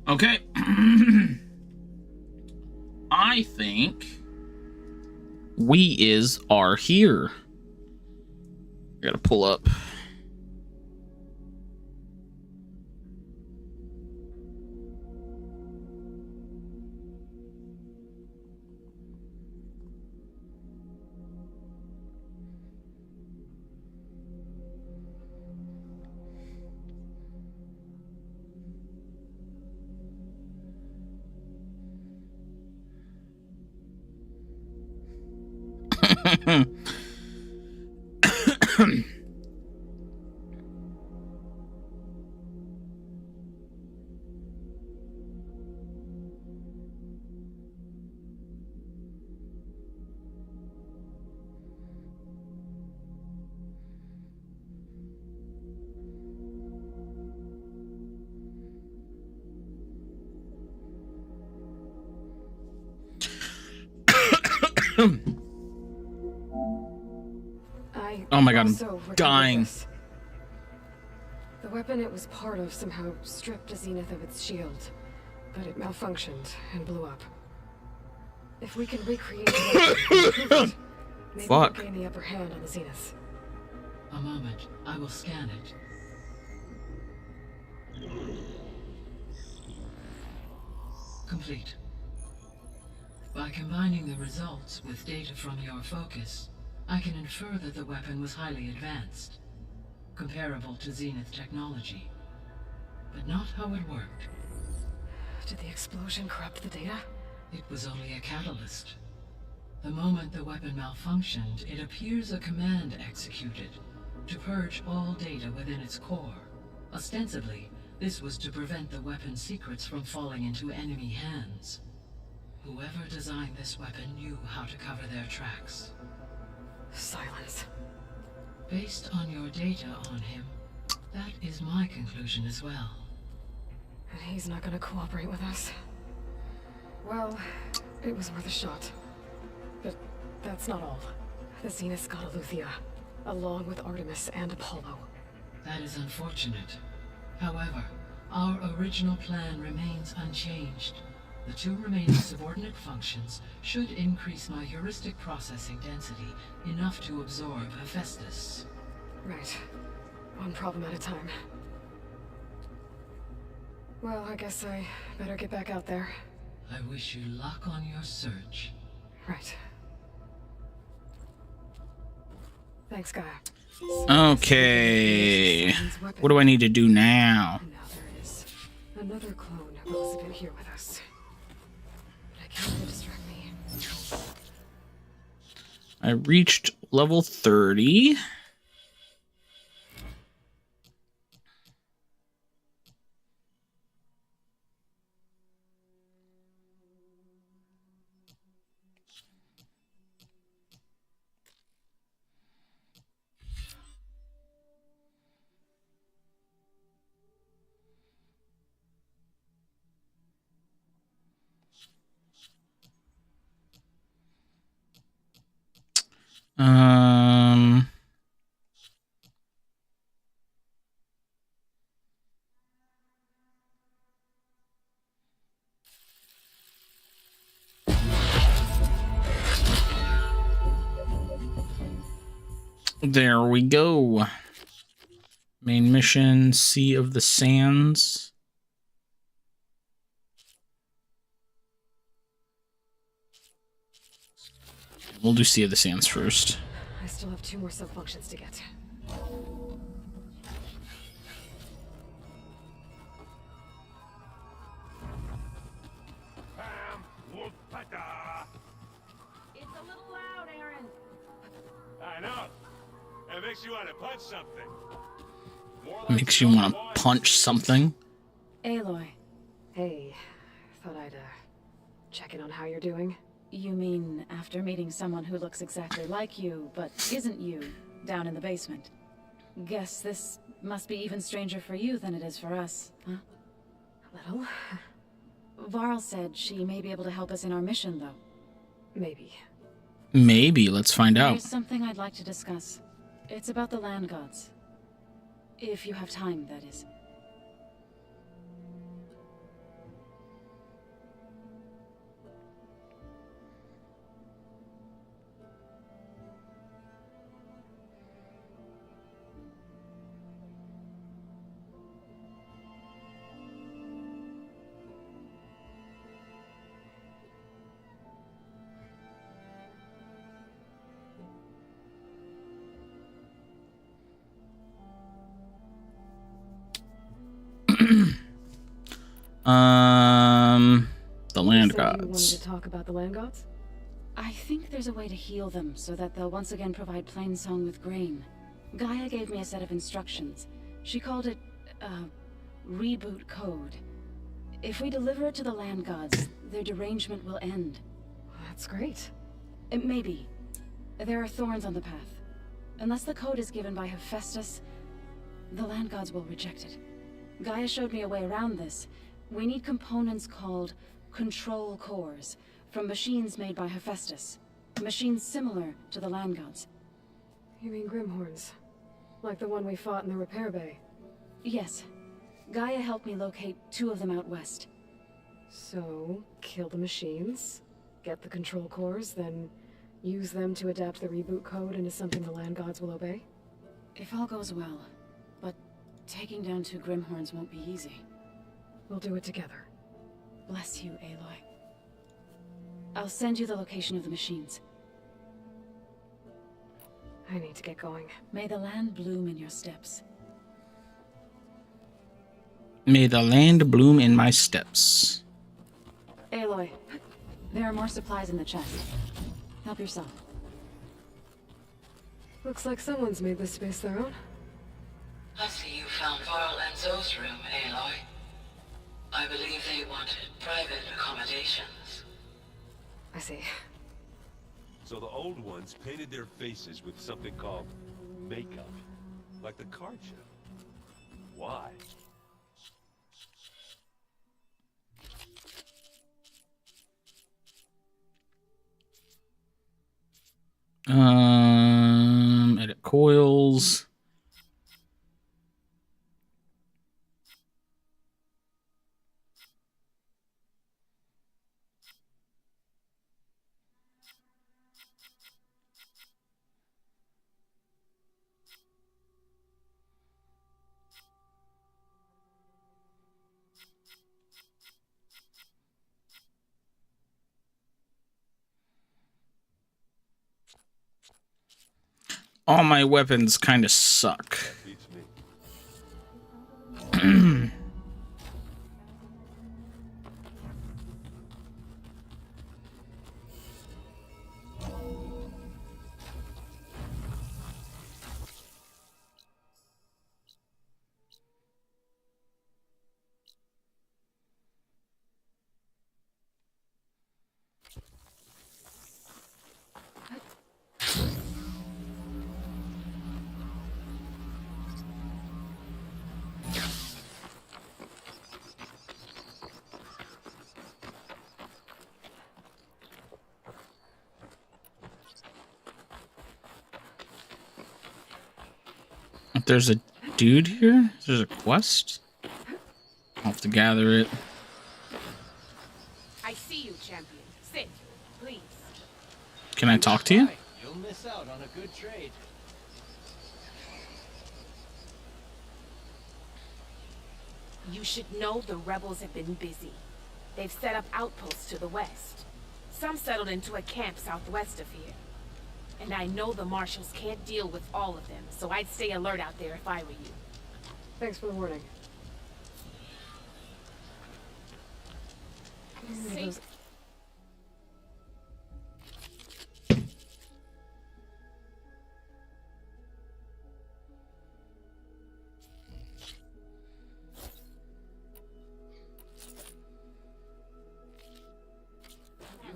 Okay. I think we are here. I gotta pull up. Oh my god, I'm dying. The weapon it was part of somehow stripped Zenith of its shield, but it malfunctioned and blew up. If we can recreate it, maybe we'll gain the upper hand on the Zenith. A moment, I will scan it. Complete. By combining the results with data from your focus, I can infer that the weapon was highly advanced, comparable to Zenith technology, but not how it worked. Did the explosion corrupt the data? It was only a catalyst. The moment the weapon malfunctioned, it appears a command executed to purge all data within its core. Ostensibly, this was to prevent the weapon's secrets from falling into enemy hands. Whoever designed this weapon knew how to cover their tracks. Silence. Based on your data on him, that is my conclusion as well. And he's not gonna cooperate with us. Well, it was worth a shot. But that's not all. The Zenith's got Aletheia, along with Artemis and Apollo. That is unfortunate. However, our original plan remains unchanged. The two remaining subordinate functions should increase my heuristic processing density enough to absorb Hephaestus. Right. One problem at a time. Well, I guess I better get back out there. I wish you luck on your search. Right. Thanks, Gaia. Okay. What do I need to do now? Now there it is. Another clone who must have been here with us. But I can't let it distract me. I reached level 30. There we go. Main mission, Sea of the Sands. We'll do Sea of the Sands first. I still have 2 more sub-functions to get. It's a little loud, Aaron. I know. It makes you want to punch something. Makes you want to punch something. Aloy, Hey, thought I'd, check in on how you're doing. you mean after meeting someone who looks exactly like you, but isn't you, down in the basement? Guess this must be even stranger for you than it is for us, huh? A little. Varl said she may be able to help us in our mission, though. Maybe. Maybe. Let's find out. There's something I'd like to discuss. It's about the land gods. If you have time, that is. The land You said you wanted gods. to talk about the land gods? I think there's a way to heal them so that they'll once again provide Plainsong with grain. Gaia gave me a set of instructions. She called it, reboot code. If we deliver it to the land gods, their derangement will end. That's great. It may be. There are thorns on the path. Unless the code is given by Hephaestus, the land gods will reject it. Gaia showed me a way around this. We need components called control cores from machines made by Hephaestus. Machines similar to the land gods. You mean Grimhorns? Like the one we fought in the repair bay? Yes. Gaia helped me locate 2 of them out west. So, kill the machines, get the control cores, then use them to adapt the reboot code into something the land gods will obey? If all goes well. But taking down 2 Grimhorns won't be easy. We'll do it together. Bless you, Aloy. I'll send you the location of the machines. I need to get going. May the land bloom in your steps. May the land bloom in my steps. Aloy, there are more supplies in the chest. Help yourself. Looks like someone's made this space their own. I see you found Varl and Zoe's room, Aloy. I believe they wanted private accommodations. I see. So the old ones painted their faces with something called makeup. Like the card show. Why? Edit coils. All my weapons kind of suck. Beats me. If there's a dude here, there's a quest. I'll have to gather it. I see you, champion. Sit, please. Can I talk to you? You'll miss out on a good trade. You should know the rebels have been busy. They've set up outposts to the west. Some settled into a camp southwest of here. And I know the marshals can't deal with all of them, so I'd stay alert out there if I were you. Thanks for the warning. Safe.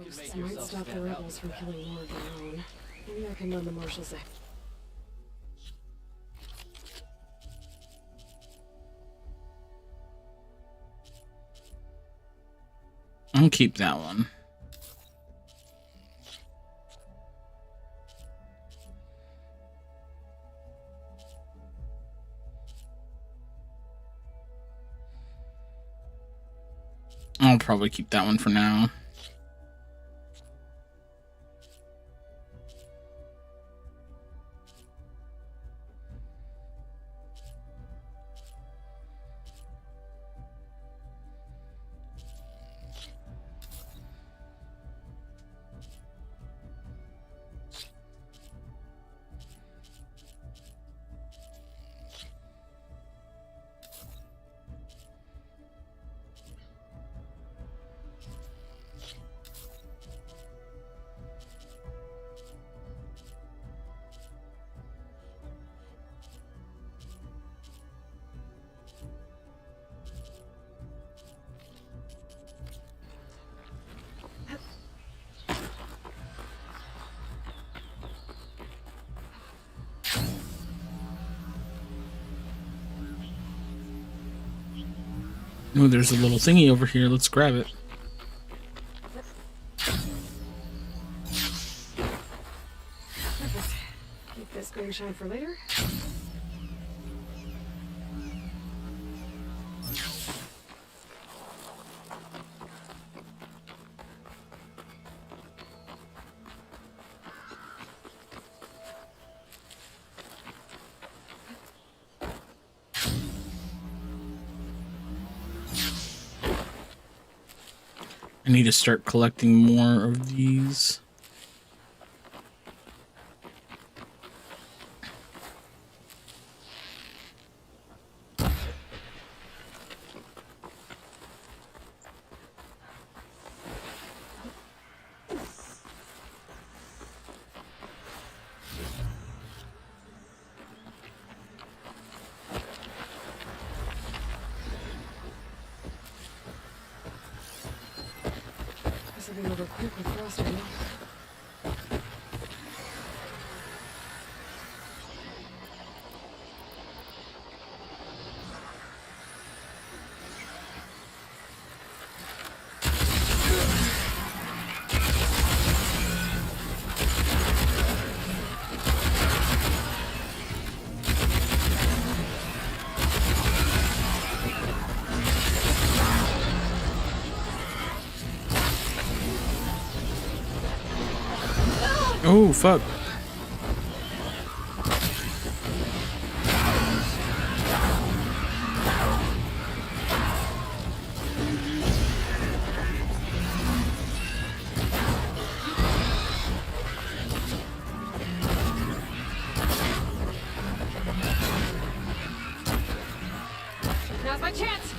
Ghosts might stop the rebels from killing more of their own. Maybe I can run the marshals. I'll keep that one. I'll probably keep that one for now. Oh, there's a little thingy over here. Let's grab it. Perfect. Keep this green shine for later. I need to start collecting more of these. This will be over quick with Frost around. Oh, fuck. Now's my chance!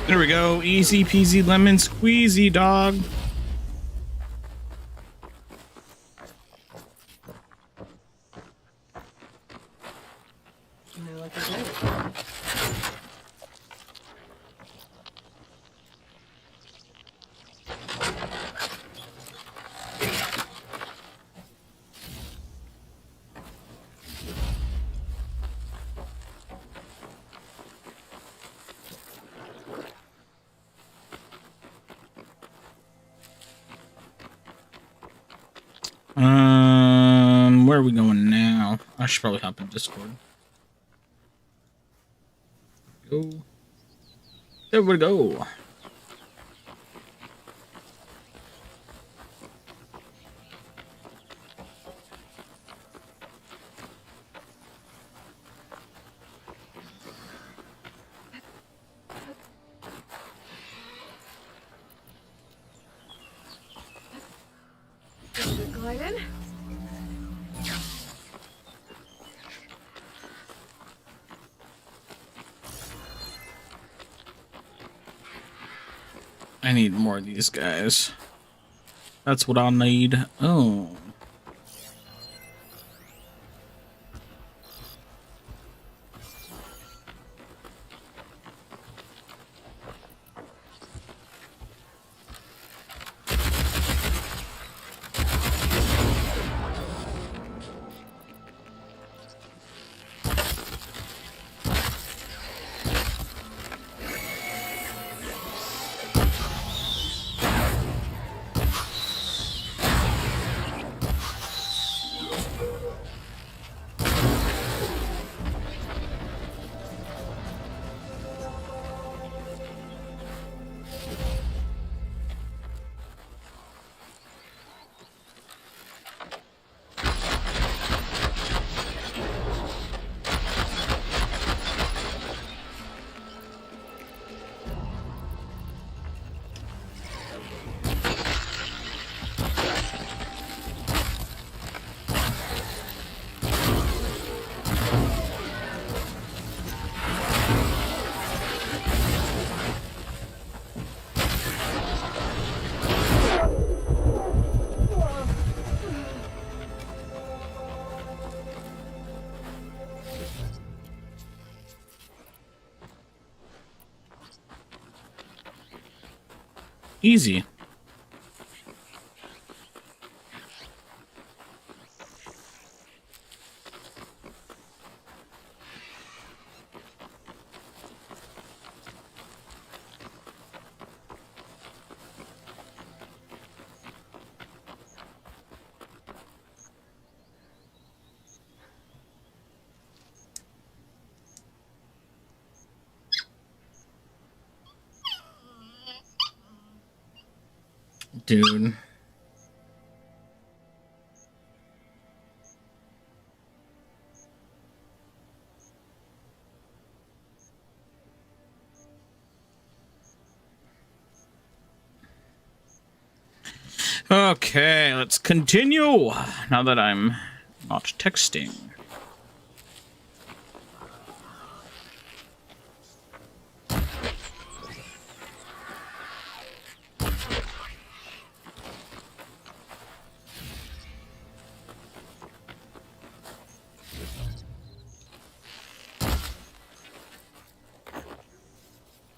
There we go. Easy peasy lemon squeezy, dog. I like the way. Where are we going now? I should probably hop in Discord. Go. There we go. Just a bit glide in. I need more of these guys. That's what I'll need. Oh. Easy. Dude. Okay, let's continue. Now that I'm not texting.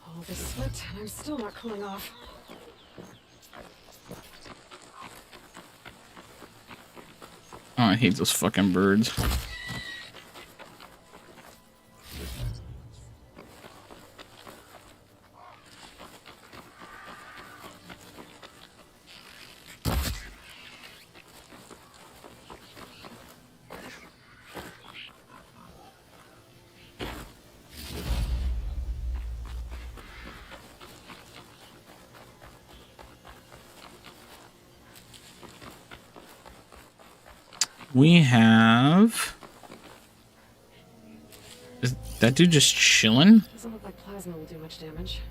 All this sweat, and I'm still not cooling off. Oh, I hate those fucking birds. We have... Is that dude just chilling? Doesn't look like plasma will do much damage.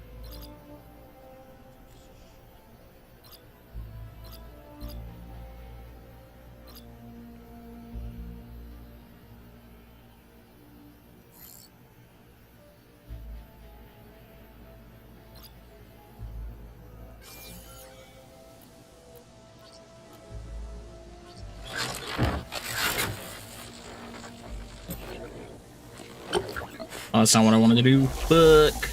Oh, that's not what I wanted to do. Fuck.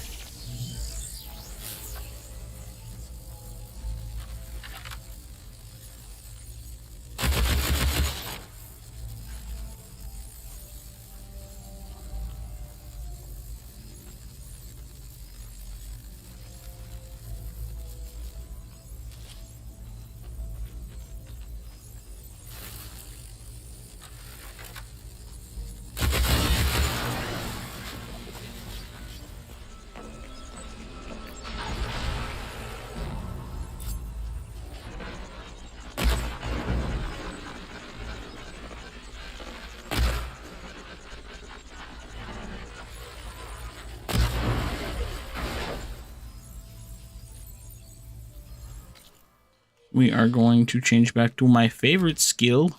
We are going to change back to my favorite skill.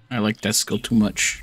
I like that skill too much.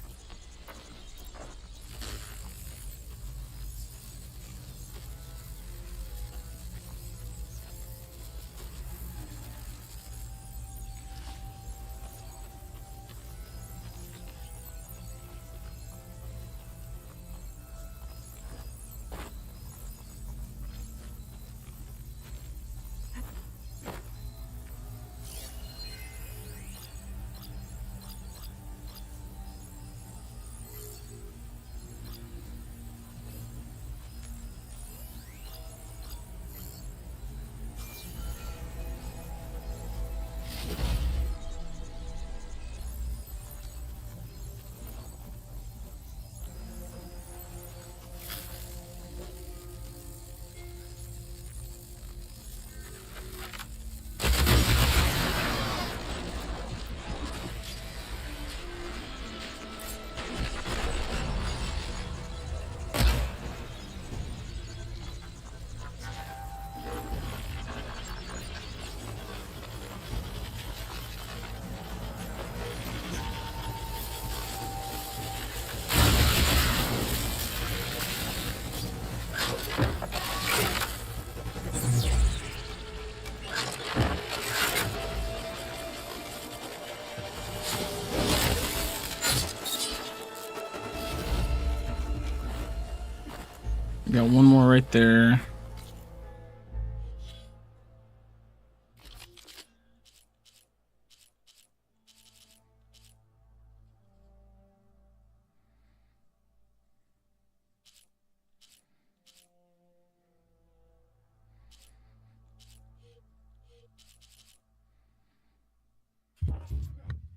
Got one more right there.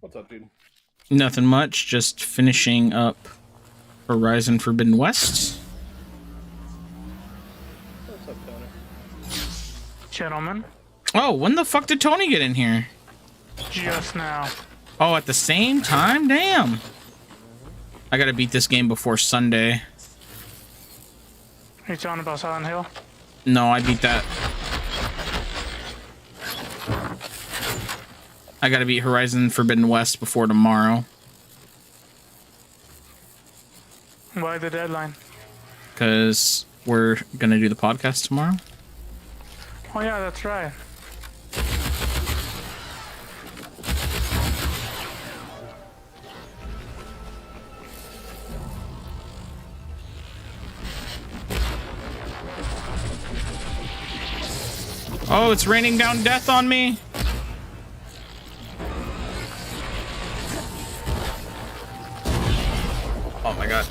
What's up, dude? Nothing much, just finishing up Horizon Forbidden West. What's up, Tony? Gentlemen, Oh, when the fuck did Tony get in here? just now. Oh, at the same time? Damn. I gotta beat this game before Sunday. Are you talking about Silent Hill? No, I beat that. I gotta beat Horizon Forbidden West before tomorrow. Why the deadline? Because we're gonna do the podcast tomorrow. Oh yeah, that's right. Oh, it's raining down death on me. Oh my god.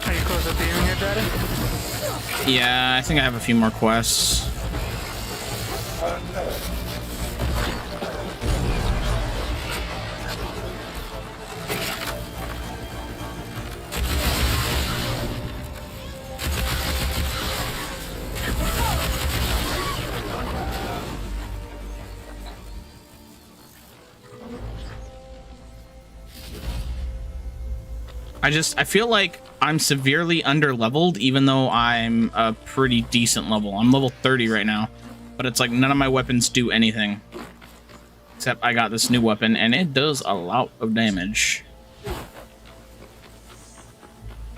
Are you close to beating it, Daddy? Yeah, I think I have a few more quests. I feel like I'm severely underleveled, even though I'm a pretty decent level. I'm level 30 right now, but it's like none of my weapons do anything. Except I got this new weapon, and it does a lot of damage.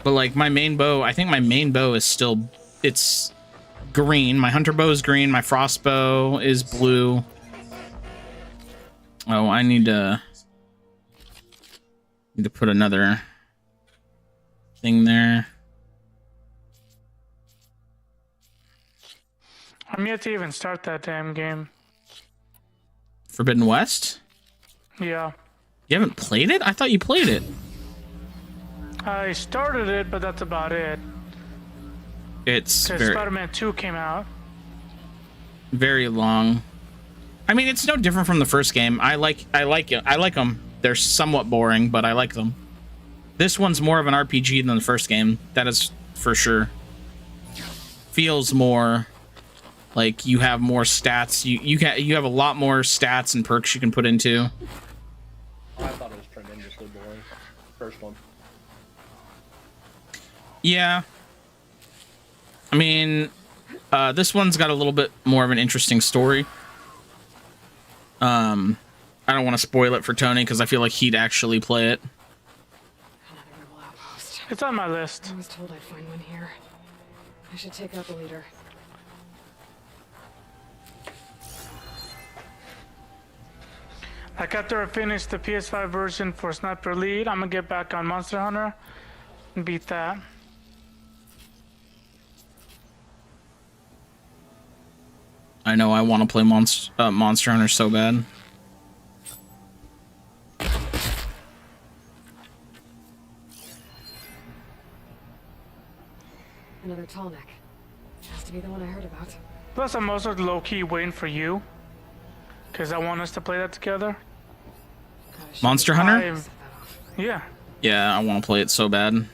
But like my main bow, I think my main bow is still, it's green. My hunter bow is green. My frost bow is blue. Oh, I need to put another thing there. I'm yet to even start that damn game. Forbidden West? Yeah. You haven't played it? I thought you played it. I started it, but that's about it. It's Because very, Spider-Man 2 came out. very long. I mean, it's no different from the first game. I like them. They're somewhat boring, but I like them. This one's more of an RPG than the first game. That is for sure. Feels more like you have more stats. You have a lot more stats and perks you can put into. I thought it was tremendously boring. First one. Yeah. I mean, this one's got a little bit more of an interesting story. I don't want to spoil it for Tony because I feel like he'd actually play it. Another rebel outpost. It's on my list. I was told I'd find one here. I should take out the leader. Like after I finish the PS5 version for Sniper Elite, I'm gonna get back on Monster Hunter and beat that. I know I want to play Monster Hunter so bad. Another tall neck. Has to be the one I heard about. Plus, I'm also low-key waiting for you. Because I want us to play that together. Gotta shoot Monster the- Hunter? I'm- Set that off. Yeah. Yeah, I want to play it so bad.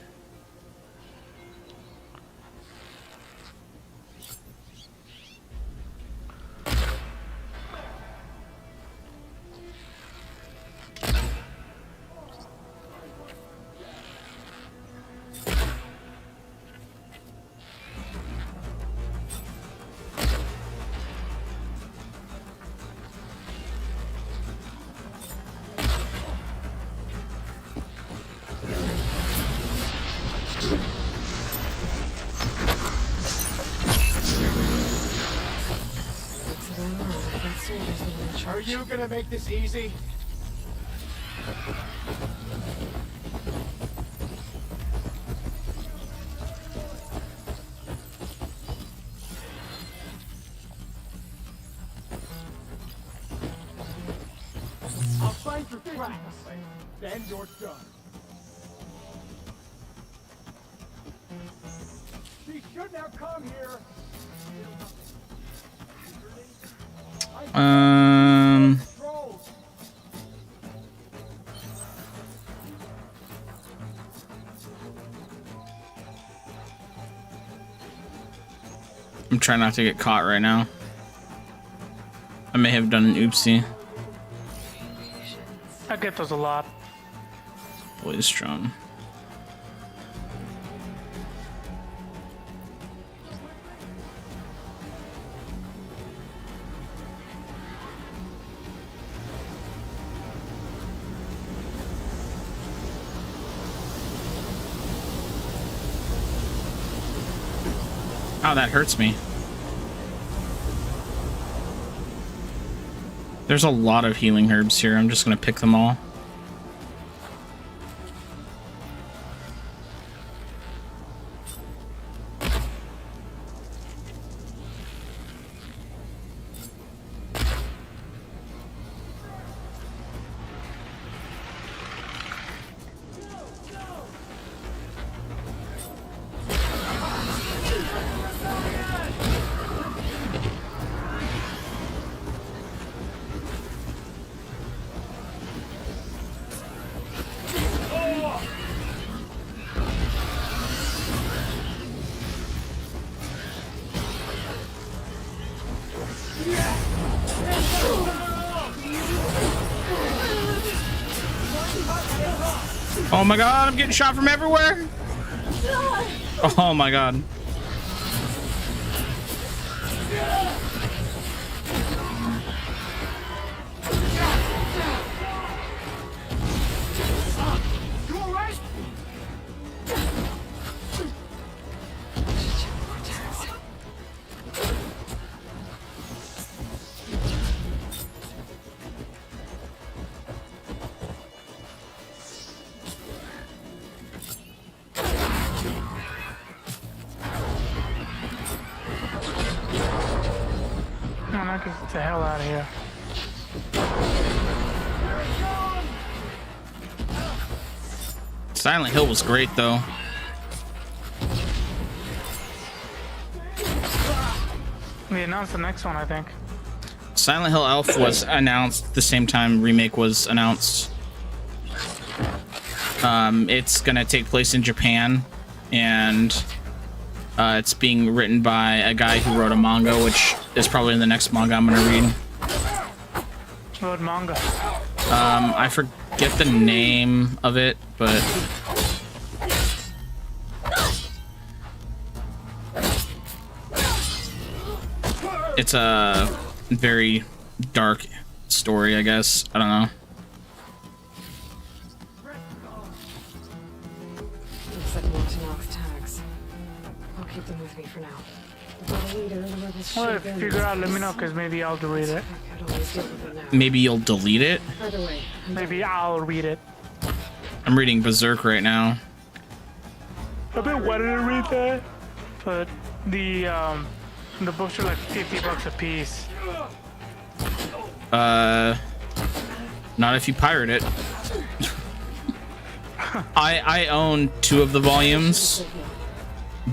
Are you gonna make this easy? I'll find your tracks. Then you're done. She shouldn't have come here. Trolls. I'm trying not to get caught right now. I may have done an oopsie. I get those a lot. Boys strong. Oh, that hurts me. There's a lot of healing herbs here. I'm just gonna pick them all. Oh my god, I'm getting shot from everywhere. Oh my god. Get the hell out of here. Silent Hill was great though. We announced the next one, I think. Silent Hill Elf was announced the same time Remake was announced. It's gonna take place in Japan, and it's being written by a guy who wrote a manga, which is probably the next manga I'm gonna read. What manga? I forget the name of it, but it's a very dark story, I guess. I don't know. Looks like Montanok's tags. I'll keep them with me for now. The leader of the rebels Well, should if you have figure been out, let me know, this. because maybe I'll delete it. I could always deal with it now. Maybe you'll delete it. Either way, I'm Maybe I'll read it. I'm reading Berserk right now. I've been wanting to read that, but the books are like $50 a piece. Not if you pirate it. I own 2 of the volumes,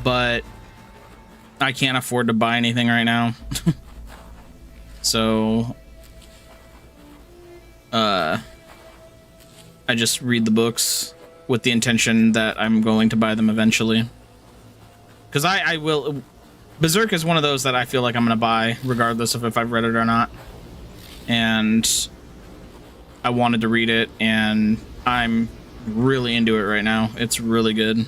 but I can't afford to buy anything right now. So I just read the books with the intention that I'm going to buy them eventually. Because I will. Berserk is one of those that I feel like I'm going to buy regardless of if I've read it or not. And I wanted to read it, and I'm really into it right now. It's really good.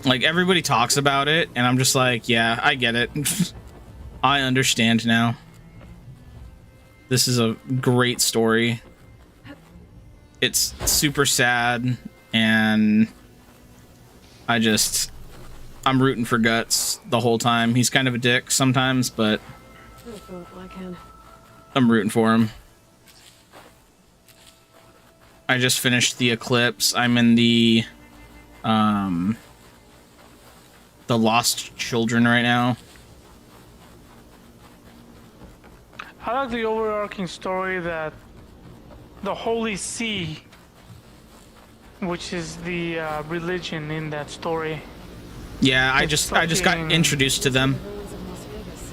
Like, everybody talks about it, and I'm just like, yeah, I get it. I understand now. This is a great story. It's super sad, and I'm rooting for Guts the whole time. He's kind of a dick sometimes, but I'm rooting for him. I just finished the Eclipse. I'm in the Lost Children right now. I like the overarching story that the Holy See, which is the religion in that story. Yeah, I just got introduced to them. Ruins of Las Vegas.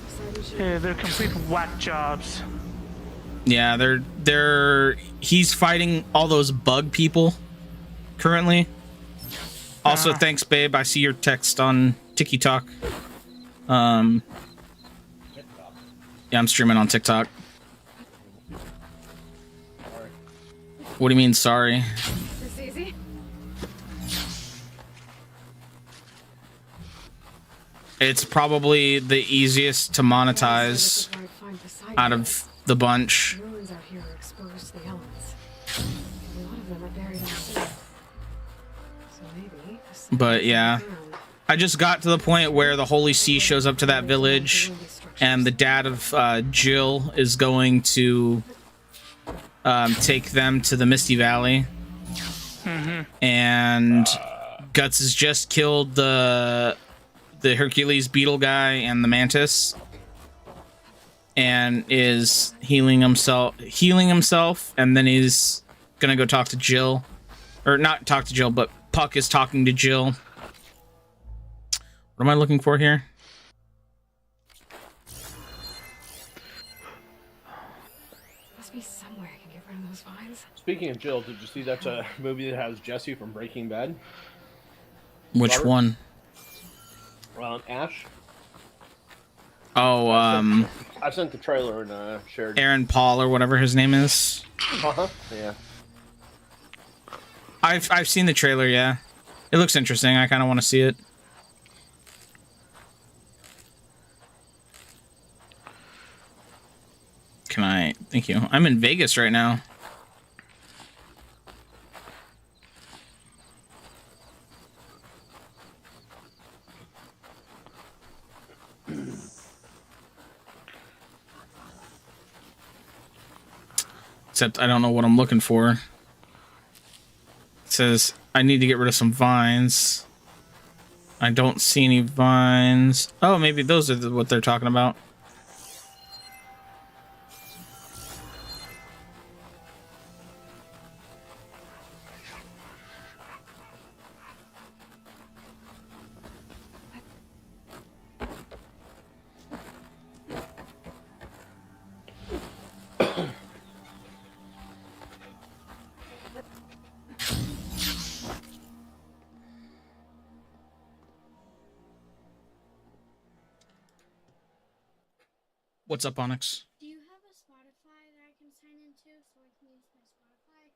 Decided we should Yeah, they're complete whack jobs. Yeah, he's fighting all those bug people currently. Also, thanks, babe. I see your text on TikTok. Yeah, I'm streaming on TikTok. What do you mean, sorry? This easy? It's probably the easiest to monetize out of the bunch. The ruins out here are exposed to the elements. A lot of them are buried unseen. So maybe. But yeah, I just got to the point where the Holy See shows up to that village, and the dad of Jill is going to take them to the Misty Valley. And Guts has just killed the Hercules beetle guy and the mantis, and is healing himself, and then he's gonna go talk to Jill, or not talk to Jill, but Puck is talking to Jill. What am I looking for here? Must be somewhere I can get rid of those vines. Speaking of Jill, did you see that movie that has Jesse from Breaking Bad? Which Robert? one? Ash. Oh, I sent the trailer and shared. Aaron Paul or whatever his name is. Yeah. I've seen the trailer. Yeah, it looks interesting. I kind of want to see it. Can I? Thank you. I'm in Vegas right now. Except I don't know what I'm looking for. It says I need to get rid of some vines. I don't see any vines. Oh, maybe those are what they're talking about. What's up, Onyx? Do you have a Spotify that I can sign into so I can use my Spotify?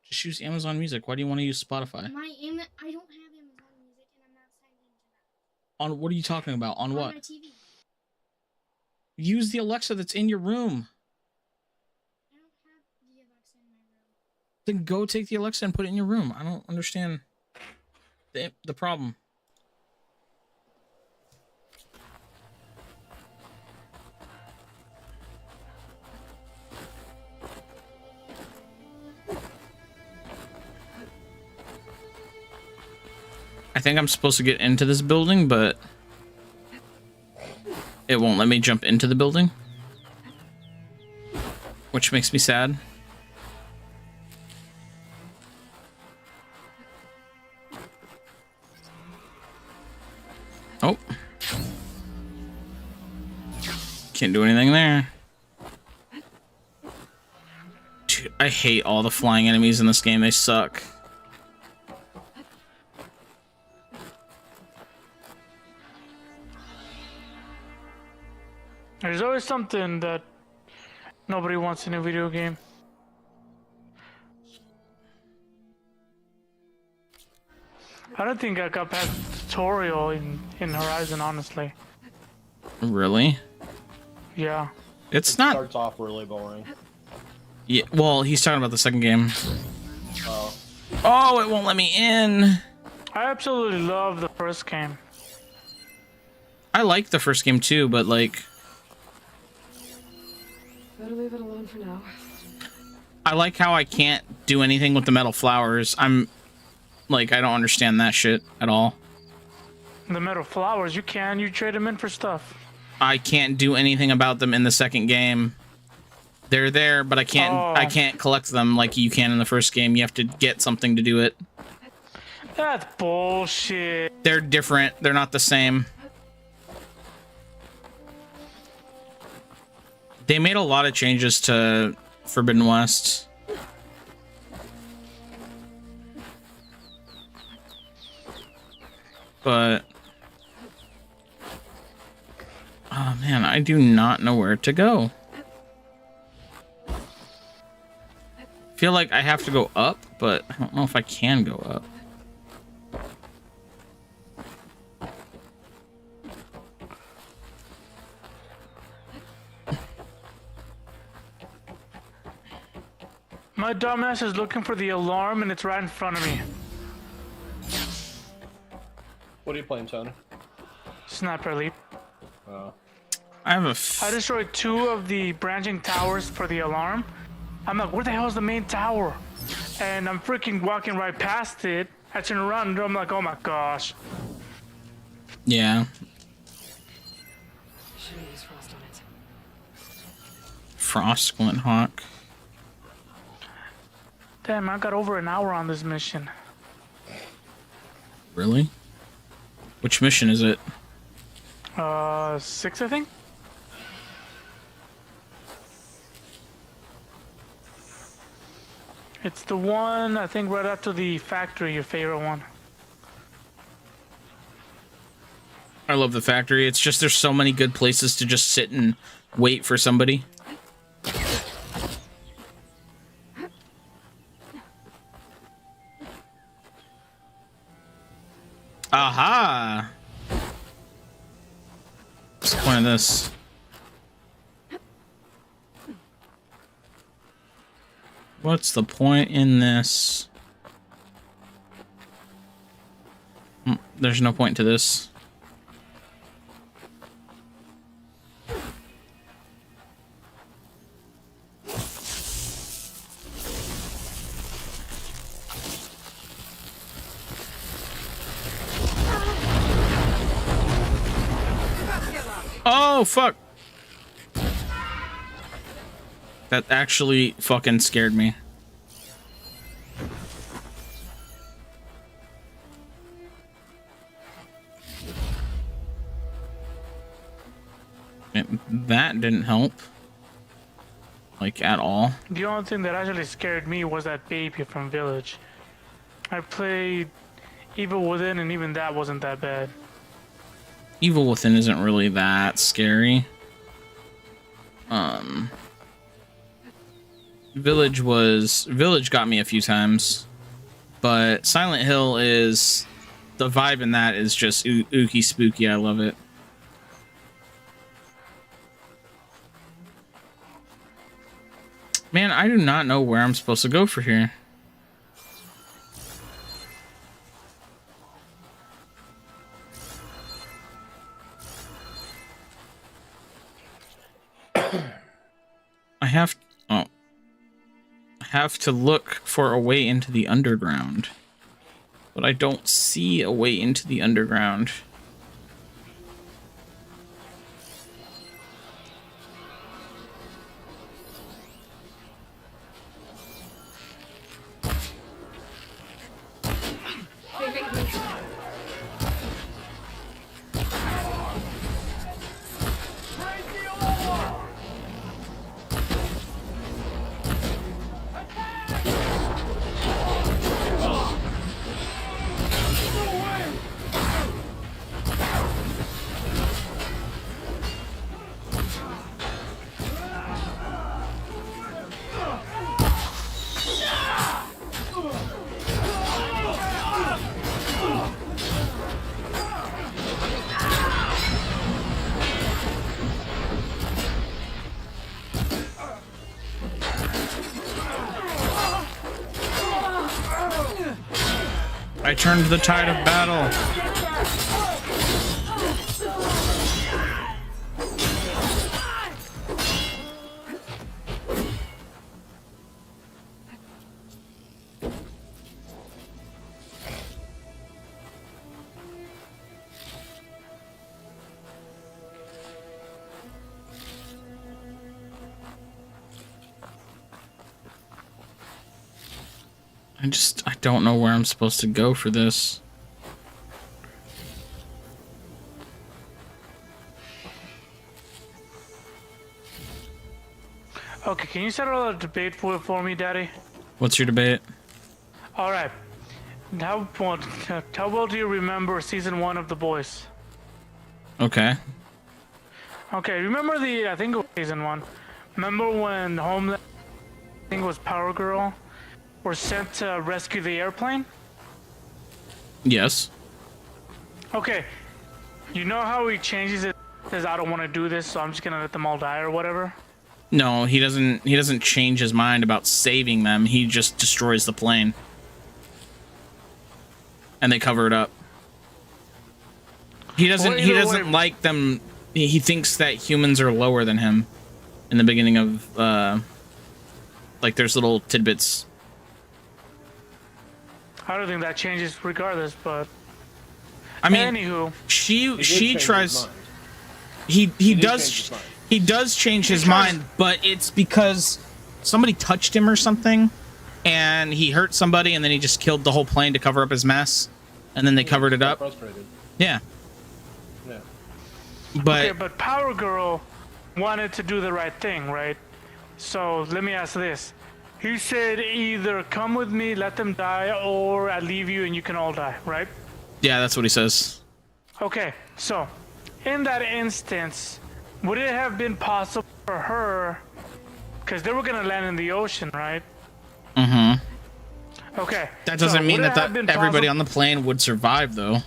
Just use Amazon Music. Why do you want to use Spotify? I don't have Amazon Music and I'm not signed into that. On what are you talking about? On what? My TV. Use the Alexa that's in your room. I don't have the Alexa in my room. Then go take the Alexa and put it in your room. I don't understand the problem. I think I'm supposed to get into this building, but it won't let me jump into the building, which makes me sad. Oh. Can't do anything there. Dude, I hate all the flying enemies in this game. They suck. There's always something that nobody wants in a video game. I don't think I got past the tutorial in Horizon, honestly. Really? Yeah. It's not. Starts off really boring. Yeah, well, he's talking about the second game. Oh. Oh, it won't let me in. I absolutely love the first game. I like the first game too, but like, Better leave it alone for now. I like how I can't do anything with the metal flowers. I'm like, I don't understand that shit at all. The metal flowers, you trade them in for stuff. I can't do anything about them in the second game. They're there, but I can't collect them like you can in the first game. You have to get something to do it. That's bullshit. They're different. They're not the same. They made a lot of changes to Forbidden West. But oh man, I do not know where to go. Feel like I have to go up, but I don't know if I can go up. My dumbass is looking for the alarm and it's right in front of me. What are you playing, Tony? Sniper Elite. I have a I destroyed 2 of the branching towers for the alarm. I'm like, where the hell is the main tower? And I'm freaking walking right past it. I turn around and I'm like, oh my gosh. yeah. Should've used frost on it. Frost Glint Hawk. Damn, I got over an hour on this mission. Really? Which mission is it? 6, I think? It's the one, I think, right after the factory, your favorite one. I love the factory. It's just there's so many good places to just sit and wait for somebody. Aha! What's the point of this? What's the point in this? There's no point to this. Oh, fuck. That actually fucking scared me. That didn't help. Like, at all. The only thing that actually scared me was that baby from Village. I played Evil Within and even that wasn't that bad. Evil Within isn't really that scary. Village got me a few times, but Silent Hill is, the vibe in that is just ooky spooky. I love it. Man, I do not know where I'm supposed to go for here. I have to look for a way into the underground, but I don't see a way into the underground. I turned the tide of battle. I don't know where I'm supposed to go for this. Okay, can you settle a debate for me, Daddy? What's your debate? All right. How well do you remember season 1 of The Boys? Okay. Okay, remember I think it was season 1. Remember when Homeland, I think it was Power Girl, were sent to rescue the airplane? Yes. Okay. You know how he changes it? Says, I don't want to do this, so I'm just gonna let them all die or whatever? No, he doesn't change his mind about saving them. He just destroys the plane. And they cover it up. He doesn't like them. He thinks that humans are lower than him in the beginning of like there's little tidbits. I don't think that changes regardless, but I mean, anywho, she tries. He does change his mind, but it's because somebody touched him or something, and he hurt somebody, and then he just killed the whole plane to cover up his mess, and then they covered it up. Frustrated. Yeah. Yeah. But okay, but Power Girl wanted to do the right thing, right? So let me ask this. He said either come with me, let them die, or I leave you and you can all die, right? yeah, that's what he says. Okay, so in that instance, would it have been possible for her, because they were going to land in the ocean, right? Mm-hmm. Okay. That doesn't so mean would it have that been everybody possible- on the plane would survive, though.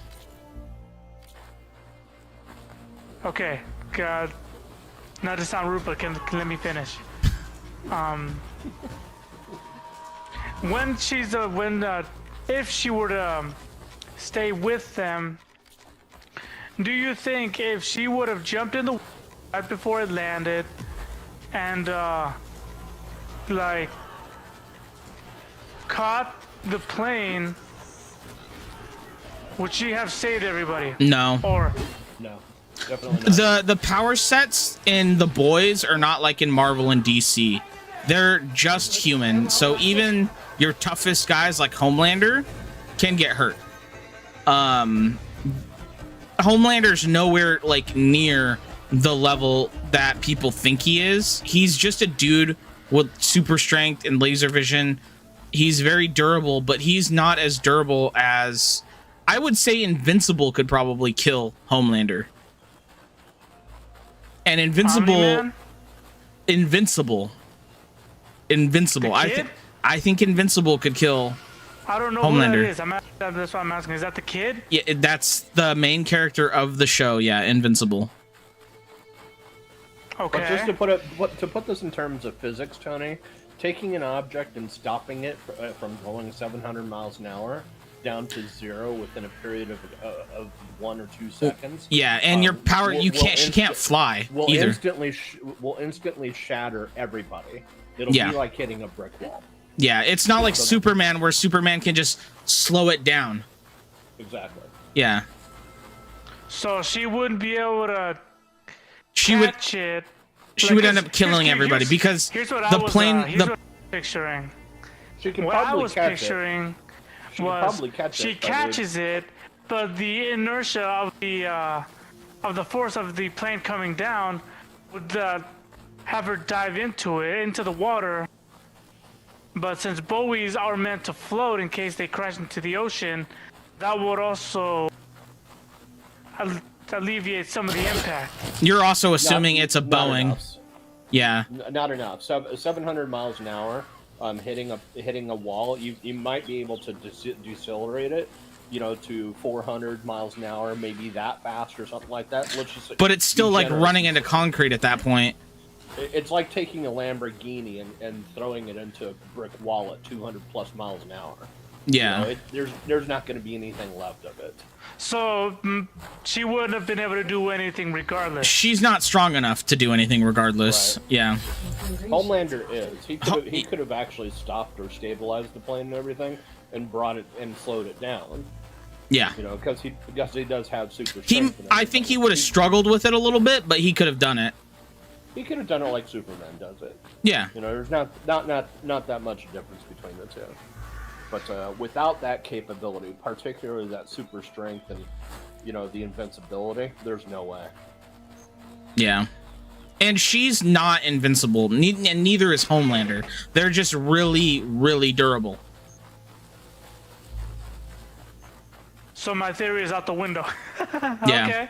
Okay, God. Not to sound rude, but can let me finish. When if she were to stay with them, do you think if she would have jumped in the right before it landed and like caught the plane, would she have saved everybody? No. Or No, definitely not. The power sets in The Boys are not like in Marvel and DC. They're just human. So even your toughest guys like Homelander can get hurt. Homelander's nowhere like near the level that people think he is. He's just a dude with super strength and laser vision. He's very durable, but he's not as durable as I would say Invincible could probably kill Homelander. And Invincible, Omni-Man? Invincible. The I think Invincible could kill. I don't know Homelander. who that is. That's what I'm asking. Is that the kid? Yeah, that's the main character of the show. Yeah, Invincible. Okay. But just to put this in terms of physics, Tony, taking an object and stopping it from going 700 miles an hour down to 0 within a period of 1 or 2 seconds. Yeah, and your power, she can't fly will either. Instantly shatter everybody. It'll Yeah. be like hitting a brick wall. Yeah, it's not like Superman where Superman can just slow it down. Exactly. Yeah. So she wouldn't be able to She would catch it. she Like, would end up here's- killing here's- everybody because here's what the I was, plane here's the what I was picturing. She can What I probably was catch picturing it. She can was probably catch she it, but catches it, but the inertia of the force of the plane coming down would have her dive into the water. But since buoys are meant to float in case they crash into the ocean, that would also alleviate some of the impact. You're also assuming it's a not Boeing. enough. Yeah. Not enough. 700 miles an hour, hitting a wall. You might be able to decelerate it, to 400 miles an hour, maybe that fast or something like that. Let's just. But it's still be like generous. running into concrete at that point. It's like taking a Lamborghini and throwing it into a brick wall at 200 plus miles an hour. Yeah. There's not going to be anything left of it. So she wouldn't have been able to do anything regardless. She's not strong enough to do anything regardless. Right. Yeah. Homelander is. He could have actually stopped or stabilized the plane and everything and brought it and slowed it down. Yeah. Because he does have super strength. and I think he would have struggled with it a little bit, but he could have done it. He could have done it like Superman does it. Yeah. There's not that much difference between the two. But without that capability, particularly that super strength and, the invincibility, there's no way. Yeah. And she's not invincible, and neither is Homelander. They're just really, really durable. So my theory is out the window. Yeah. Okay.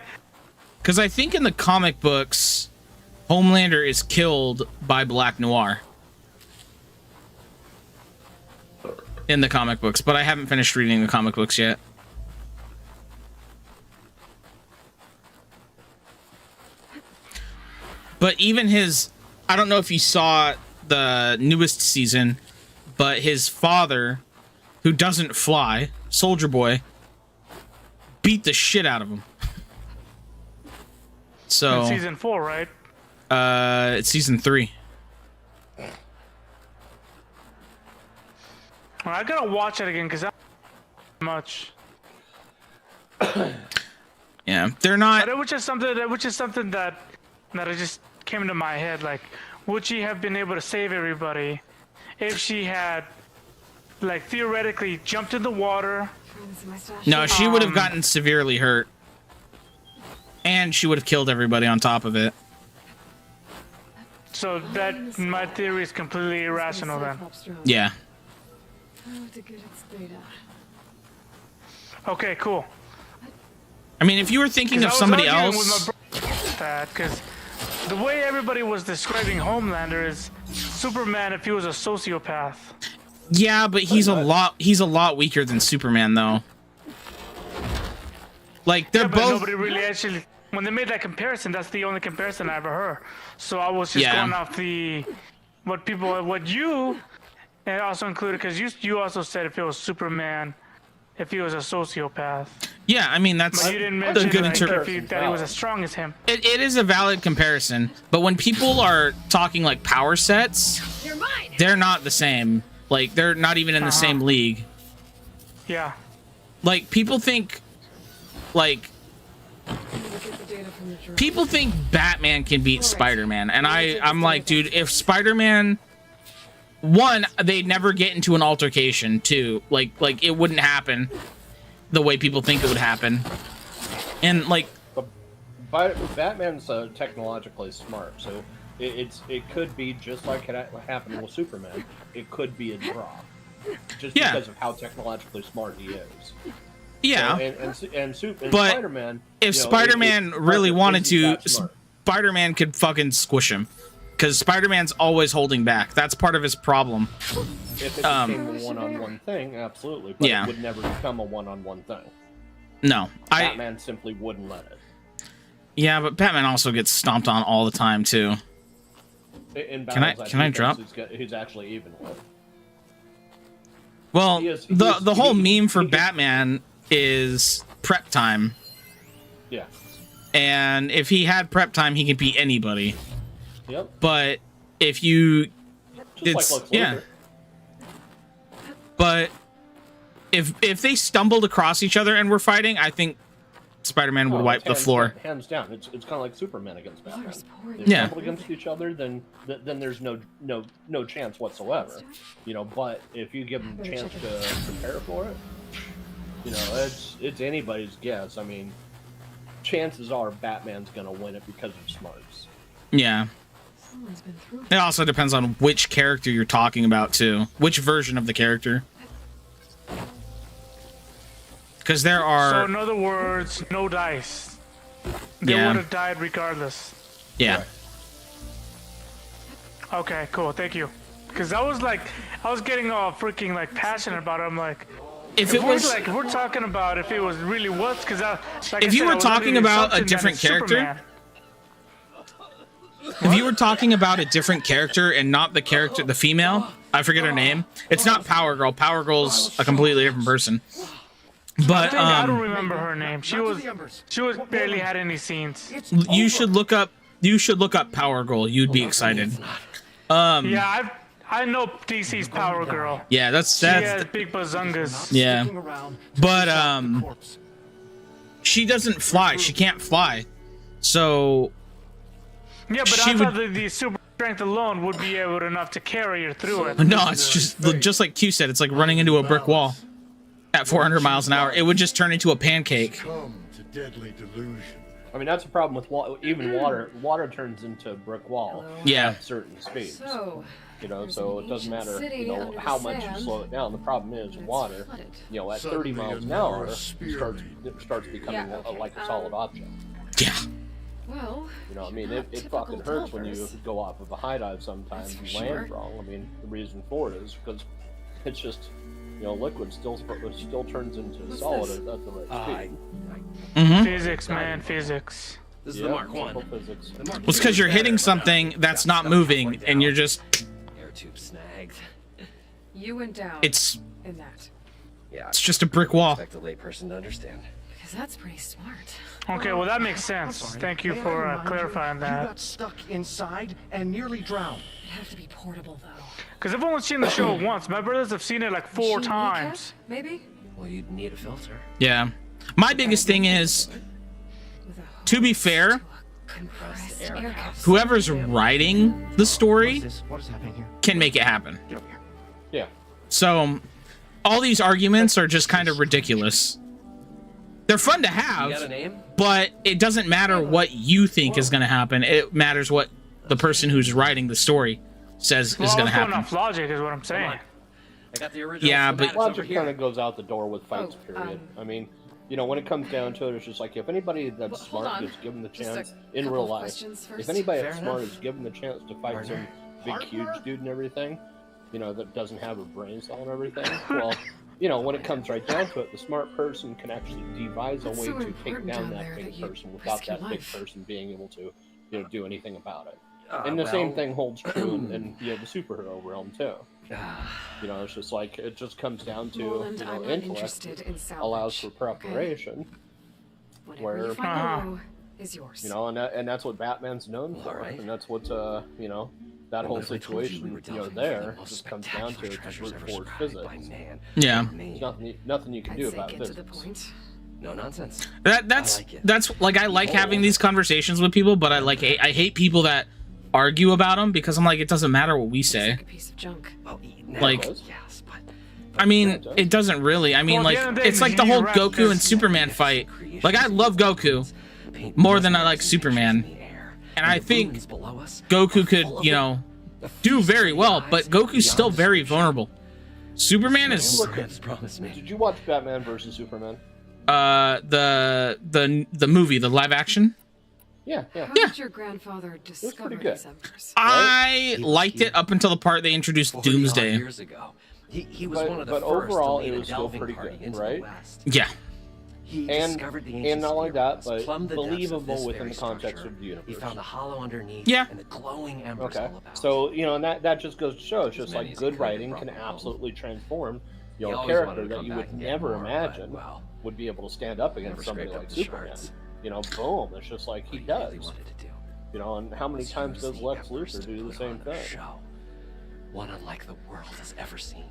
Because I think in the comic books, Homelander is killed by Black Noir. In the comic books, but I haven't finished reading the comic books yet. But even I don't know if you saw the newest season, but his father, who doesn't fly, Soldier Boy, beat the shit out of him. So In season 4, right? It's season 3. Well, I gotta watch it again because that's much. Yeah, they're not. But it was just something that it just came into my head. Like, would she have been able to save everybody if she had, like, theoretically jumped in the water? No, she would have gotten severely hurt, and she would have killed everybody on top of it. So that my theory is completely irrational then. Yeah. To get its data. Okay, cool. I mean, if you were thinking of somebody else, because the way everybody was describing Homelander is Superman if he was a sociopath. yeah, but he's a lot weaker than Superman, though. Like they're Yeah, but both. nobody really actually. When they made that comparison, that's the only comparison I ever heard. So I was just Yeah. going off what you, and also included, because you also said if it was Superman, if he was a sociopath. Yeah, I mean that's But you didn't a mention good like, interpretation. that he was as strong as him. It is a valid comparison, but when people are talking like power sets, they're not the same. Like they're not even in the same league. Yeah. Like people think, like people think Batman can beat Spider-Man, and I'm like, dude, if Spider-Man, one, they'd never get into an altercation. Two, like it wouldn't happen the way people think it would happen, and like. Batman's technologically smart, so it could be just like it happened with Superman. It could be a draw, just because of how technologically smart he is. Yeah, so, and but Spider-Man, if Spider-Man really wanted to, Spider-Man could fucking squish him, because Spider-Man's always holding back. That's part of his problem. If it became a one-on-one thing, absolutely, but it would never become a one-on-one thing. No, Batman simply wouldn't let it. Yeah, but Batman also gets stomped on all the time too. In Can I drop? Who's actually even with? Well, the whole meme for Batman is prep time. Yeah. And if he had prep time, he could beat anybody. Yep. But if you, Just like Lex Luthor. But if they stumbled across each other and were fighting, I think Spider-Man would wipe the floor. Hands down. It's kind of like Superman against Batman. They Yeah. stumble against each other, then there's no chance whatsoever. But if you give them a chance to prepare for it, it's anybody's guess. I mean, chances are Batman's gonna win it because of smarts. Yeah. It also depends on which character you're talking about too. Which version of the character. Because there are... So in other words, no dice. They would have died regardless. Yeah. Okay, cool. Thank you. Because I was getting all freaking like passionate about it. I'm like, if we're talking about if it was really what, because if you were talking about a different character, if you were talking about a different character and not the character, the female, I forget her name. It's not Power Girl. Power Girl's a completely different person. But I don't remember her name. She was barely had any scenes. You should look up Power Girl. You'd be excited. Yeah, I know DC's Power Girl. Yeah, that's she has big bazungas. Yeah, but she doesn't fly. She can't fly. So yeah, but I thought the strength alone would be able enough to carry her through it. No, it's just like Q said. It's like running into a brick wall at 400 miles an hour. It would just turn into a pancake. Come to deadly delusion. I mean, that's a problem with even water. Water turns into a brick wall. Yeah. At certain speeds. So, You know, there's so an it doesn't ancient matter, city you know, under the how much you sand, slow it down. The problem is and it's water, flooded. you know, at Suddenly 30 miles an a hour, Nora it spearman. starts becoming Yeah, okay. like a solid object. Yeah. Well, You know, I mean, not it typical fucking hurts when you Delvers. go off of a high dive sometimes That's and for land sure. wrong. I mean, the reason for it is because it's just, you know, liquid still turns into What's solid this? at the right speed. Mm-hmm. Physics, man, physics. This is Yeah, the Mark simple One. physics. The Mark Well, it's II because is you're better, hitting but, something that's got not stuff moving, halfway and you're down. just Air tube snagged. you went down it's in that. Yeah. it's just a brick wall. Expect a layperson to understand. Because that's pretty smart. Okay, well that makes sense. Thank you for clarifying You that. got stuck inside and nearly drowned. It'd have to be portable, though. Because I've only seen the show once. My brothers have seen it like 4 Machine times. recap, maybe? Well, you'd need a filter. Yeah. My biggest thing is, With a to be hose fair, to a compressed air air capsule. whoever's writing the story What is happening here? can make it happen. Get over here. Yeah. So all these arguments are just kind of ridiculous. They're fun to You got a have, name? but it doesn't matter what you think is going to happen. It matters what the person who's writing the story says Well, is I going was to going happen. off logic is what I'm saying. I got the original. Yeah, but- schematics over Logic here. kind of goes out the door with fights, Oh, period. I mean, you know, when it comes down to it, it's just like if anybody that's Well, hold smart on. is given the Just a chance in couple real of life, questions if first. anybody Fair that's smart enough. is given the chance to fight some big, huge dude and everything, you know, that doesn't have a brain cell and everything, well, you know, when it comes right down to it, the smart person can actually devise a What's way so to take important down down that there big that you person without risk your that big life? person being able to, you know, do anything about it. And the well, same thing holds true in you know, the superhero realm too. ah, You know, it's just like it just comes down to Roland, you know, I'm not intellect interested in salvage. allows for okay? preparation. Whatever where- you find Uh-huh. to know is yours. You know, and that's what Batman's known for, Alright. and that's what you know, that what whole if I told you situation, we were you know, delving for the there most just comes down to spectacular it's just treasures brute ever force survived by physics. man. Yeah. Me. There's nothing you can I'd do say about get physics. to the point. No nonsense. That's I like it. that's like I like having these conversations with people, but I hate people that argue about them because I'm like, it doesn't matter what we It's say. like a piece of junk. Well, now, Like- yes, but I mean, it doesn't really. I mean, Well, at like, the end of the day, it's like the you whole wrap Goku this- and Superman fight. Like, I love Goku more than I like Superman. And I think Goku could, you know, do very well, but Goku's still very vulnerable. Superman is Promise me. Did you watch Batman versus Superman? the movie, the live action. Yeah, yeah. How did your grandfather discover pretty good. these embers? I liked it up until the part they introduced 40 odd Doomsday. years ago. He was But- one of the but first overall, to lead it a was still delving pretty party good, into right? the West. Yeah. He And discovered the ancient and not only spirit that, wells, but plumbed the depths of believable this within very the context structure. of the universe. He found a hollow underneath Yeah. and the glowing embers Okay, all about. so you know, and that just goes to show it's As just many like as he good could, writing brought can them home. absolutely transform, you He know, a always wanted character to that come you back would and get never more, but, imagine well, would be able to stand up against never somebody scraped like up the Superman. shards. You know, boom! It's just like he What does. really wanted to do You know, and how many was times use does the Lex embers Luthor to do the put same on a thing? show, one unlike the world has ever seen.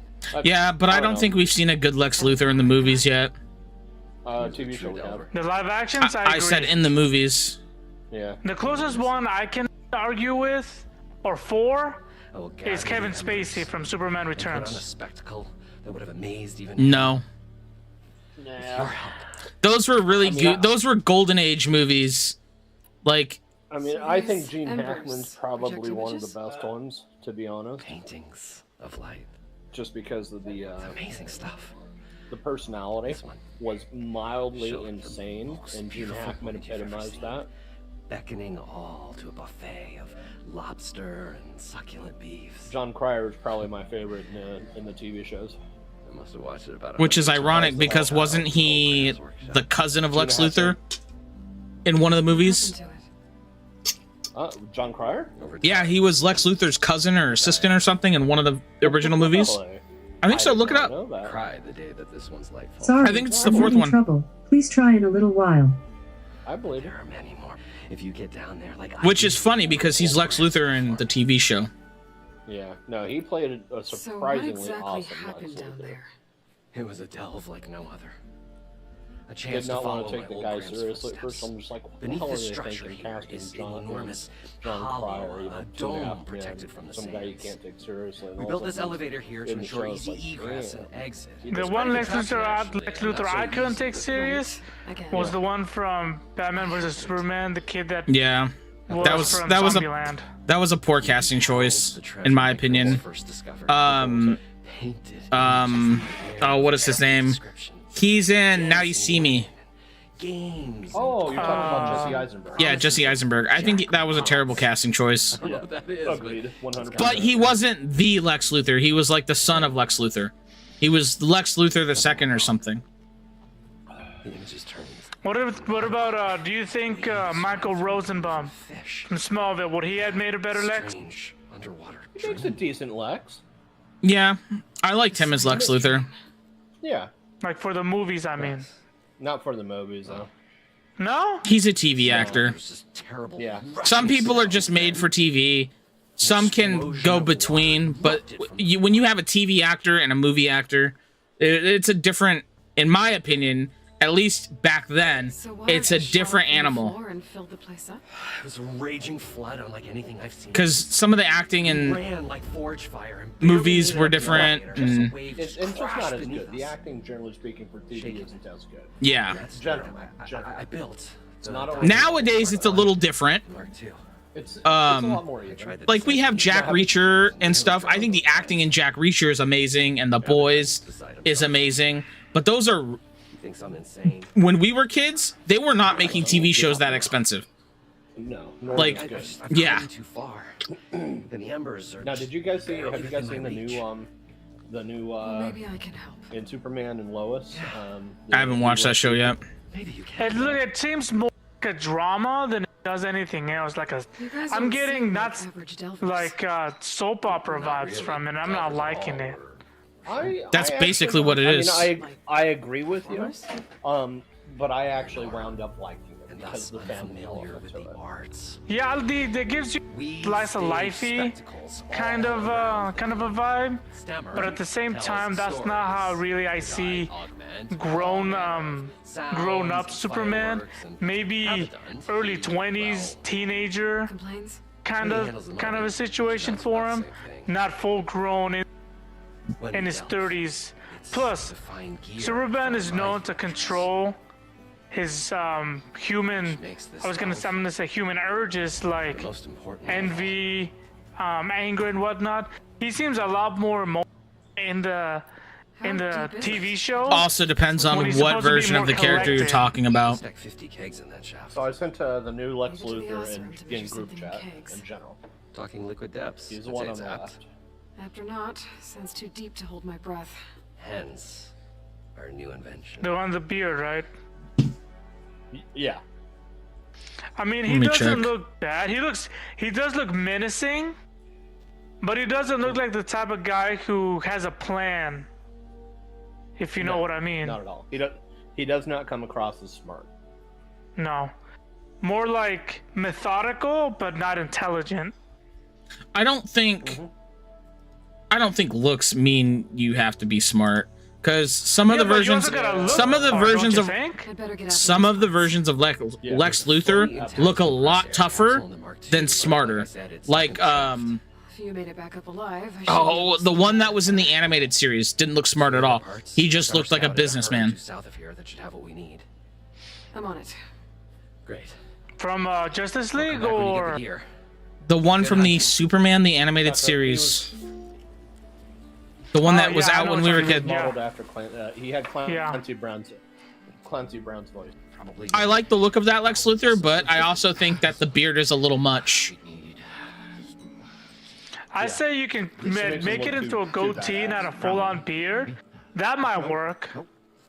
Yeah, but I don't think we've seen a good Lex Luthor in the movies yet. TV show we have. The live actions, I I agree. said in the movies. Yeah. The closest one I can argue with, or for, Oh, is gather Kevin the Spacey embers from Superman and put on a Returns. spectacle that would have amazed even No. Your help. Those were really I mean, good. Those were golden age movies. Like, I mean, So I these think Gene embers Hackman's probably project one of images? the best ones, to be honest. Paintings of light. Just because of the It's amazing stuff. the personality This one. was mildly Showed the insane, most and Gene beautiful Hackman woman you've ever epitomized seen. that. Beckoning all to a buffet of lobster and succulent beefs. John Cryer is probably my favorite in the TV shows. I must have watched it about. which is 100 ironic times. because Oh, wasn't he Players Workshop. the cousin of Lex Gene Hackman. Luthor in one of the movies? Listen to it. John Cryer? Over Yeah, he was Lex Luthor's cousin or assistant or something in one of the original movies. Really? I think so. did Look it not up. know that. Cry the day that this one's light falls. Sorry, I think it's the I'm fourth having one. trouble. Please try in a little while. I believe it. There are many more. If you get down there, like Which is funny because he's Lex Luthor in the TV show. Yeah. No, he played a So what surprisingly exactly awesome happened Lex down Luthor. there? It was a delve like no other. a chance did not to follow want to take my the old guy Graham's seriously. At footsteps. first, I'm just like, what the Beneath hell are this they structure thinking? here Casting is an John, enormous John hollow, Cryer, you know, a 2.5 dome man, protected from the some guy you sands. can't take seriously. And We all built of a this sudden, elevator here to in the ensure show, it's easy like, egress damn. and exit. The one Lex Luthor I couldn't take serious was the one from Batman vs Superman, the kid that Yeah, was that was from that was Zombieland. that was a poor casting choice, in my opinion. Oh, what is his name? He's in Now You See Me. Oh, you're talking about Jesse Eisenberg. Yeah, Jesse Eisenberg. I think that was a terrible casting choice. Yeah, agreed, 100%. But he wasn't the Lex Luthor. He was like the son of Lex Luthor. He was Lex Luthor the second or something. What about do you think Michael Rosenbaum from Smallville, would he have made a better Lex? He makes a decent Lex. Yeah, I liked him as Lex Luthor. Yeah. Like for the movies, I mean. Not for the movies, though. No? He's a TV actor. Yeah. Some people are just made for TV. Some can go between, but when you have a TV actor and a movie actor, it's a different, in my opinion, at least back then, it's a different animal. And filled the place up? It was a raging flood unlike anything I've seen. Because some of the acting in Ran like forge fire and movies were different. And, It's just not as good. The acting, generally speaking, for TV isn't as good. yeah. Generally. I built. It's not always Nowadays, it's a little different. It's a lot more even. Like we have Jack Reacher and stuff. I think the acting in Jack Reacher is amazing, and The Boys is amazing. But those are, Thinks I'm insane. when we were kids, they were not making TV shows that expensive. No. Like, Good. yeah. Too far. And the embers are. Now, did you guys see? Have you guys seen the new Maybe I can help. in Superman and Lois? I haven't watched that show yet. It seems more like a drama than it does anything else. Like a, You guys I'm don't getting seem that's average Delvers. like soap opera vibes from it. I'm not liking it. That's I basically actually- what it is. I mean, I agree with you. But I actually wound up liking it because of the family element to it. Yeah, that gives you slice of lifey kind of a vibe, but at the same time, that's not how really I see grown up Superman. Maybe early 20s teenager kind of a situation for him, not full grown in his 30s. Plus, Superman is known to control his human, I'm gonna say human urges like envy, anger and whatnot. He seems a lot more in the TV show. Also depends on what version of the character you're talking about. So I sent the new Lex Luthor in group chat in general. Talking liquid depths. He's the one on the left. After not, sounds too deep to hold my breath. Hence, our new invention. The one with the beard, right? Yeah. I mean, Let he me doesn't check. look bad. He does look menacing, but he doesn't look like the type of guy who has a plan. If you know what I mean. Not at all. He does not come across as smart. No. More like methodical, but not intelligent. I don't think looks mean you have to be smart, because some of the but you versions, also gotta look some of the smart, don't versions you of think? I'd better get out some of the versions of Lex Luthor look a lot tougher than smarter. Like If you made it back up alive, I should oh, the one that was in the animated series didn't look smart at all. He just looked like a businessman. South of here that should have what we need. I'm on it. Great. From Justice League or The one from the Superman the animated series. The one that was yeah, I out know when what we were you're kids. Modeled after he had Yeah. Clancy Brown's voice. Probably. I like the look of that Lex Luthor, but I also think that the beard is a little much. I say you can make it into a goatee, not a full-on beard. That might work.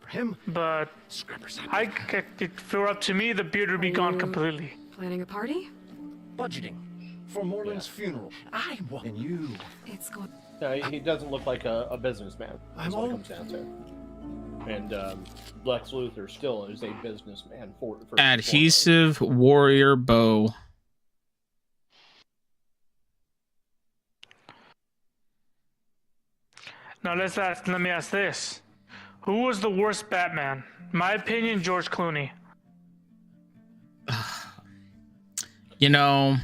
For him, But if it were up to me, the beard would be gone completely. Planning a party? budgeting for Moreland's funeral. I want and you. It's going. No, he doesn't look like a businessman. That's what it comes down to. And Lex Luthor still is a businessman for Adhesive warrior bow. Now let me ask this: Who was the worst Batman? My opinion, George Clooney. You know,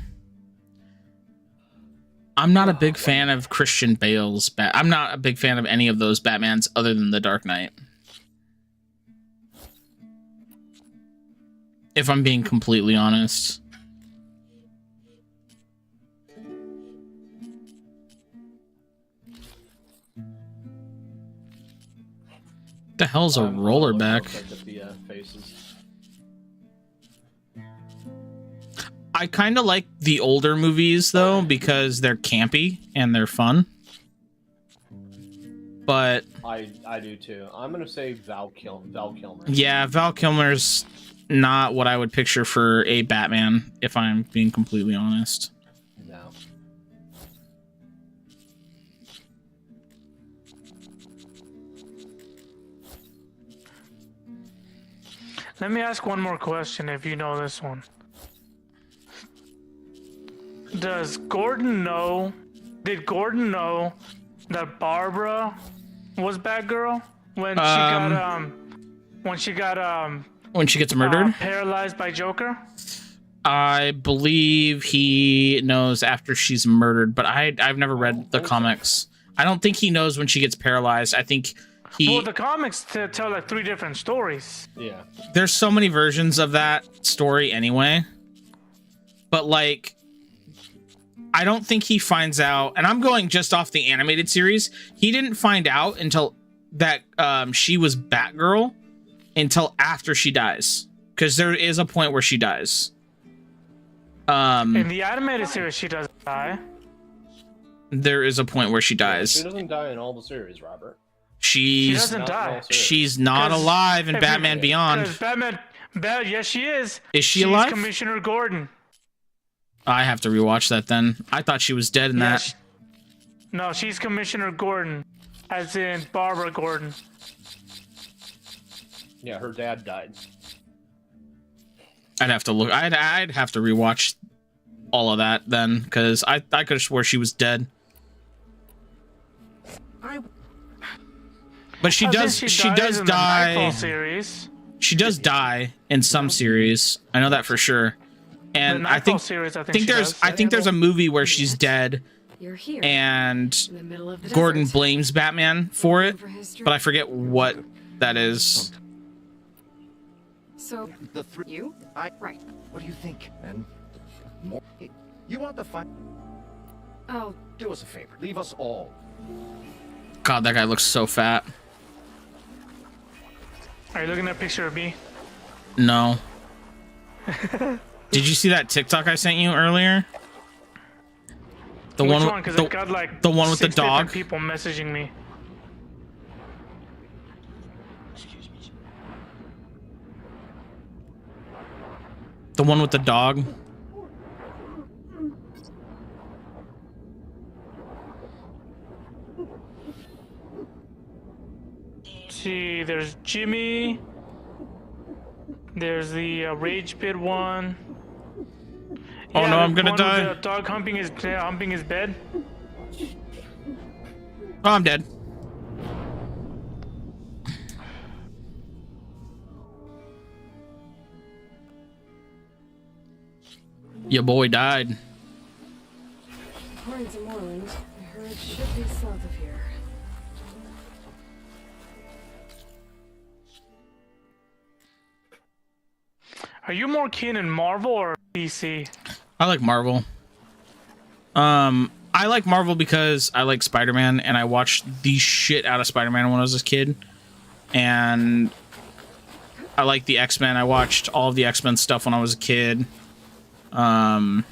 I'm not a big fan of Christian Bale's I'm not a big fan of any of those Batmans other than The Dark Knight. If I'm being completely honest. The hell's a rollerback? I kind of like the older movies though because they're campy and they're fun. But I do too. I'm gonna say Val Kilmer. Yeah, Val Kilmer's not what I would picture for a Batman, if I'm being completely honest. No. Let me ask one more question if you know this one. Does Gordon know? Did Gordon know that Barbara was Batgirl when she gets murdered? Paralyzed by Joker? I believe he knows after she's murdered, but I've never read the comics. I don't think he knows when she gets paralyzed. I think Well, the comics tell like 3 different stories. Yeah. There's so many versions of that story anyway. But like, I don't think he finds out, and I'm going just off the animated series. He didn't find out until that she was Batgirl until after she dies, because there is a point where she dies. In the animated series, she doesn't die. There is a point where she dies. She doesn't die in all the series, Robert. She doesn't die. She's not alive in Batman Beyond. Yes, she is. Is she alive? She's Commissioner Gordon. I have to rewatch that then. I thought she was dead in that. No, she's Commissioner Gordon, as in Barbara Gordon. Yeah, her dad died. I'd have to look. I'd have to rewatch all of that then, because I could have swore she was dead. But she does die. She does die in some series. I know that for sure. And I think there's a movie where she's dead, and Gordon blames Batman for it, but I forget what that is. So you? Right. What do you think? And more. You want the fight? Oh, do us a favor. Leave us all. God, that guy looks so fat. Are you looking at a picture of me? No. Did you see that TikTok I sent you earlier? The Which one, one? Because I've got like the one with the 6 different dog. people messaging me. The one with the dog. See, there's Jimmy. There's the Rage Pit one. Oh no, I'm gonna die. The dog humping his bed. Oh, I'm dead. Your boy died. according to Moreland, I heard it should be south of here. Are you more keen in Marvel or DC? I like Marvel. I like Marvel because I like Spider-Man, and I watched the shit out of Spider-Man when I was a kid. And I like the X-Men. I watched all of the X-Men stuff when I was a kid. And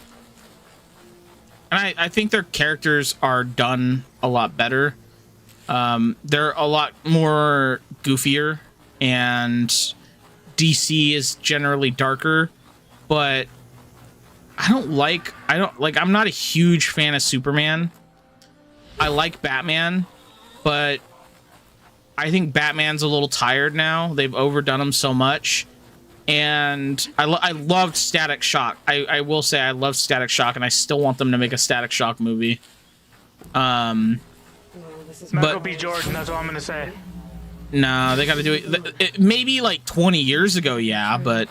I think their characters are done a lot better. They're a lot more goofier, and DC is generally darker, but I'm not a huge fan of Superman. I like Batman, but I think Batman's a little tired now. They've overdone him so much. And I loved Static Shock. I will say I loved Static Shock, and I still want them to make a Static Shock movie. Michael B. Jordan, that's all I'm gonna say. No, they got to do it. Maybe like 20 years ago, yeah, but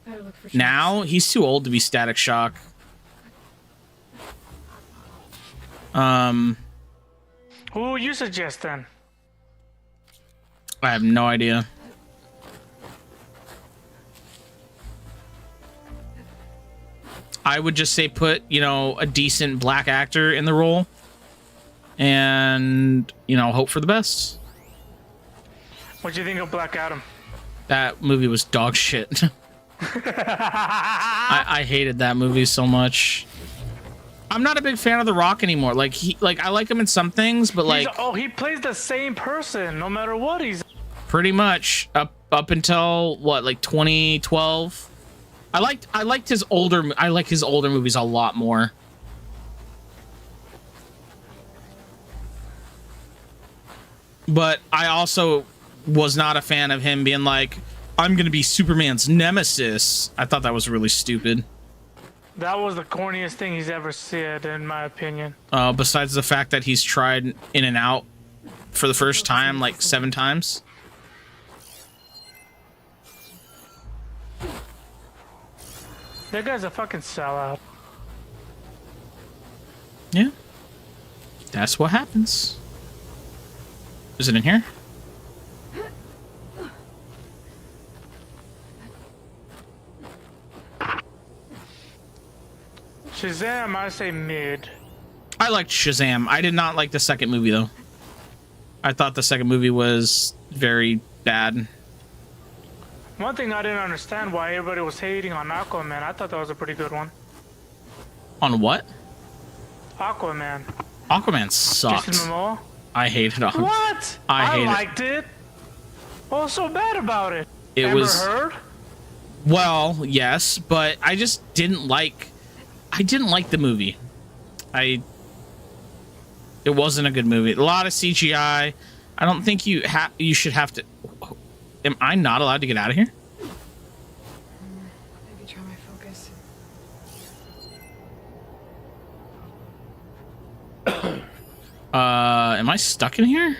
Better look for now he's too old to be Static Shock. Who you suggest then? I have no idea. I would just say put, you know, a decent black actor in the role and, you know, hope for the best. What do you think of Black Adam? That movie was dog shit. I hated that movie so much. I'm not a big fan of The Rock anymore. Like I like him in some things, but like he plays the same person no matter what he's pretty much up until what, like 2012. I liked his older movies a lot more. But I also was not a fan of him being like, I'm gonna be Superman's nemesis. I thought that was really stupid. That was the corniest thing he's ever said, in my opinion. Besides the fact that he's tried In and Out for the first time like 7 times. That guy's a fucking sellout. Yeah. That's what happens. Is it in here? Shazam, I say mid. I liked Shazam. I did not like the second movie, though. I thought the second movie was very bad. One thing I didn't understand why everybody was hating on Aquaman. I thought that was a pretty good one. On what? Aquaman. Aquaman sucked. Jason Momoa? I hated it. What? I liked it. What was so bad about it? It Amber was. Heard? Well, yes, but I just didn't like. I didn't like the movie. It wasn't a good movie. A lot of CGI. I don't think you should have to. Am I not allowed to get out of here? Maybe try my focus. Am I stuck in here?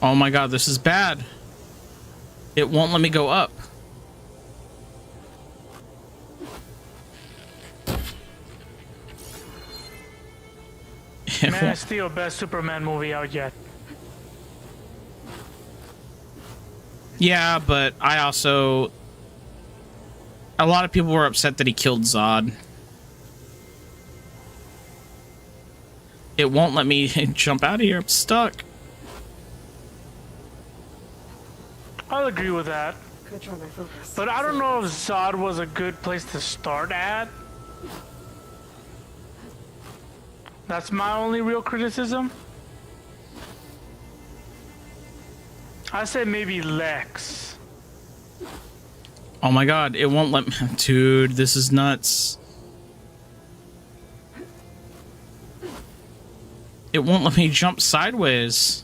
Oh my god, this is bad. It won't let me go up. Man of Steel, best Superman movie out yet. Yeah, but I also... A lot of people were upset that he killed Zod. It won't let me jump out of here. I'm stuck. I'll agree with that. Could try my focus. But I don't know if Zod was a good place to start at. That's my only real criticism. I say maybe Lex. Oh my god, it won't let me... Dude, this is nuts. It won't let me jump sideways.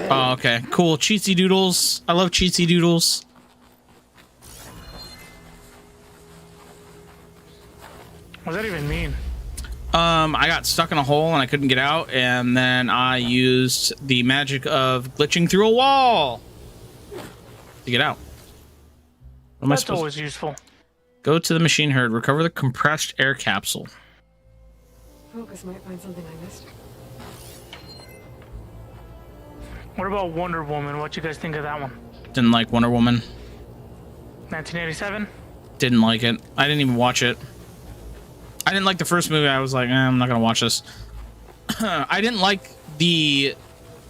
Oh, okay. Cool. Cheatsy doodles. I love cheatsy doodles. What does that even mean? I got stuck in a hole and I couldn't get out, and then I used the magic of glitching through a wall to get out. What am I That's supposed always useful. Go to the machine herd. Recover the compressed air capsule. Focus might find something I missed. What about Wonder Woman? What you guys think of that one? Didn't like Wonder Woman. 1987? Didn't like it. I didn't even watch it. I didn't like the first movie. I was like, I'm not gonna watch this. I didn't like the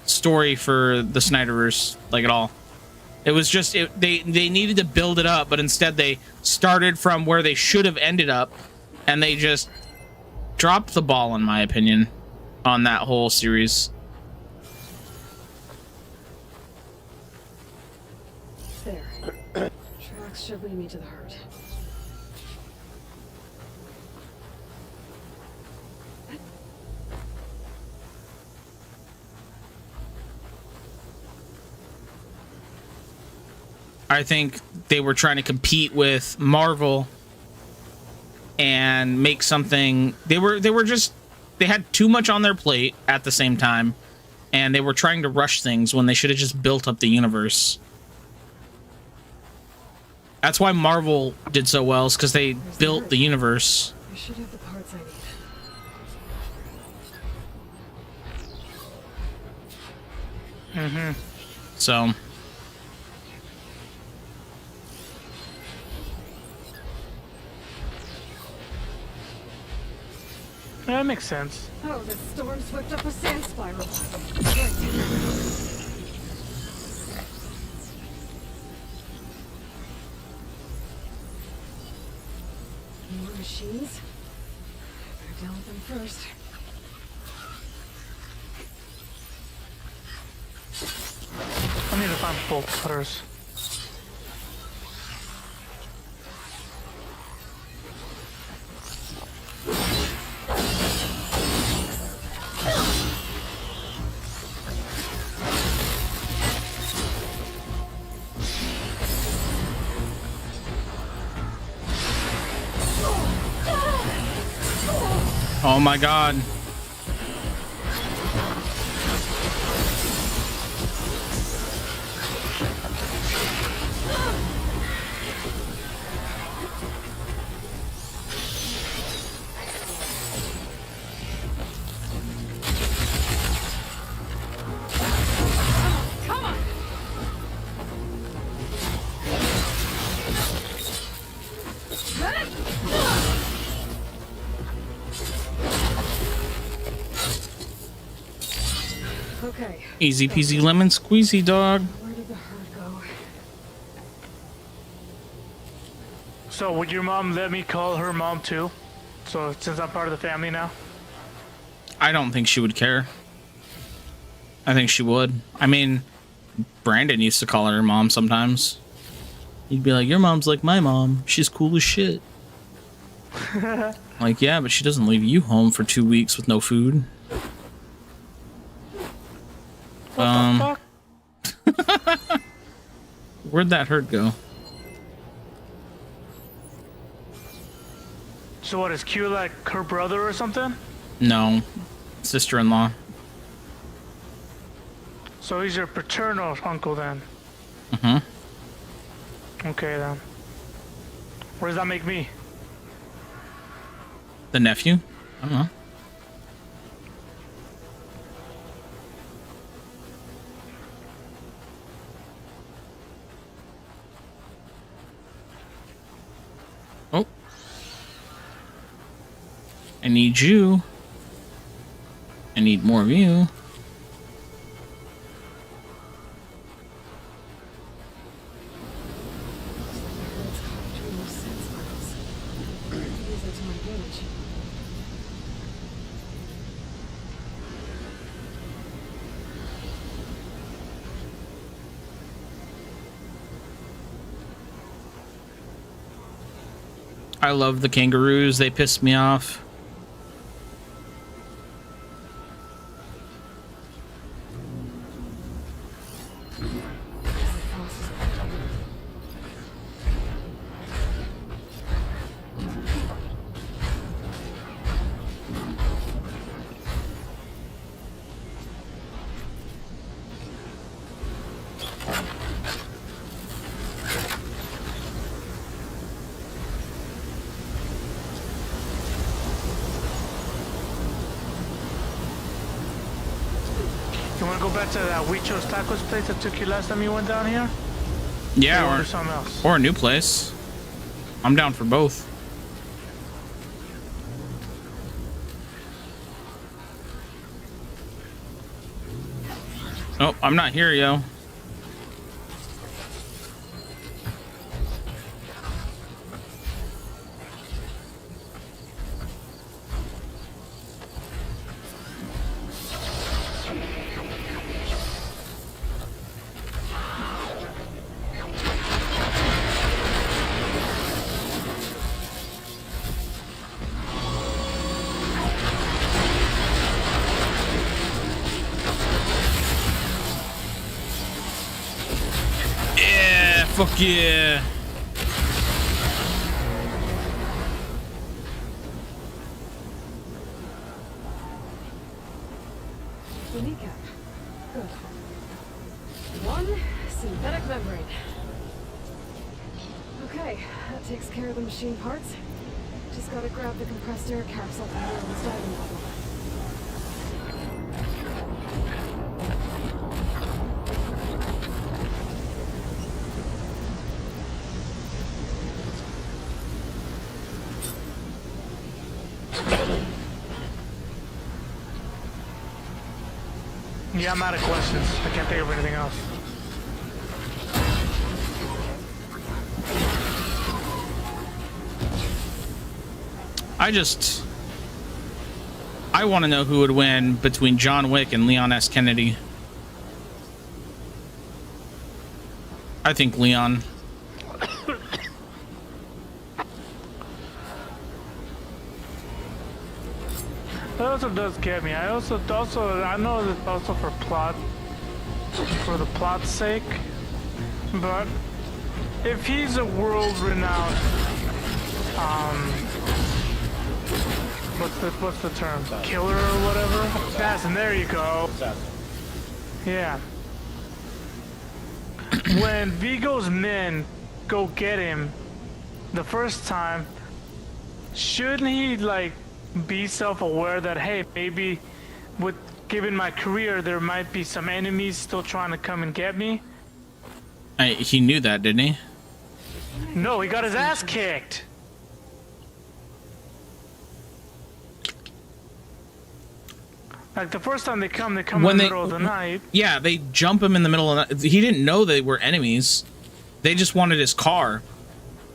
story for the Snyderverse, like, at all. It was just they needed to build it up, but instead they started from where they should have ended up, and they just dropped the ball, in my opinion, on that whole series. There. Tracks should lead me to the herd. I think they were trying to compete with Marvel and make something. They had too much on their plate at the same time, and they were trying to rush things when they should have just built up the universe. That's why Marvel did so well, is because they built the universe. I should have the parts I need. So Yeah, that makes sense. Oh, the storm swept up a sand spiral. More machines? Better deal with them first. I need to find bolt cutters. oh my god. Okay. Easy peasy lemon squeezy, dog. Where did the herd go? So would your mom let me call her mom too? So since I'm part of the family now? I don't think she would care. I think she would. I mean, Brandon used to call her mom sometimes. He'd be like, your mom's like my mom. She's cool as shit. Like, yeah, but she doesn't leave you home for 2 weeks with no food. What the fuck? Where'd that herd go? So what, is Q like her brother or something? No. Sister-in-law. So he's your paternal uncle then? Mm-hmm. Okay then. Where does that make me? The nephew? I don't know. Oh. I need you. I need more of you. I love the kangaroos. They piss me off. You wanna go back to that Huicho's Tacos place that took you last time you went down here? Yeah, or something else? Or a new place. I'm down for both. Oh, I'm not here, yo. Fuck yeah. The kneecap. Good. One synthetic membrane. Okay, that takes care of the machine parts. Just gotta grab the compressed air caps off the Merlin's diving bottle. Yeah, I'm out of questions. I can't think of anything else. I want to know who would win between John Wick and Leon S. Kennedy. I think Leon. That also does get me. I know that also for the plot's sake, but if he's a world-renowned, what's the term? Killer or whatever? Assassin. There you go. Yeah. When Vigo's men go get him the first time, shouldn't he like be self-aware that, hey, maybe given my career, there might be some enemies still trying to come and get me? He knew that, didn't he? No, he got his ass kicked. Like the first time they come in the middle of the night. Yeah, they jump him in the middle of the night. He didn't know they were enemies. They just wanted his car.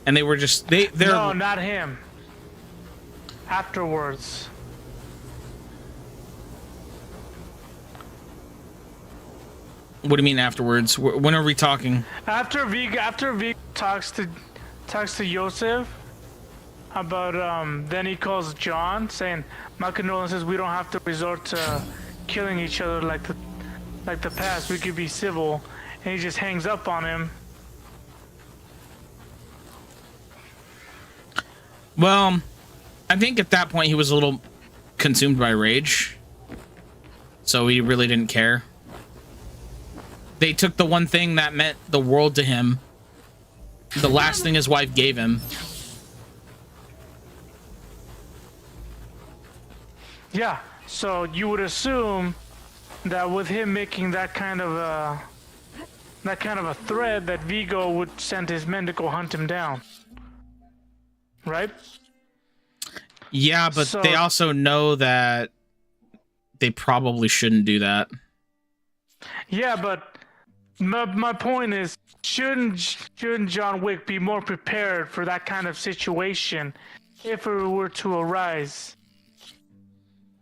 And they were just... they're No, not him. Afterwards. What do you mean afterwards? When are we talking? After Vigo talks to Yosef about then he calls John saying, "My condolences, we don't have to resort to killing each other like the past. We could be civil." And he just hangs up on him. Well, I think at that point he was a little consumed by rage. So he really didn't care. They took the one thing that meant the world to him. The last thing his wife gave him. Yeah, so you would assume that with him making that kind of a threat, that Vigo would send his men to go hunt him down. Right? Yeah, but they also know that they probably shouldn't do that. Yeah, but my point is, shouldn't John Wick be more prepared for that kind of situation if it were to arise?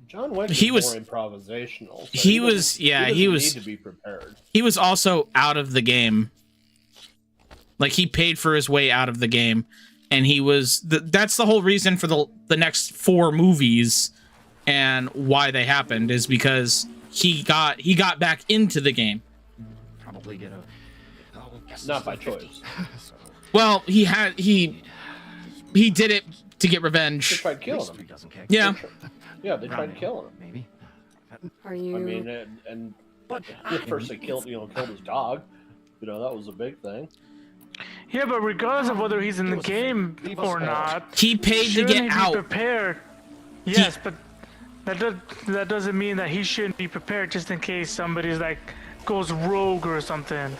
John Wick He was more improvisational. So he was need to be prepared. He was also out of the game. Like, he paid for his way out of the game, and he was that's the whole reason for the next 4 movies and why they happened, is because he got back into the game. Probably get not by choice. Well, he did it to get revenge. They tried killing him. Yeah. Yeah, they tried killing him. Maybe. Are you? I mean, and first they killed his dog. You know, that was a big thing. Yeah, but regardless of whether he's in the game or not, he paid to get out. Prepared. Yes, but that doesn't mean that he shouldn't be prepared just in case somebody's like goes rogue or something.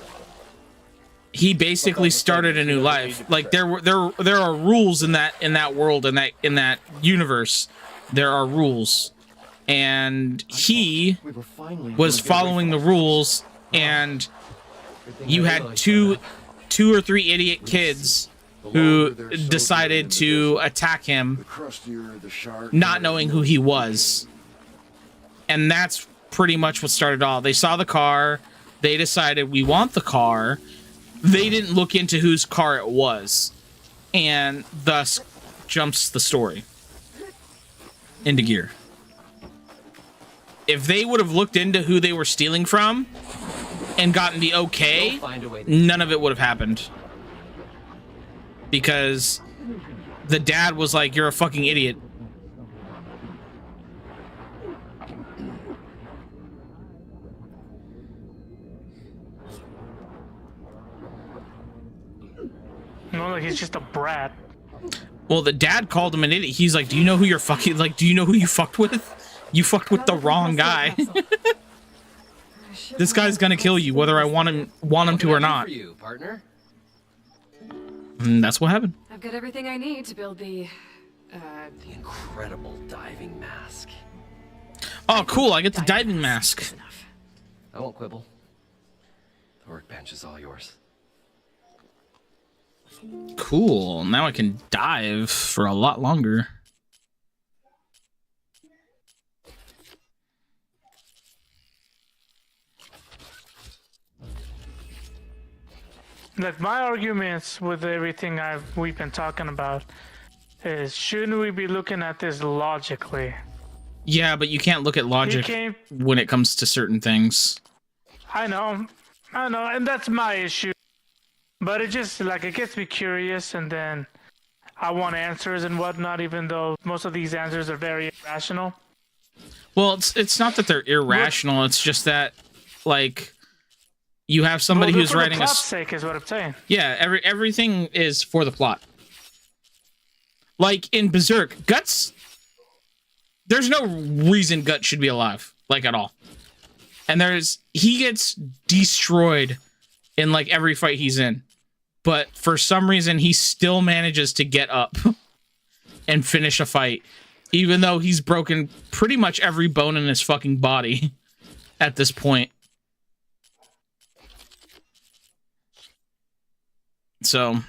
He basically started a new life. Like, there are rules in that world, in that universe. There are rules, and he was following the rules, and you had two or three idiot kids who decided to attack him, not knowing who he was. And that's pretty much what started all. They saw the car, they decided, we want the car. They didn't look into whose car it was, and thus jumps the story into gear. If they would have looked into who they were stealing from and gotten the okay, none of it would have happened. because the dad was like, "You're a fucking idiot." No, like he's just a brat. Well, the dad called him an idiot. He's like, "Do you know who you're fucking like? Do you know who you fucked with? You fucked with the wrong guy." This guy's gonna kill you, whether I want him to or not. For you, partner. And that's what happened. I've got everything I need to build the incredible diving mask. Oh, cool! I get the diving mask. I won't quibble. The workbench is all yours. Cool. Now I can dive for a lot longer. Like my arguments with everything we've been talking about is, shouldn't we be looking at this logically? Yeah, but you can't look at logic when it comes to certain things. I know, and that's my issue. But it just, like, it gets me curious, and then I want answers and whatnot, even though most of these answers are very irrational. Well, it's not that they're irrational. It's just that, like, you have somebody who's writing for the plot's sake is what I'm saying. Yeah, everything is for the plot. Like in Berserk, Guts. There's no reason Guts should be alive, like at all. And he gets destroyed in like every fight he's in. But for some reason, he still manages to get up and finish a fight, even though he's broken pretty much every bone in his fucking body at this point. So,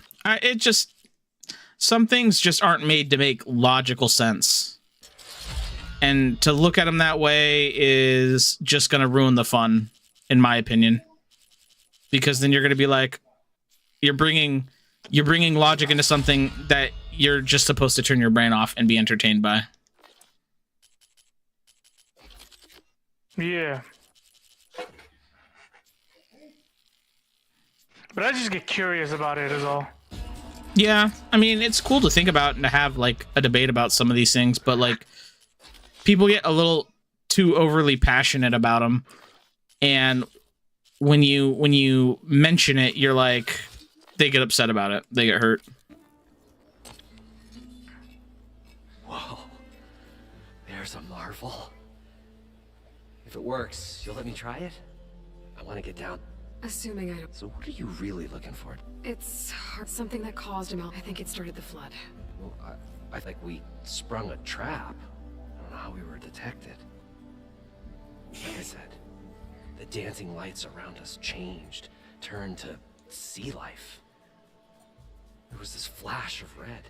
some things just aren't made to make logical sense. And to look at them that way is just going to ruin the fun, in my opinion. Because then you're going to be like, you're bringing logic into something that you're just supposed to turn your brain off and be entertained by. Yeah. But I just get curious about it is all. Yeah, I mean, it's cool to think about and to have like a debate about some of these things, but like people get a little too overly passionate about them, and when you mention it, you're like, they get upset about it. They get hurt. Whoa. There's a marvel. If it works, you'll let me try it? I want to get down. Assuming I don't... So what are you really looking for? It's something that caused him. I think it started the flood. Well, I think we sprung a trap. I don't know how we were detected. Like I said, the dancing lights around us changed, turned to sea life. There was this flash of red,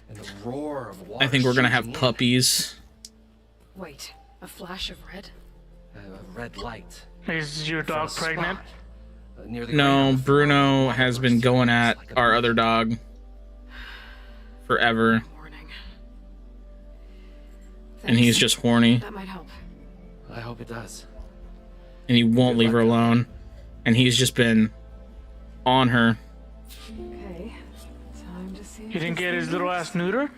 and the roar of water. I think we're gonna have puppies. Wait, a flash of red? A red light. Is your dog pregnant? No, Bruno has been going at our other dog forever. And he's just horny. That might help. I hope it does. And he won't leave her alone. And he's just been on her. Okay. Time to see. You didn't get his little ass neutered?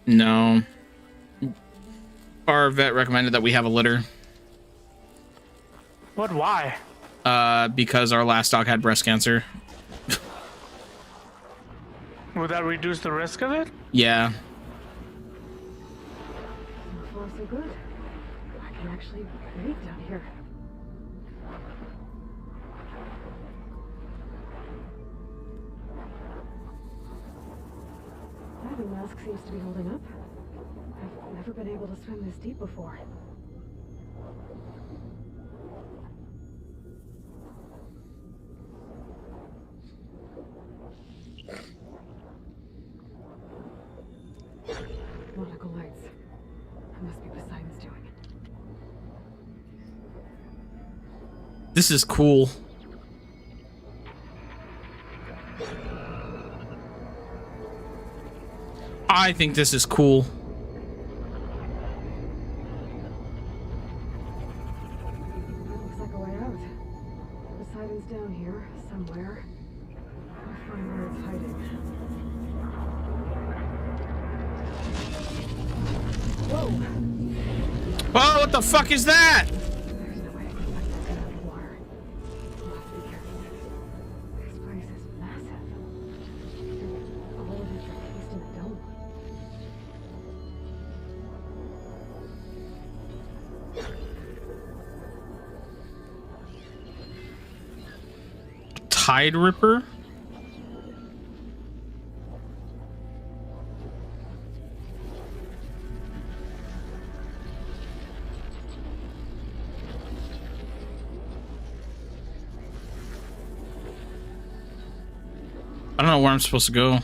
No. Our vet recommended that we have a litter. What? Why? Because our last dog had breast cancer. Would that reduce the risk of it? Yeah. So far, so good. I can actually breathe down here. Diving mask seems to be holding up. I've never been able to swim this deep before. Nautical lights. That must be Poseidon's doing. This is cool. I think this is cool. Looks like a way out. Poseidon's down here somewhere. find where it's hiding. Whoa! Oh, what the fuck is that? There's no way I can let that get out of the water. We'll have to be careful. This place is massive. All of it's encased in a dome. Tide Ripper? I don't know where I'm supposed to go.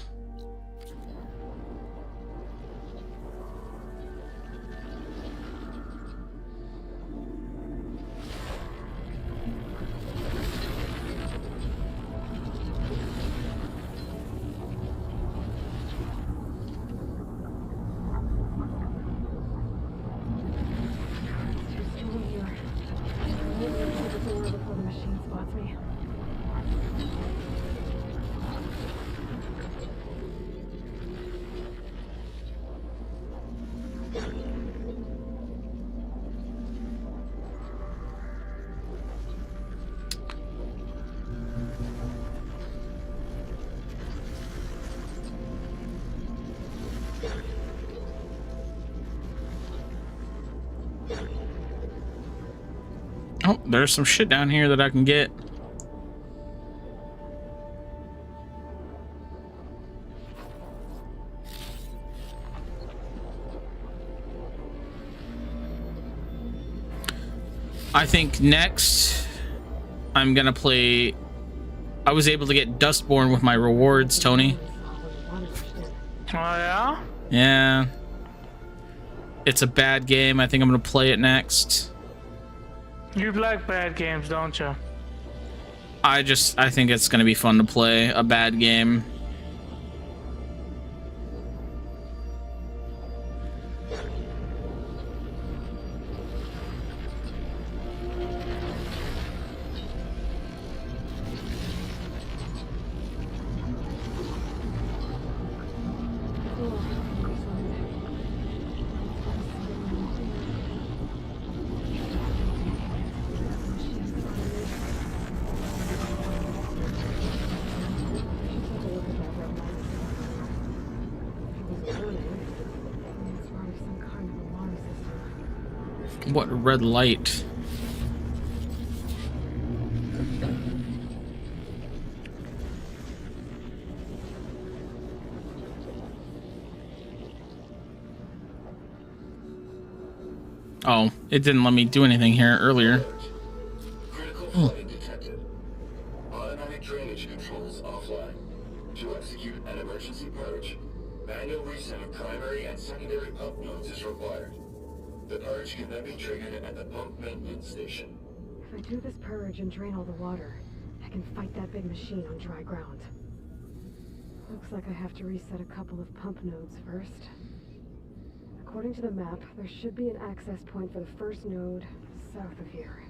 Oh, there's some shit down here that I can get. I think next I'm gonna play. I was able to get Dustborn with my rewards, Tony. Oh yeah? Yeah. It's a bad game. I think I'm gonna play it next. You like bad games, don't you? I think it's gonna be fun to play a bad game. What red light? Oh, it didn't let me do anything here earlier. Critical flooding detected. Automatic drainage controls offline. To execute an emergency purge, manual reset of primary and secondary pump nodes is required. The purge can then be triggered at the pump maintenance station. If I do this purge and drain all the water, I can fight that big machine on dry ground. Looks like I have to reset a couple of pump nodes first. According to the map, there should be an access point for the first node south of here.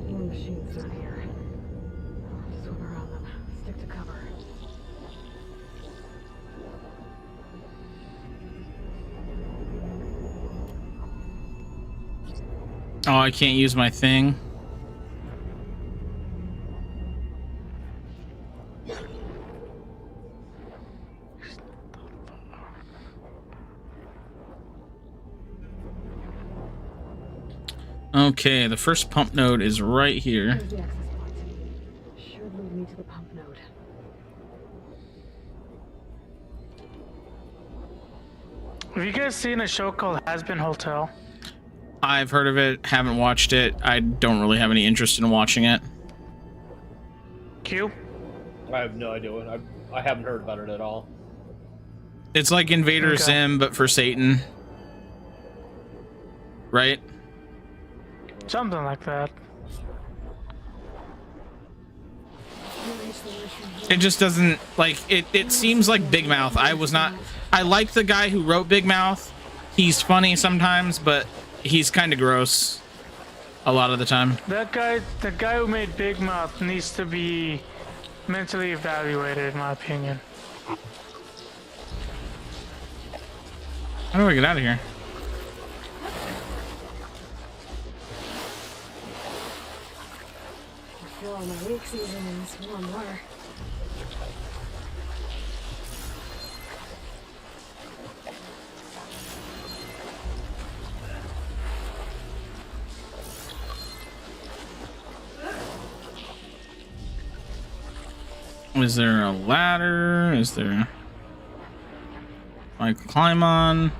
More machines down here. I'll swim around them. Stick to cover. Oh, I can't use my thing. Okay, the first pump node is right here. There's the access point. Should lead me to the pump node. Have you guys seen a show called Has Been Hotel? I've heard of it, haven't watched it. I don't really have any interest in watching it. Q? I have no idea what I haven't heard about it at all. It's like Invader Okay. Zim, but for Satan. Right? Something like that. Here It just doesn't like it. It seems like Big Mouth. I like the guy who wrote Big Mouth. He's funny sometimes, but he's kind of gross a lot of the time. The guy who made Big Mouth needs to be mentally evaluated, in my opinion. How do I get out of here? I feel all my weak season in this warm water. Is there a ladder? Is there... I can climb on?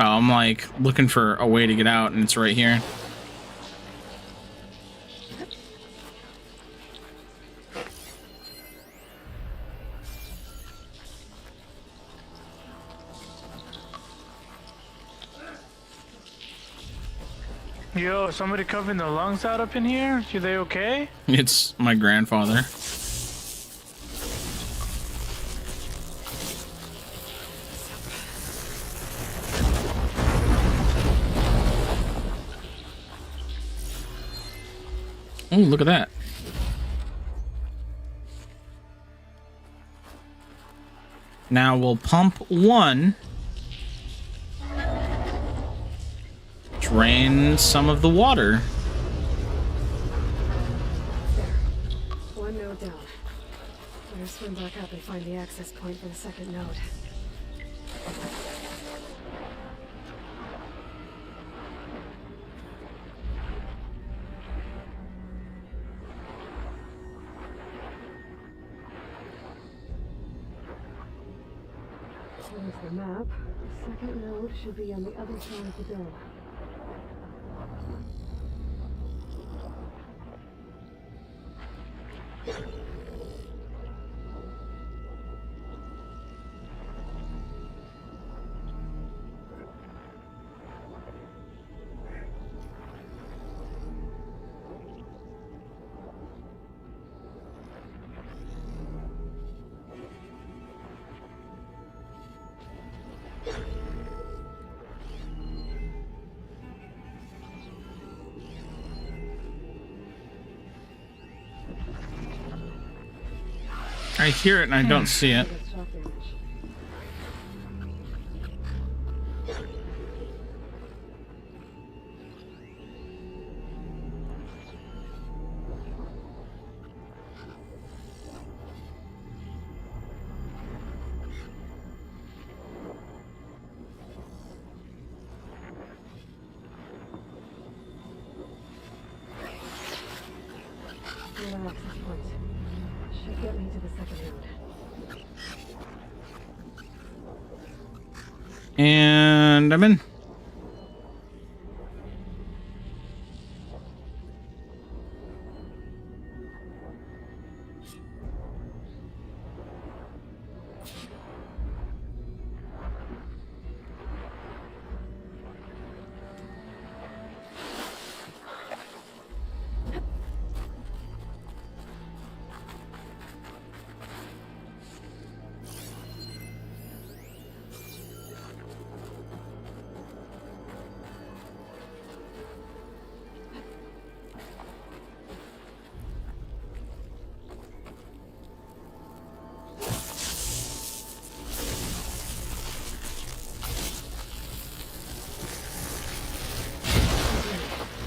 Oh, I'm like looking for a way to get out, and it's right here. Yo, somebody coughing their lungs out up in here? Are they okay? It's my grandfather. Oh, look at that. Now we'll pump one. Drain some of the water. One node down. Better swim back up and find the access point for the second node. There's the map. The second node should be on the other side of the dome. I hear it and I don't see it. Another access point. Should get me to the second node. And I'm in.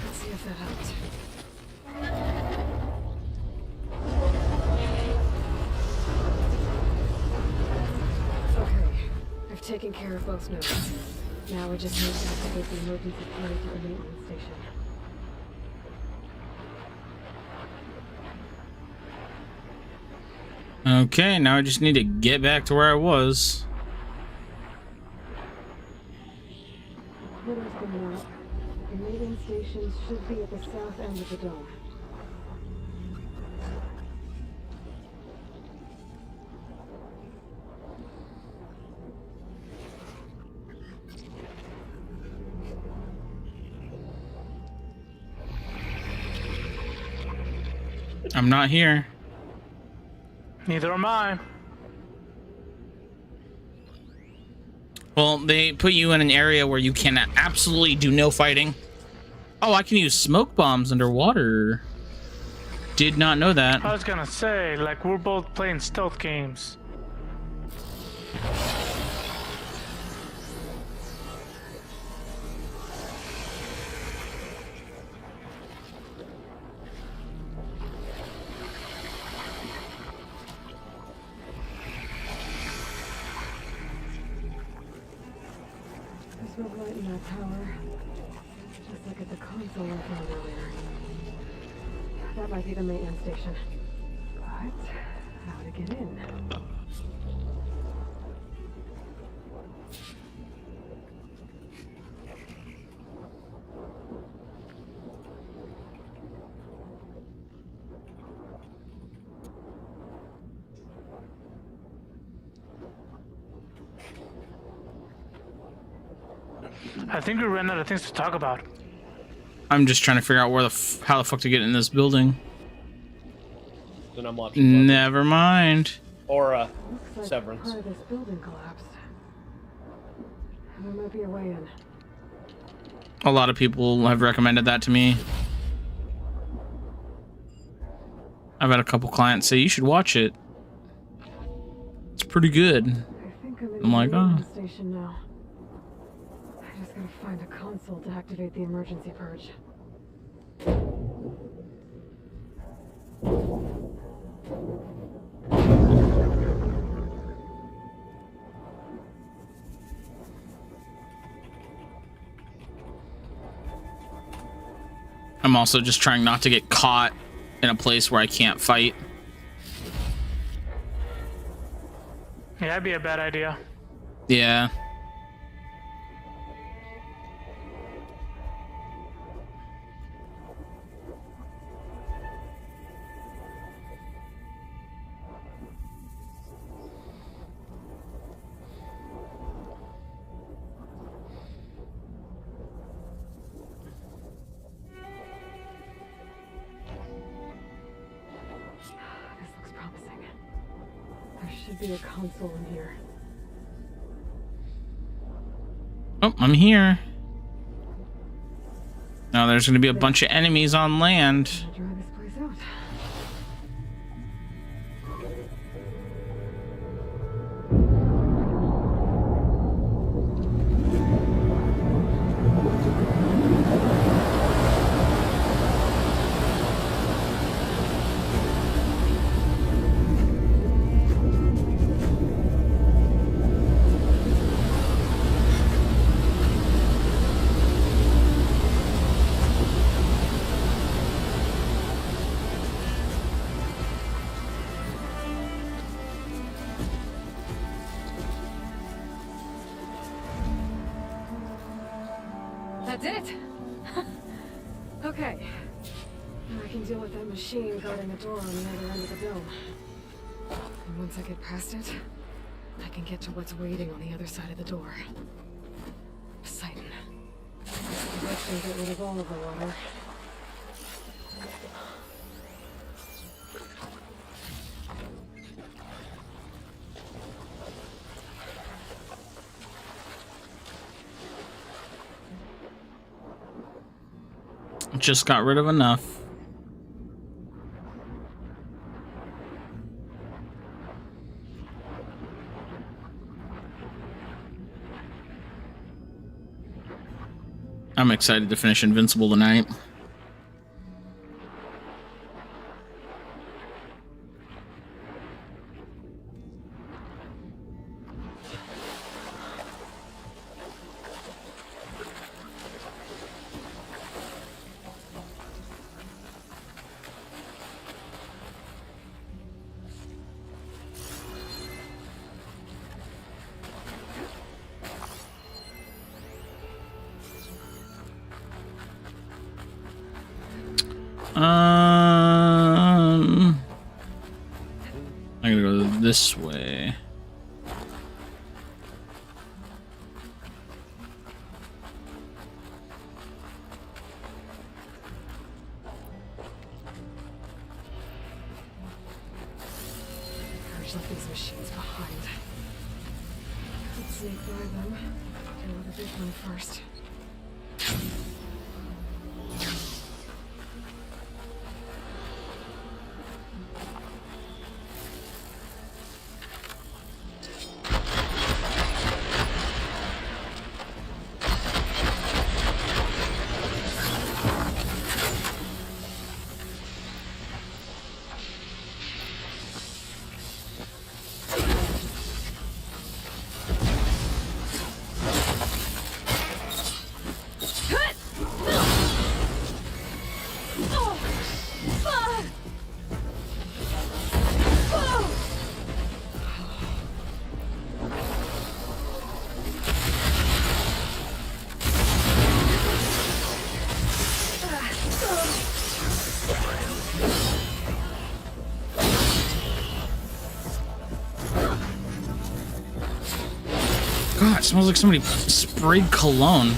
Let's see if that helped. Okay, I've taken care of both nodes. Now we just need to activate the emergency plate to the maintenance station. Okay, now I just need to get back to where I was. Twitter's been out. The mating station should be at the south end of the dome. I'm not here. Neither am I. Well, they put you in an area where you can absolutely do no fighting. Oh, I can use smoke bombs underwater. Did not know that. I was gonna say, like, we're both playing stealth games. There's no light in that tower. Just like at the console I found earlier. That might be the maintenance station. But how to get in? I think we ran out of things to talk about. I'm just trying to figure out where how the fuck to get in this building. Then I'm watching. Never mind. Or Looks like Severance. part of this building collapsed. There might be a way in. A lot of people have recommended that to me. I've had a couple clients say you should watch it. It's pretty good. I think I'm in I'm like, the oh. maintenance station now. I just gotta find a console to activate the emergency purge. I'm also just trying not to get caught in a place where I can't fight. Yeah, that'd be a bad idea. Yeah. This looks promising. There should be a console in here. Oh, I'm here. Now there's going to be a bunch of enemies on land. Try this place out. That did it! Okay. Now I can deal with that machine guarding the door on the other end of the dome. And once I get past it, I can get to what's waiting on the other side of the door. Poseidon. That can get rid of all of the water. Just got rid of enough. I'm excited to finish Invincible tonight. I gotta go this way. Purge left these machines behind. Let's sneak by them. Kill the big one first. God, it smells like somebody sprayed cologne.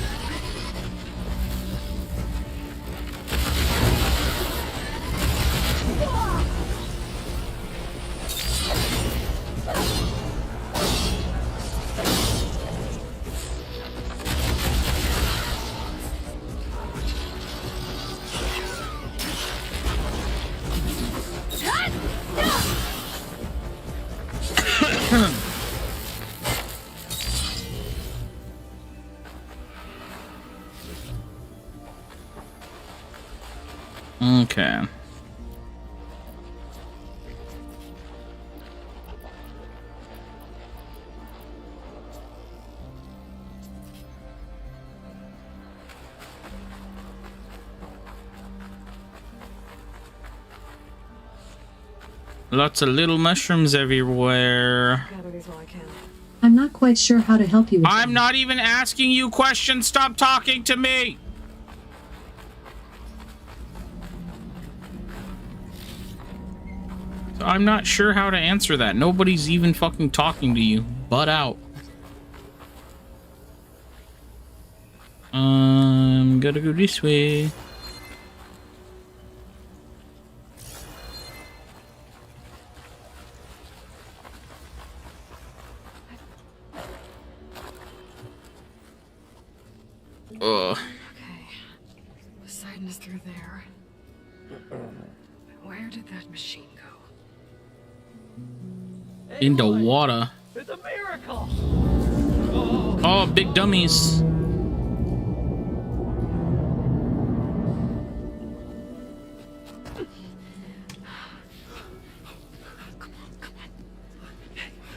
Okay. Lots of little mushrooms everywhere. Gather these while I can. I'm not quite sure how to help you with I'm not even asking you questions. Stop talking to me. I'm not sure how to answer that. Nobody's even fucking talking to you. Butt out. Gotta go this way. Ugh. Okay. Poseidon is through there. Where did that machine go? Into water. It's a miracle. Oh, big dummies.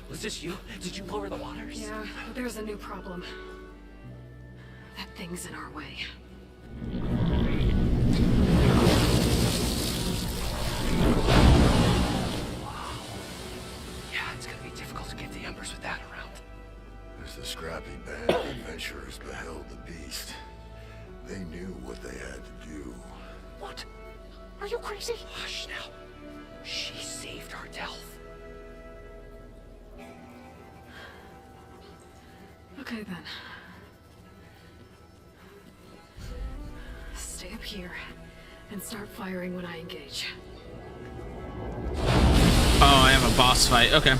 Was this you? Did you lower the waters? Yeah, but there's a new problem. That thing's in our way. Yeah, it's gonna be difficult to get the embers with that around. As the scrappy band of adventurers beheld the beast, they knew what they had to do. What? Are you crazy? Hush now. She saved our Delph. Okay then. Stay up here and start firing when I engage. Oh, I have a boss fight. Okay.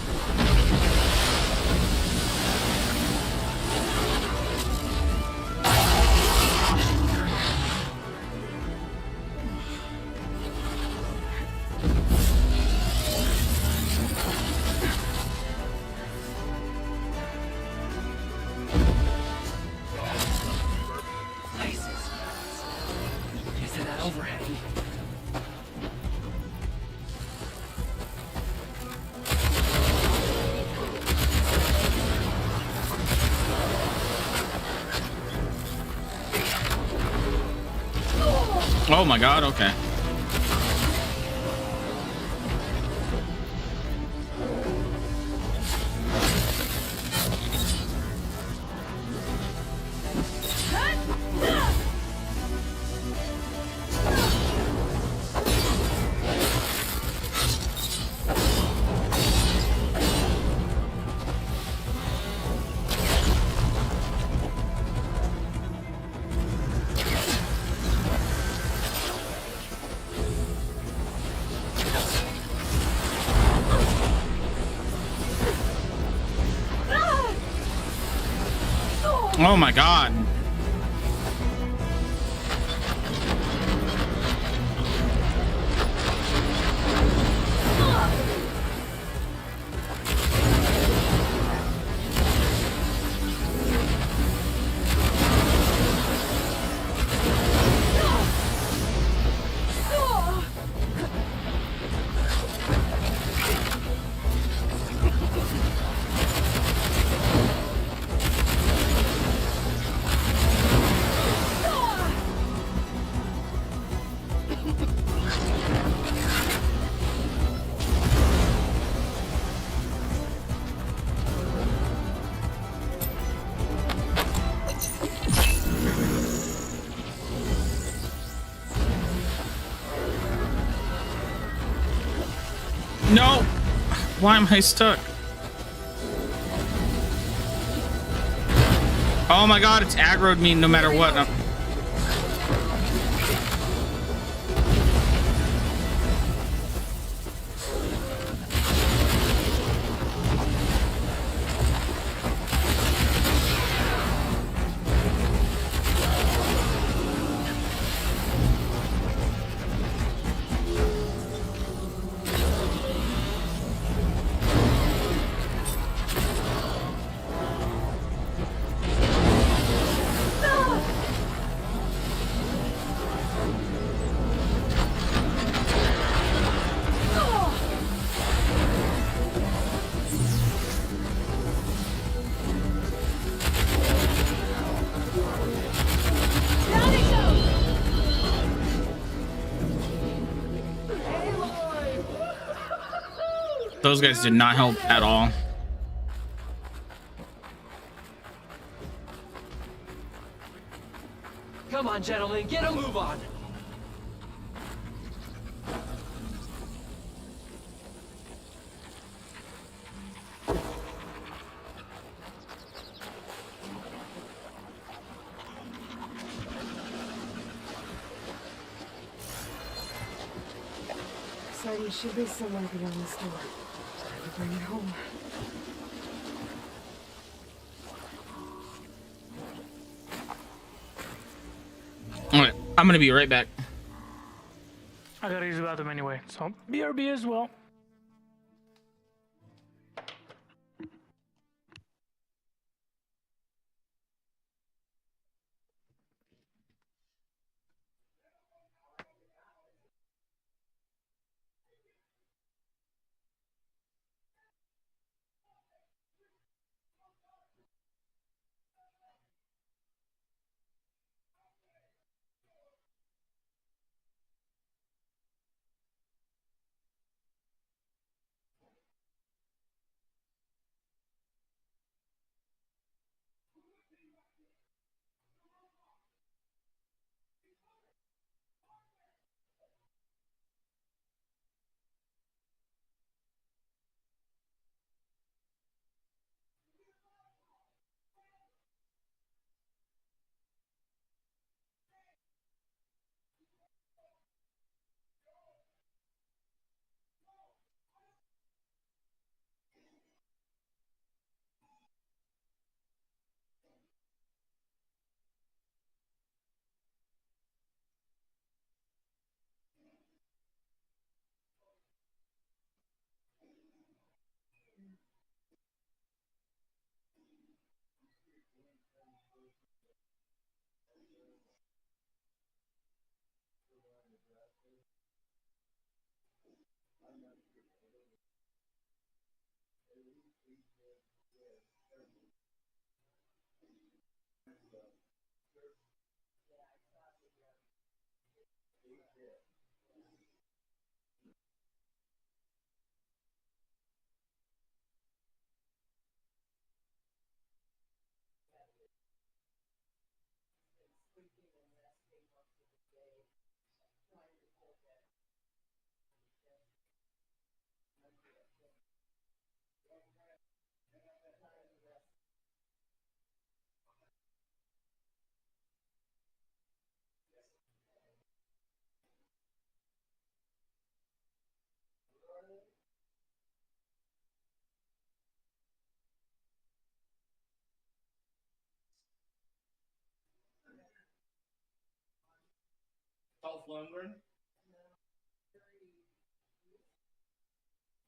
Oh my god, okay. Oh my god. No! Why am I stuck? Oh my god, it's aggroed me no matter what. Those guys did not help at all. Come on, gentlemen, get a move on. Sighting should be somewhere beyond this door. Time to bring it home. Alright, I'm gonna be right back. I gotta use the bathroom anyway, so BRB as well. Lundgren?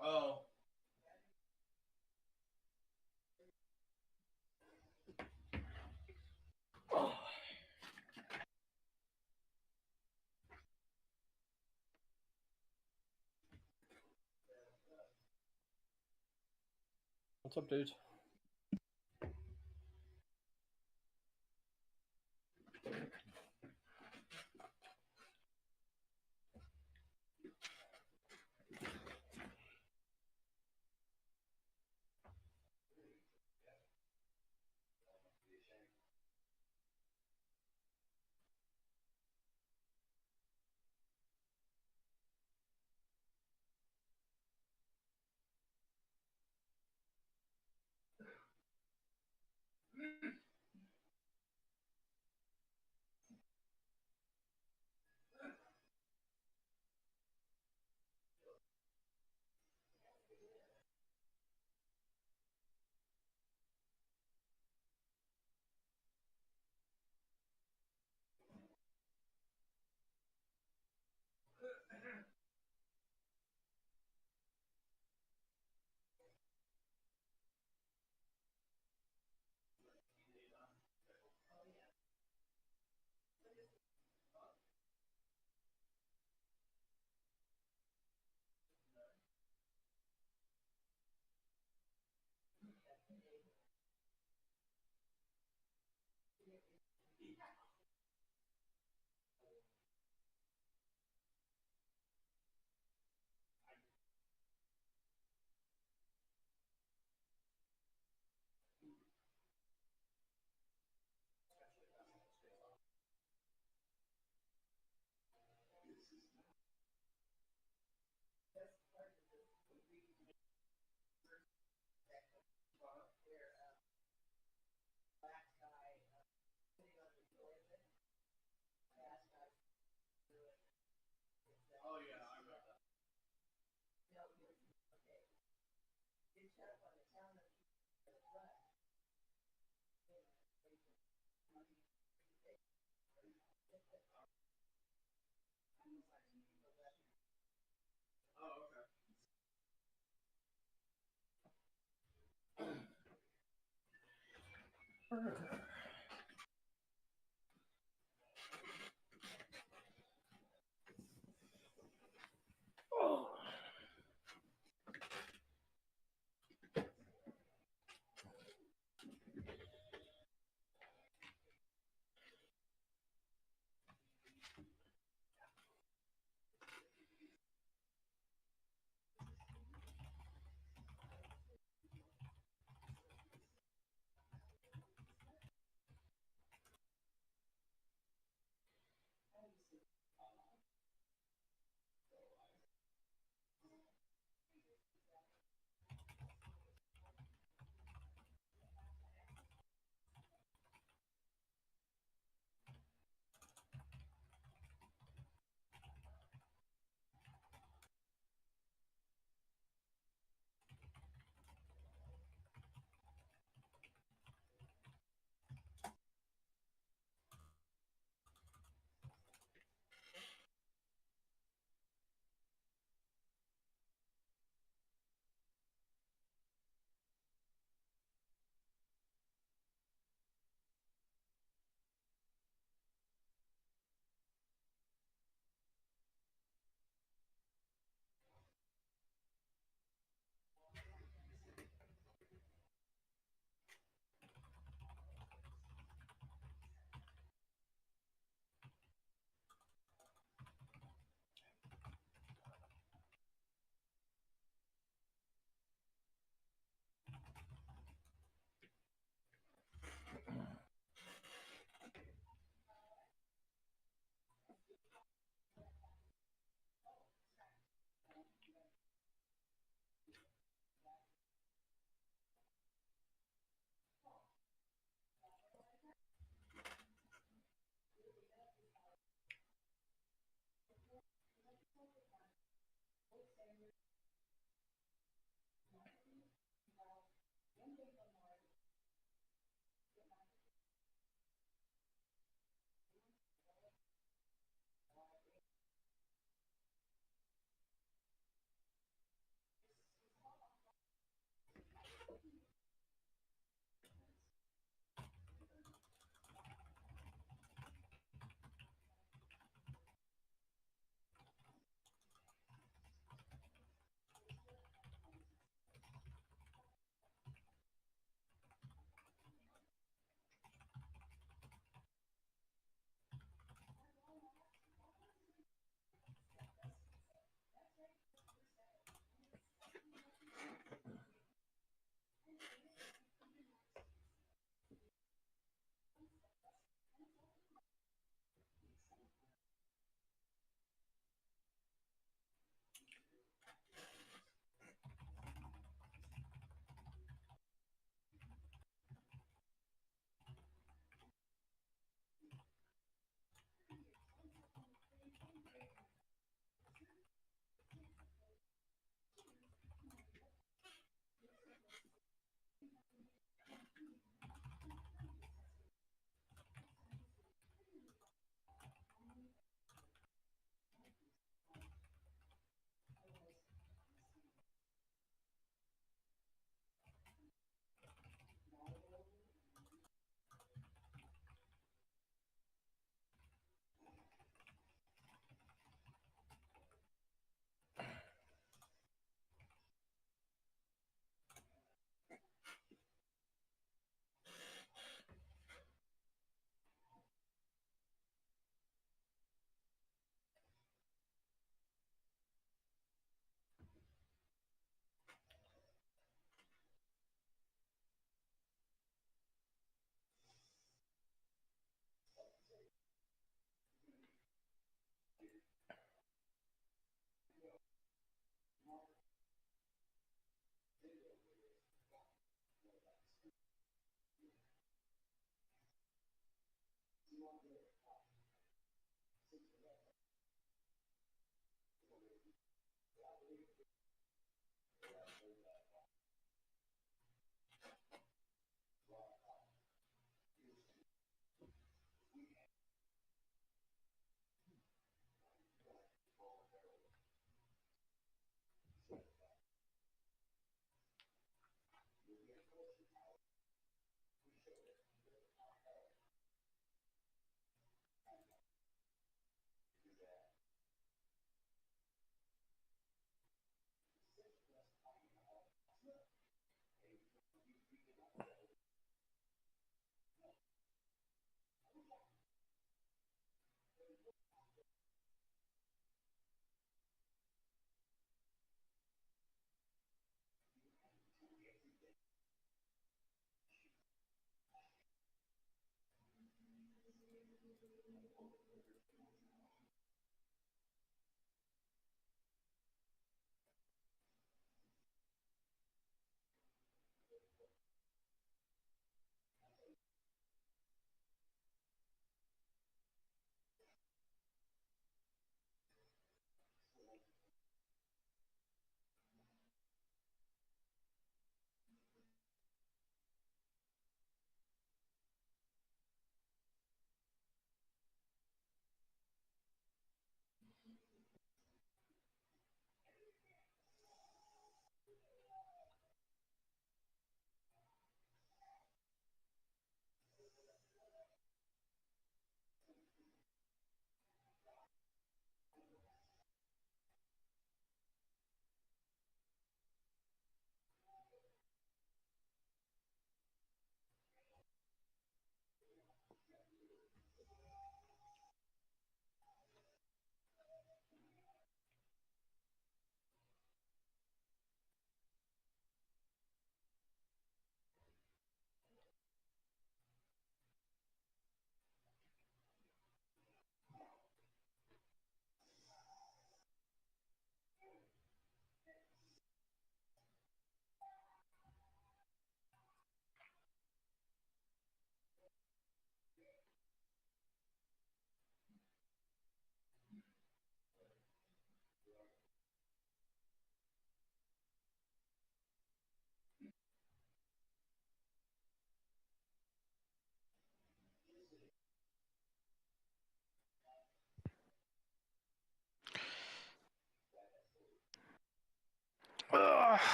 Oh. What's up, dudes?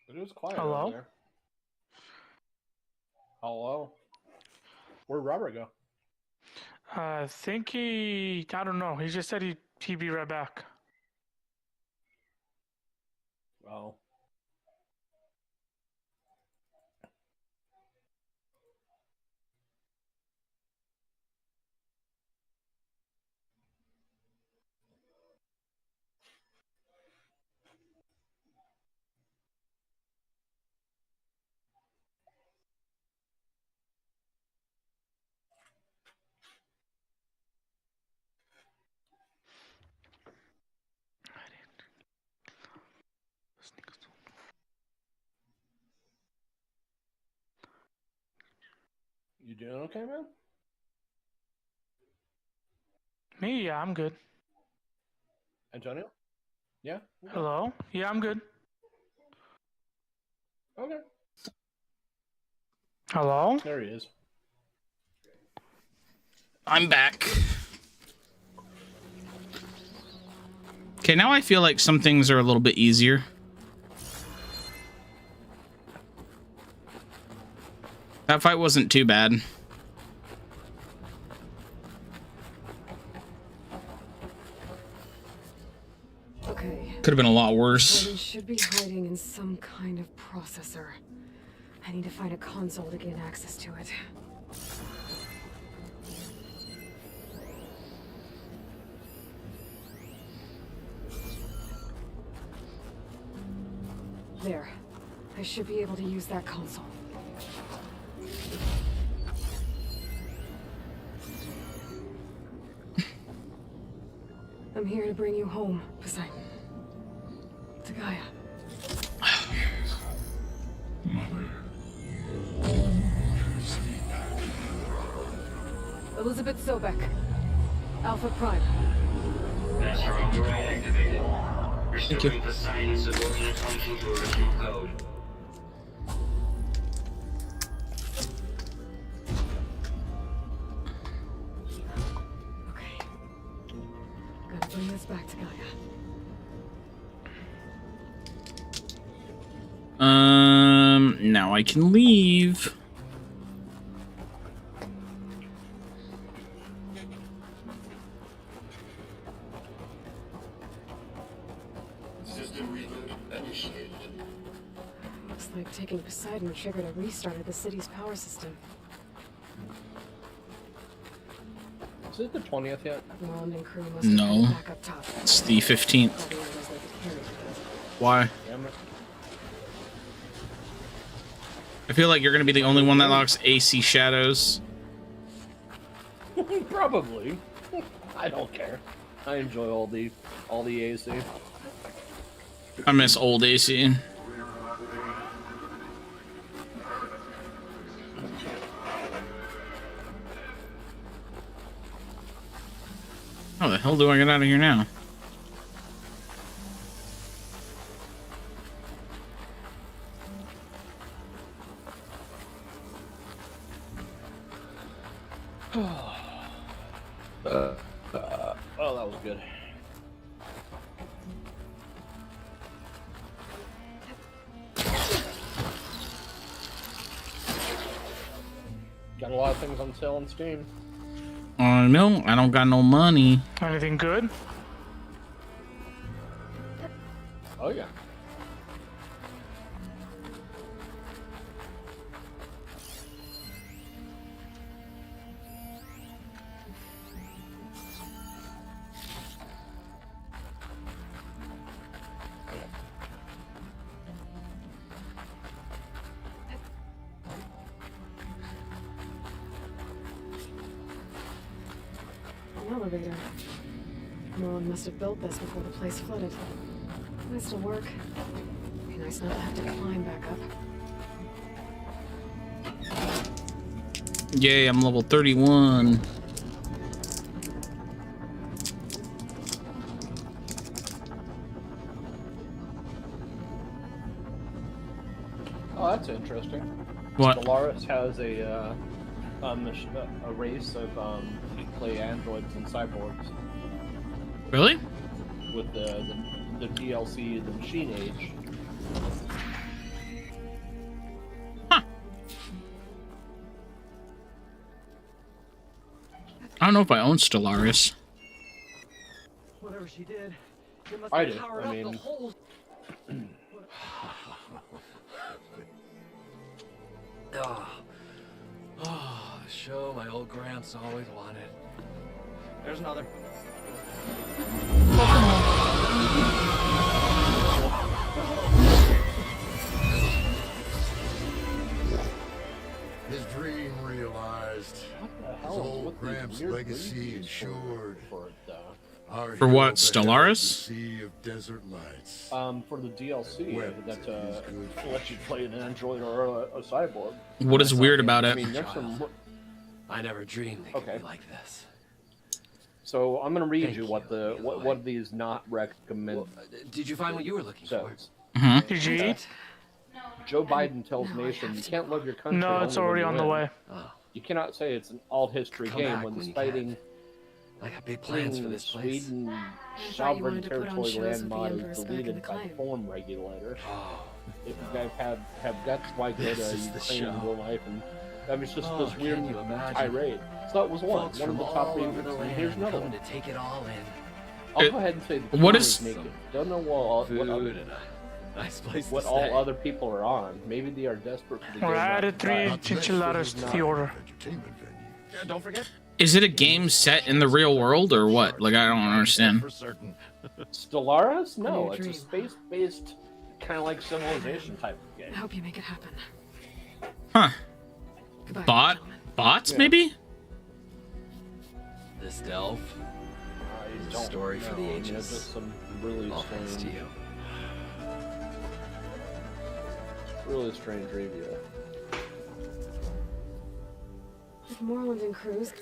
It was quiet Hello? over there. Hello? Where'd Robert go? I think he. I don't know. He just said he'd be right back. Oh. You doing okay, man? Me? Yeah, I'm good. Antonio? Yeah? Okay. Hello? Yeah, I'm good. Okay. Hello? There he is. I'm back. Okay, now I feel like some things are a little bit easier. That fight wasn't too bad. Okay. Could have been a lot worse. Gordon should be hiding in some kind of processor. I need to find a console to gain access to it. There. I should be able to use that console. I'm here to bring you home, Poseidon. To Gaia. Elizabeth Sobek. Alpha Prime. Master override activated. Restoring Poseidon subordinate function to original code. Okay. Gotta bring this back to Gaia. Now I can leave. System reboot initiated. Looks like taking Poseidon triggered a restart of the city's power system. Is it the 20th yet? Ron and crew must have No. headed back up top. It's the 15th. Probably others they could hear it. Why? Damn it. I feel like you're gonna be the only one that locks AC Shadows. Probably. I don't care. I enjoy all the AC. I miss old AC. How the hell do I get out of here now? Oh, that was good. Got a lot of things on sale on Steam. No, I don't got no money. Anything good? Oh yeah. An elevator. Nolan must have built this before the place flooded. Nice to work. Be nice not to have to climb back up. Yay, I'm level 31. Oh, that's interesting. What? Stellaris has a race of play androids and cyborgs. Really? With the DLC, the Machine Age. I don't know if I own Stellaris. Whatever she did, it must I have do. powered I up mean- the whole. Oh, show my old Gramps always wanted. There's another. His dream realized. His old Gramps' legacy ensured. Our For hero what, beheld Stellaris? the Sea of desert lights. For the DLC Weapons that of his good lets you play an android or a cyborg. What is weird about I it? mean, there's some. I never dreamed they could be like this. So I'm gonna read Thank you what you, the what these not recommend. Did you find what you were looking for? Mhm. Did you eat? Joe Biden tells nation you can't love your country. No, it's only when already you on the win. way. You cannot say it's an alt history Come game back when when you fighting. I got big plans for this place. Sweden I thought you sovereign wanted to put on territory shows land with the mod is Empress back in deleted the by the claim. form regulator. Oh, If you guys have guts, why go This to is the Ukraine in show. real life? And I mean, it's just Oh, this weird can you imagine? tirade. So it was one Folks of from the top all over favorites. the And here's land another coming one. to take it all in. I'll go ahead and say the What food is- naked. Don't know what Food other, and a nice place what to all stay. other people are on. Maybe they are desperate for the Or game. I not added to 3 die. enchiladas to the order. Entertainment venue. Yeah, don't forget. Is it a game set in the real world or what? Like, I don't understand. For certain. Stellaris? No, Your it's a dream. space-based, kind of like Civilization type of I game. hope you make it happen. Huh. Goodbye. Bots, Yeah. maybe? This delve. I a don't story for the know. I mean, ages. it's just some really All thanks to strange, you. really strange review. If Moreland and Cruz.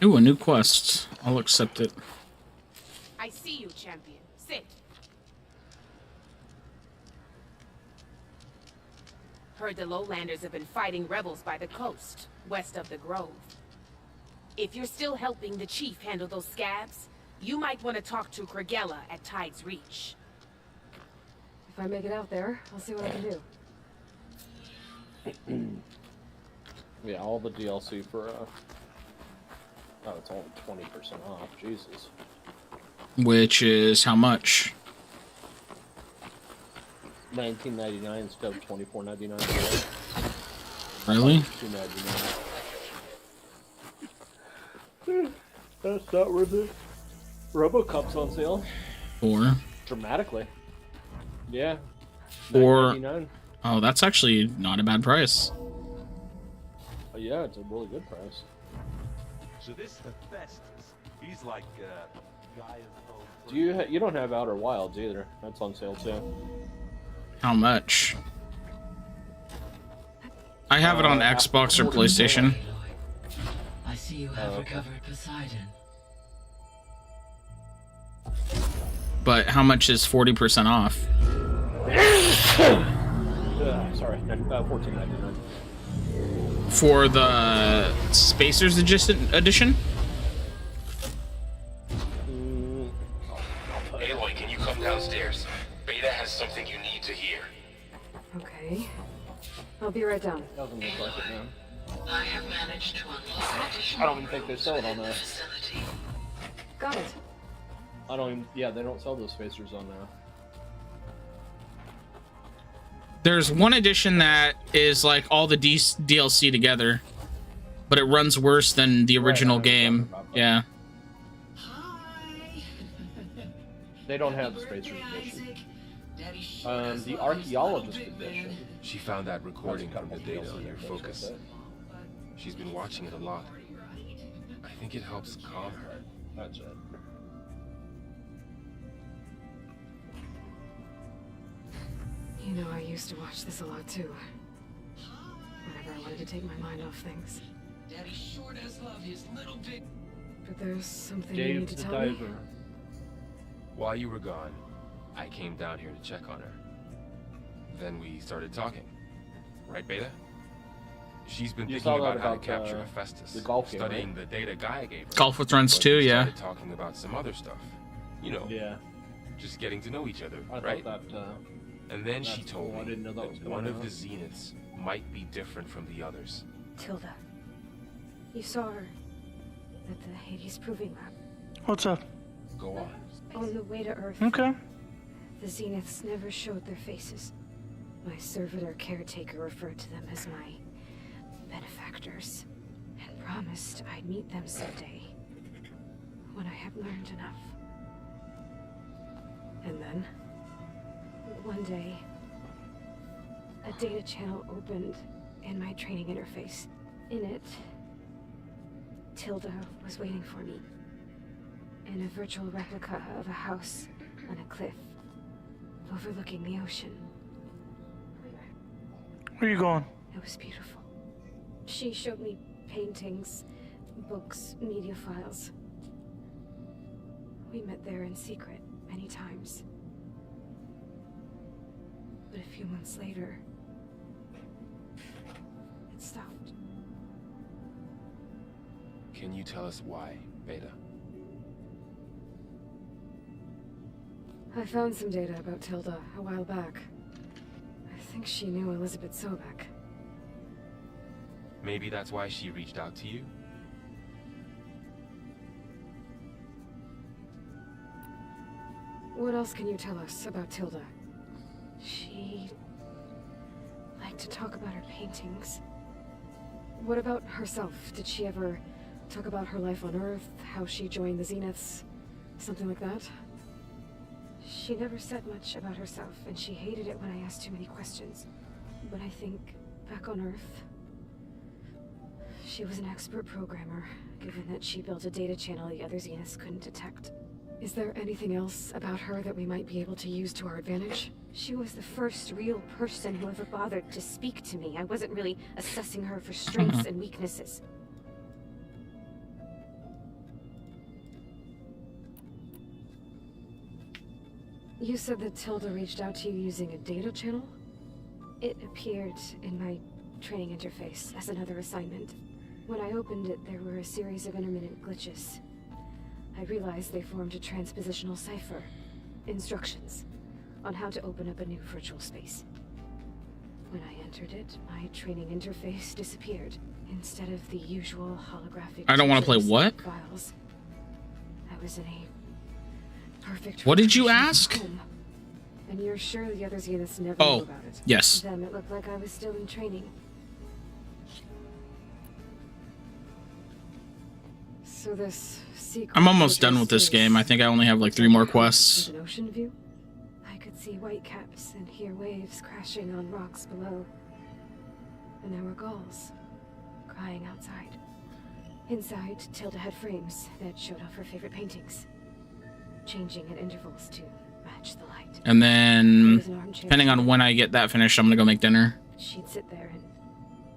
Ooh, a new quest. I'll accept it. I see you, champion. Sit. Heard the lowlanders have been fighting rebels by the coast, west of the grove. If you're still helping the chief handle those scabs, you might want to talk to Kragella at Tide's Reach. If I make it out there, I'll see what I can do. Yeah, all the DLC for oh, it's only 20% off. Jesus. Which is how much? $19.99 instead of $24.99. Really? $2.99. That's not worth it. RoboCop's on sale Or dramatically. Yeah. Or- $9.99. oh, that's actually not a bad price. Oh, yeah, it's a really good price. So this Hephaestus, he's like Gaia's own. Do you don't have Outer Wilds either? That's on sale too. How much? I have it on Xbox or PlayStation. I see you have okay. recovered Poseidon. But how much is 40% off? Sorry, $14.99. For the Spacers Edition? Aloy, can you come downstairs? Beta has something you need to hear. Okay. I'll be right down. Doesn't look like it, man. I have managed to unlock an additional I don't even think they sell it on there. facility. Got it. I don't even. Yeah, they don't sell those spacers on there. There's one edition that is like all the DLC together, but it runs worse than the original game. Yeah. They don't have the spacers edition. The archaeologist edition. She found that recording That's from the got data DLC on your there, focus. that's it. She's been watching it a lot. I think it helps calm her. That's it. You know, I used to watch this a lot too. Whenever I wanted to take my mind off things. Daddy sure does love his little big. But there's something you Dave need to the tell me. Diver. While you were gone, I came down here to check on her. Then we started talking. Right, Beta? She's been You thinking saw that about how to about, capture Hephaestus, the golf game, studying right? the data Gaia gave her. Golf with Runs But too, we yeah. started talking about some other stuff. You know, Yeah. just getting to know each other, I right? thought that. And then she that's told cool. I me didn't know that was one going of the on. Zeniths might be different from the others. Tilda. You saw her at the Hades Proving Lab. What's up? Go on. On the way to Earth. Okay. The Zeniths never showed their faces. My servitor caretaker referred to them as my benefactors and promised I'd meet them someday when I had learned enough. And then, one day, a data channel opened in my training interface. In it, Tilda was waiting for me in a virtual replica of a house on a cliff overlooking the ocean. Where you going? It was beautiful. She showed me paintings, books, media files. We met there in secret many times. But a few months later, it stopped. Can you tell us why, Beta? I found some data about Tilda a while back. I think she knew Elizabeth Sobek. Maybe that's why she reached out to you? What else can you tell us about Tilda? She liked to talk about her paintings. What about herself? Did she ever talk about her life on Earth, how she joined the Zeniths, something like that? She never said much about herself, and she hated it when I asked too many questions. But I think, back on Earth, she was an expert programmer, given that she built a data channel the other Zeniths couldn't detect. Is there anything else about her that we might be able to use to our advantage? She was the first real person who ever bothered to speak to me. I wasn't really assessing her for strengths and weaknesses. You said that Tilda reached out to you using a data channel? It appeared in my training interface as another assignment. When I opened it, there were a series of intermittent glitches. I realized they formed a transpositional cipher. Instructions on how to open up a new virtual space. When I entered it, my training interface disappeared. Instead of the usual holographic... I don't want to play what? Files, I was in a perfect... What did you rotation ask? home. And you're sure the other Zeniths never Oh, knew about it? yes. Then it looked like I was still in training. So this secret... I'm almost done with this game. I think I only have like 3 more quests. With an ocean view, I could see white caps and hear waves crashing on rocks below. And there were gulls crying outside. Inside, Tilda had frames that showed off her favorite paintings, changing at intervals to match the light. And then, depending on when I get that finished, I'm gonna go make dinner. She'd sit there and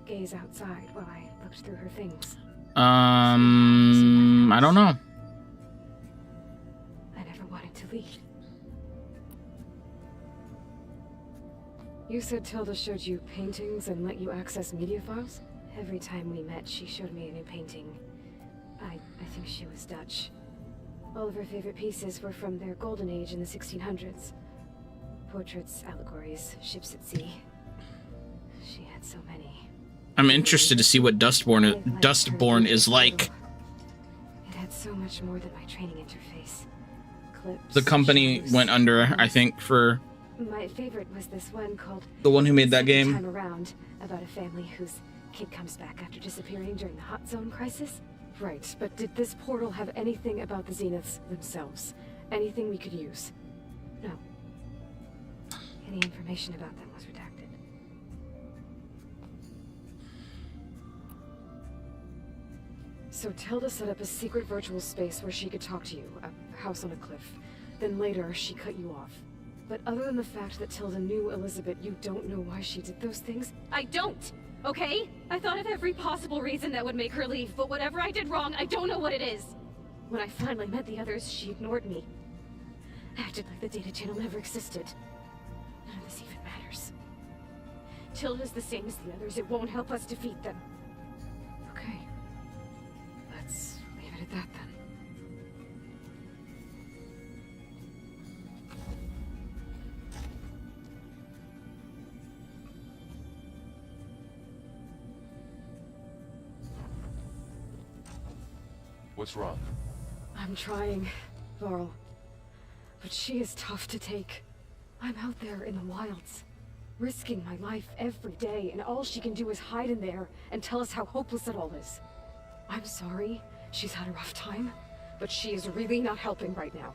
gaze outside while I looked through her things. I don't know. I never wanted to leave. You said Tilda showed you paintings and let you access media files? Every time we met, she showed me a new painting. I think she was Dutch. All of her favorite pieces were from their golden age in the 1600s. Portraits, allegories, ships at sea. She had so many. I'm interested to see what Dustborn is like. It had so much more than my training interface. Clips, The company shows. went under, I think, for My favorite was this one called the one who made that Second game. Time Around, about a family whose kid comes back after disappearing during the Hot Zone crisis. Right, but did this portal have anything about the Zeniths themselves? Anything we could use? No. Any information about them was redacted. So Tilda set up a secret virtual space where she could talk to you, a house on a cliff. Then later, she cut you off. But other than the fact that Tilda knew Elizabeth, you don't know why she did those things? I don't, okay? I thought of every possible reason that would make her leave, but whatever I did wrong, I don't know what it is. When I finally met the others, she ignored me. Acted like the data channel never existed. None of this even matters. Tilda's the same as the others. It won't help us defeat them. Okay. Let's leave it at that then. What's wrong? I'm trying, Varl. But she is tough to take. I'm out there in the wilds, risking my life every day, and all she can do is hide in there and tell us how hopeless it all is. I'm sorry, she's had a rough time, but she is really not helping right now.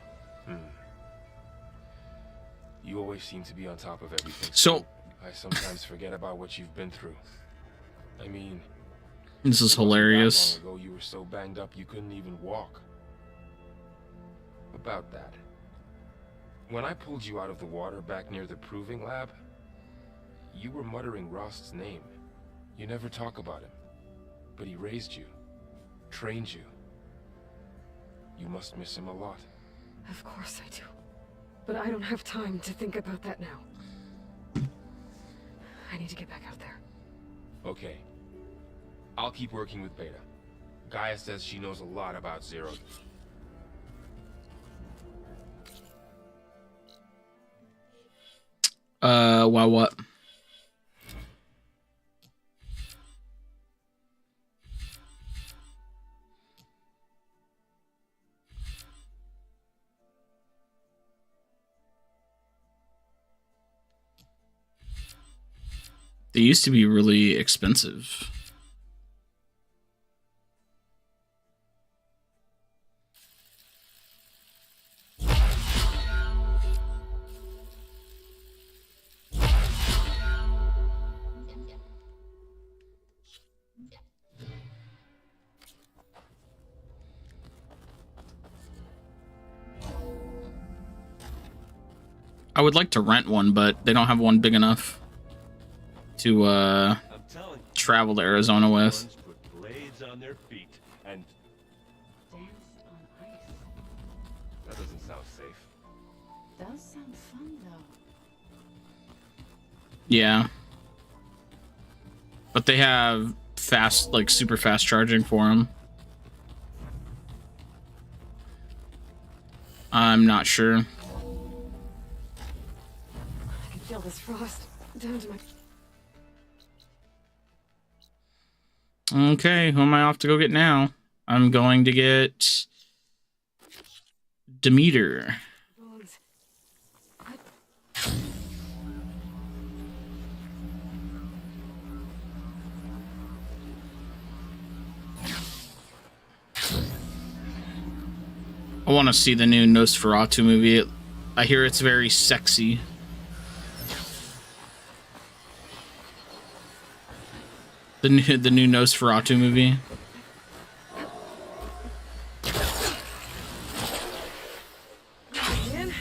You always seem to be on top of everything. So I sometimes forget about what you've been through. I mean, this is hilarious. long ago you were so banged up you couldn't even walk. About that. When I pulled you out of the water back near the proving lab, you were muttering Rost's name. You never talk about him. But he raised you, trained you. You must miss him a lot. Of course I do. But I don't have time to think about that now. I need to get back out there. Okay. I'll keep working with Beta. Gaia says she knows a lot about Zero. Why what? They used to be really expensive. I would like to rent one, but they don't have one big enough to travel to Arizona with. Put blades on their feet and Dance on ice. That doesn't sound safe. Does sound fun, though. Yeah. But they have fast, like super fast charging for them. I'm not sure. I can feel this frost down to my... Okay, who am I off to go get now? I'm going to get Demeter. bones. I want to see the new Nosferatu movie. I hear it's very sexy. The new Nosferatu movie. Man.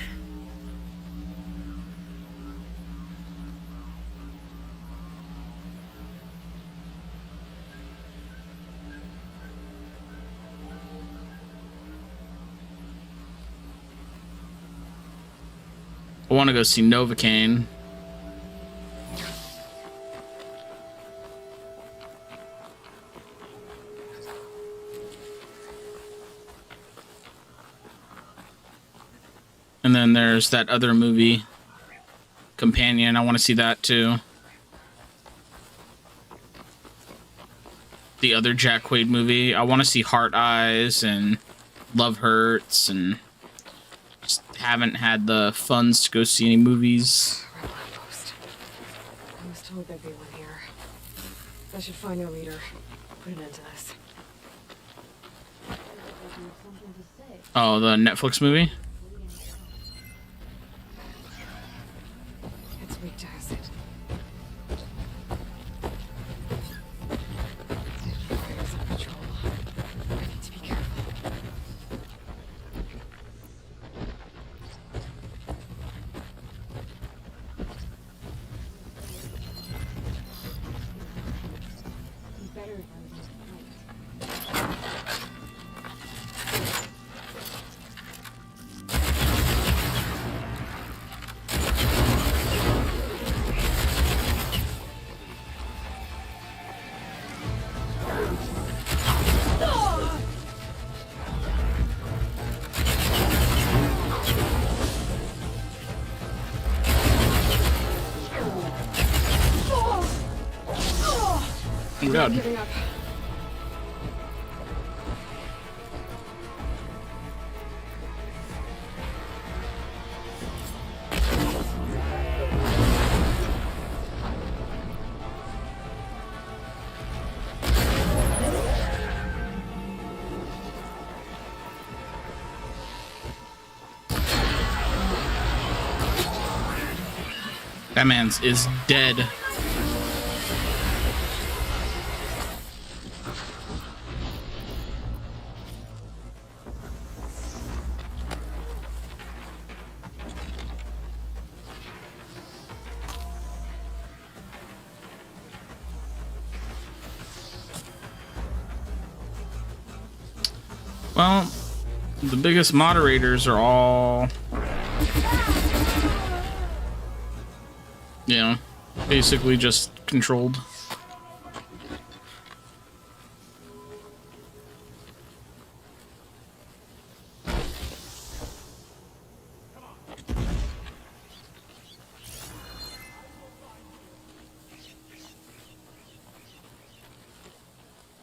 I want to go see Novocaine. And then there's that other movie, Companion. I want to see that too. The other Jack Quaid movie. I want to see Heart Eyes and Love Hurts, and just haven't had the funds to go see any movies. I was told there'd be one here. I should find their leader. Put an end to this. Oh, the Netflix movie? It's weak to acid. Fire's on patrol. I need to be careful. God. I'm giving up. That man's is dead. Well, the biggest moderators are all, you know, basically just controlled.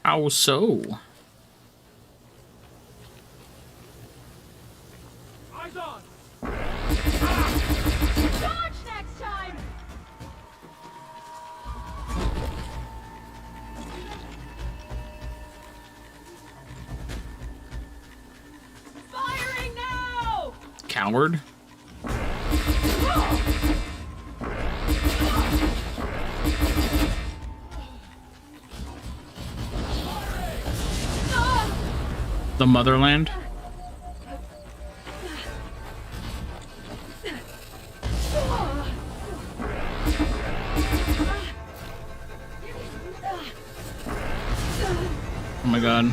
How so? Coward. The motherland. Oh my god.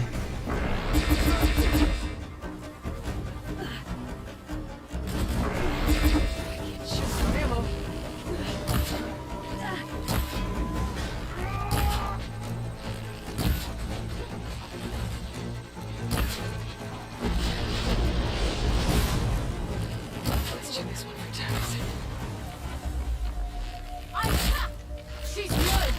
Let's check this one for tags. She's good.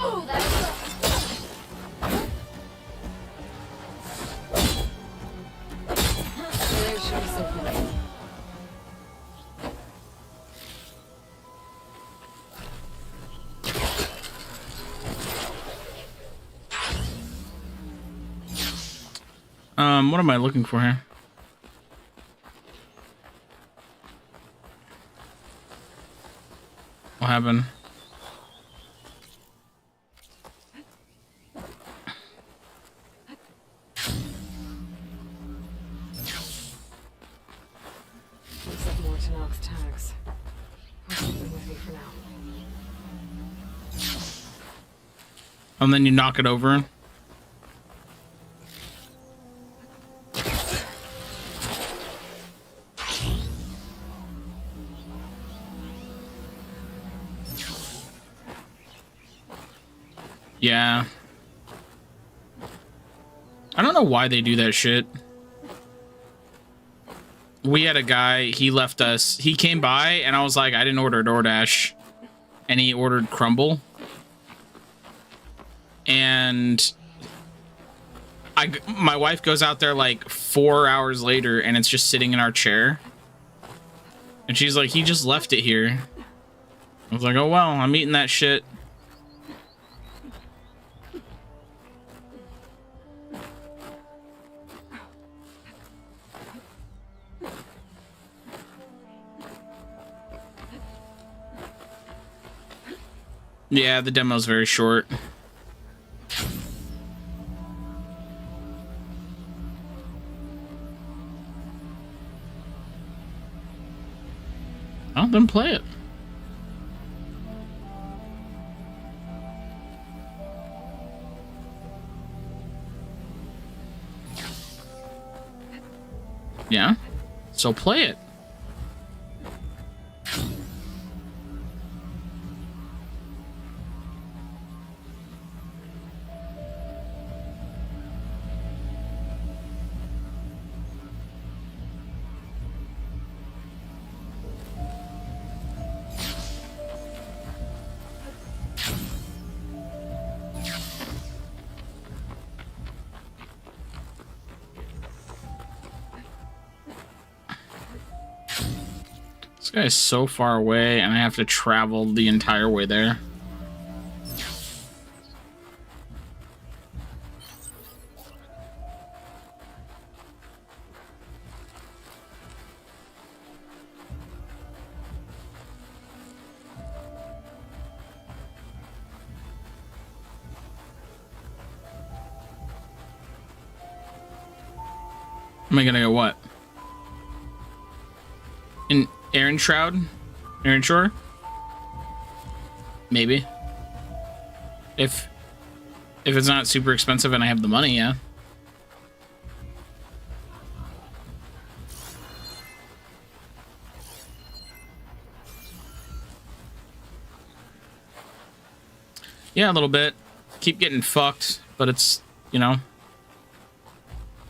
Oh, that's There should be something. What am I looking for here? What happened? Looks like more Tanox's tags. I'll keep them with me for now. And then you knock it over. Yeah. I don't know why they do that shit. We had a guy, he left us, he came by and I was like, I didn't order DoorDash. And he ordered crumble. And my wife goes out there like 4 hours later and it's just sitting in our chair. And she's like, he just left it here. I was like, oh well, I'm eating that shit. Yeah, the demo's very short. Oh, then play it. Yeah, so play it. This guy is so far away, and I have to travel the entire way there. Am I gonna go what? In Aaron Shroud? Aaron Shore? Maybe. If it's not super expensive and I have the money, yeah. Yeah, a little bit. Keep getting fucked, but it's, you know,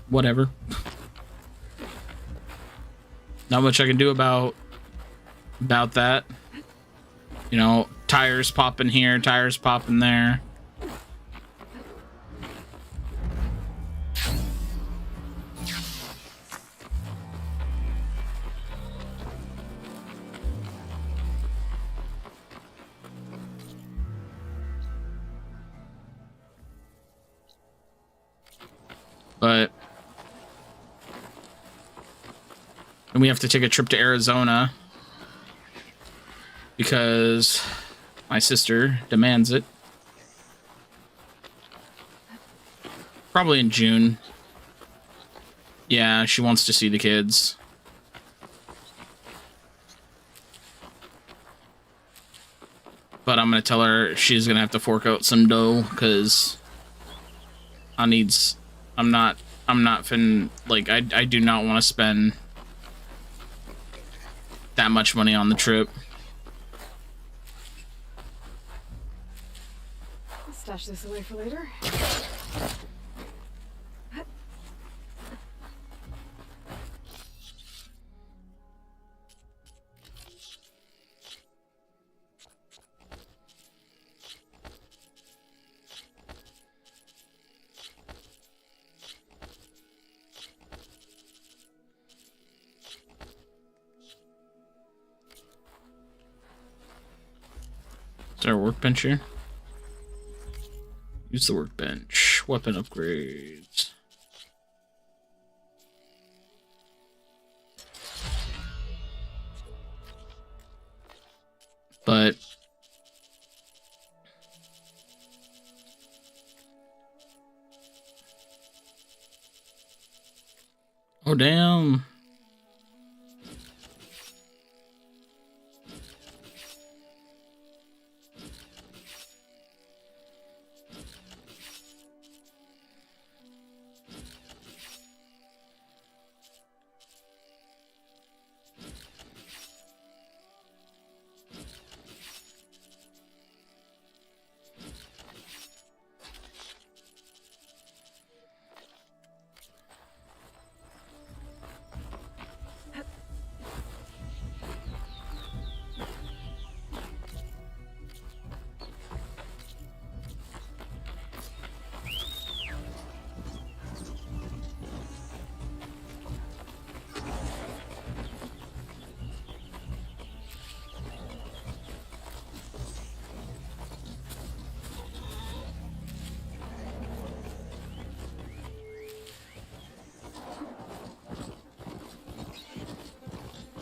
whatever. Not much I can do about that. You know, tires popping here, tires popping there. But and we have to take a trip to Arizona because my sister demands it. Probably in June. Yeah, she wants to see the kids. But I'm gonna tell her she's gonna have to fork out some dough because I'm not finna, like, I do not want to spend that much money on the trip. I'll stash this away for later. Is there a workbench here? Use the workbench. Weapon upgrades. But oh damn.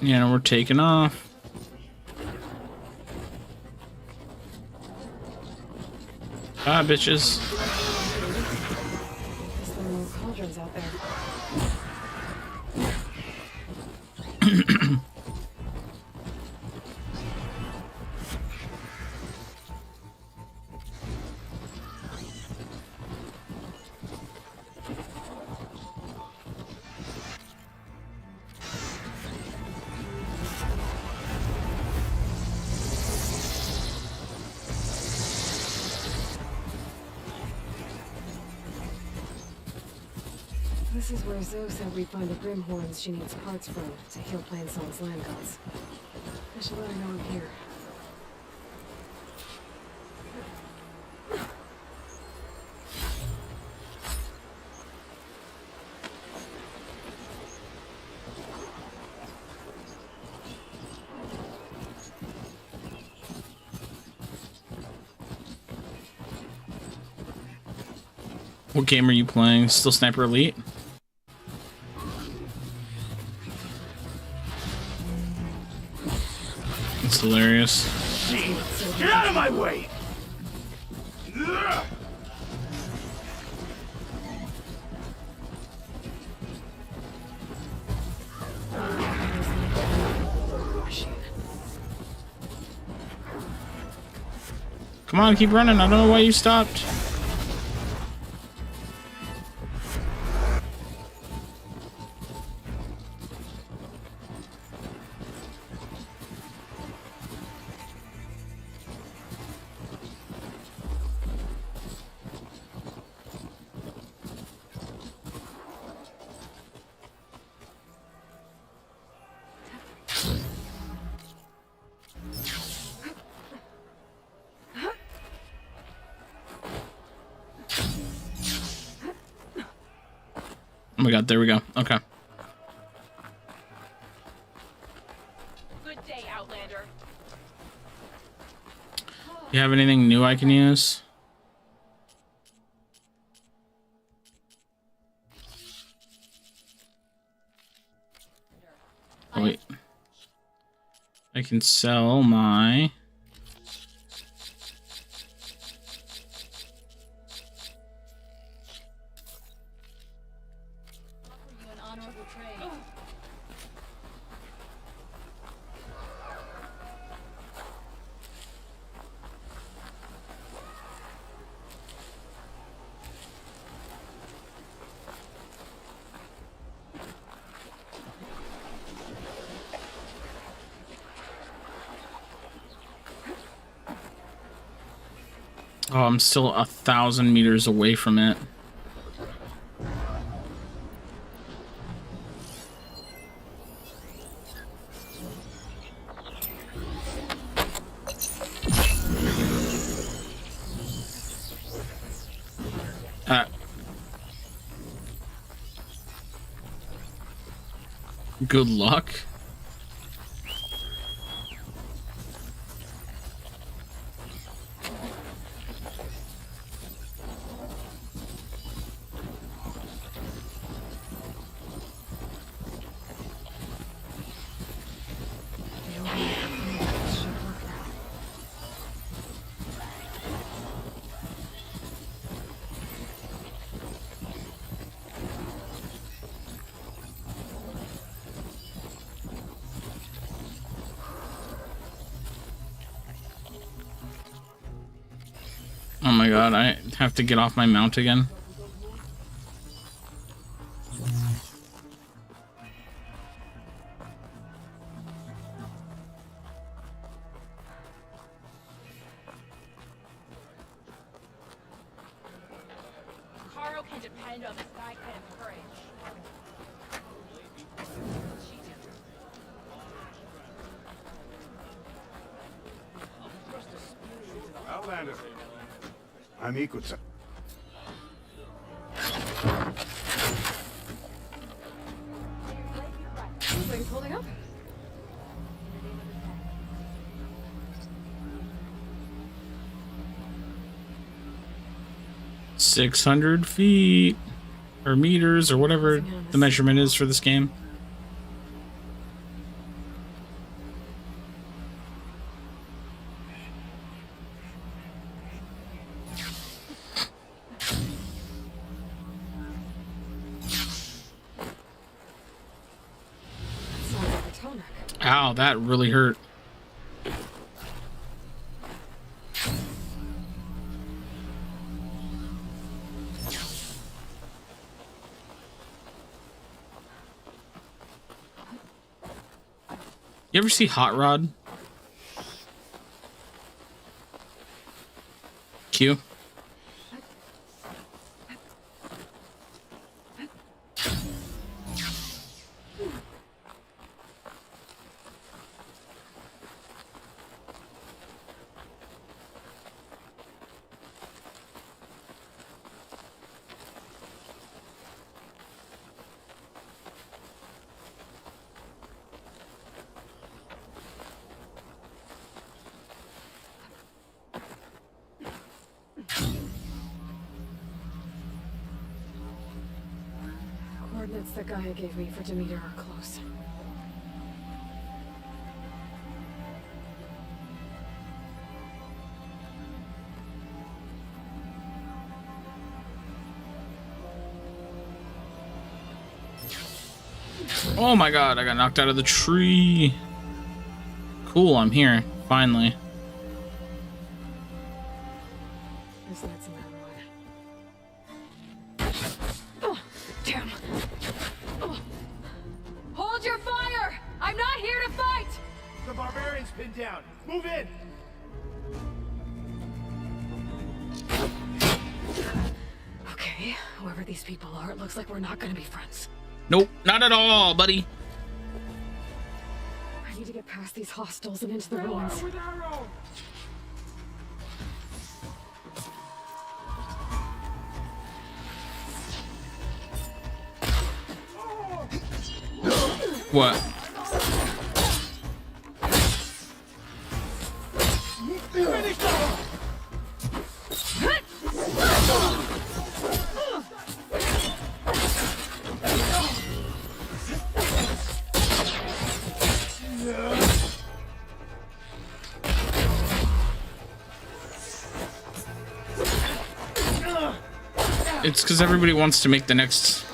Yeah, we're taking off. Bye, bitches. There's some more cauldrons out there. This is where Zoe said we'd find the Grimhorns she needs parts from to heal Plainsong's land gods. I should let her know I'm here. What game are you playing? Still Sniper Elite? It's hilarious. Get out of my way! Come on, keep running. I don't know why you stopped. Oh my god, there we go. Okay. Good day, Outlander. You have anything new I can use? Oh, wait. I can sell my... Oh, I'm still 1,000 meters away from it. Good luck. Oh my god, I have to get off my mount again. Caro can depend on this guy kind of courage. Outlander. I'm Ikuta. Things holding up? $600 feet or meters or whatever the measurement is for this game. Ow, that really hurt. You ever see Hot Rod? Q? notes that Gaia gave me for Demeter are close. Oh my god, I got knocked out of the tree. Cool, I'm here. Finally. There's lights in that one. Oh, damn. Oh. Hold your fire! I'm not here to fight! The barbarian's pinned down. Move in! Okay, whoever these people are, it looks like we're not gonna be friends. Nope, not at all, buddy. I need to get past these hostiles and into the ruins. What? It's because everybody wants to make the next.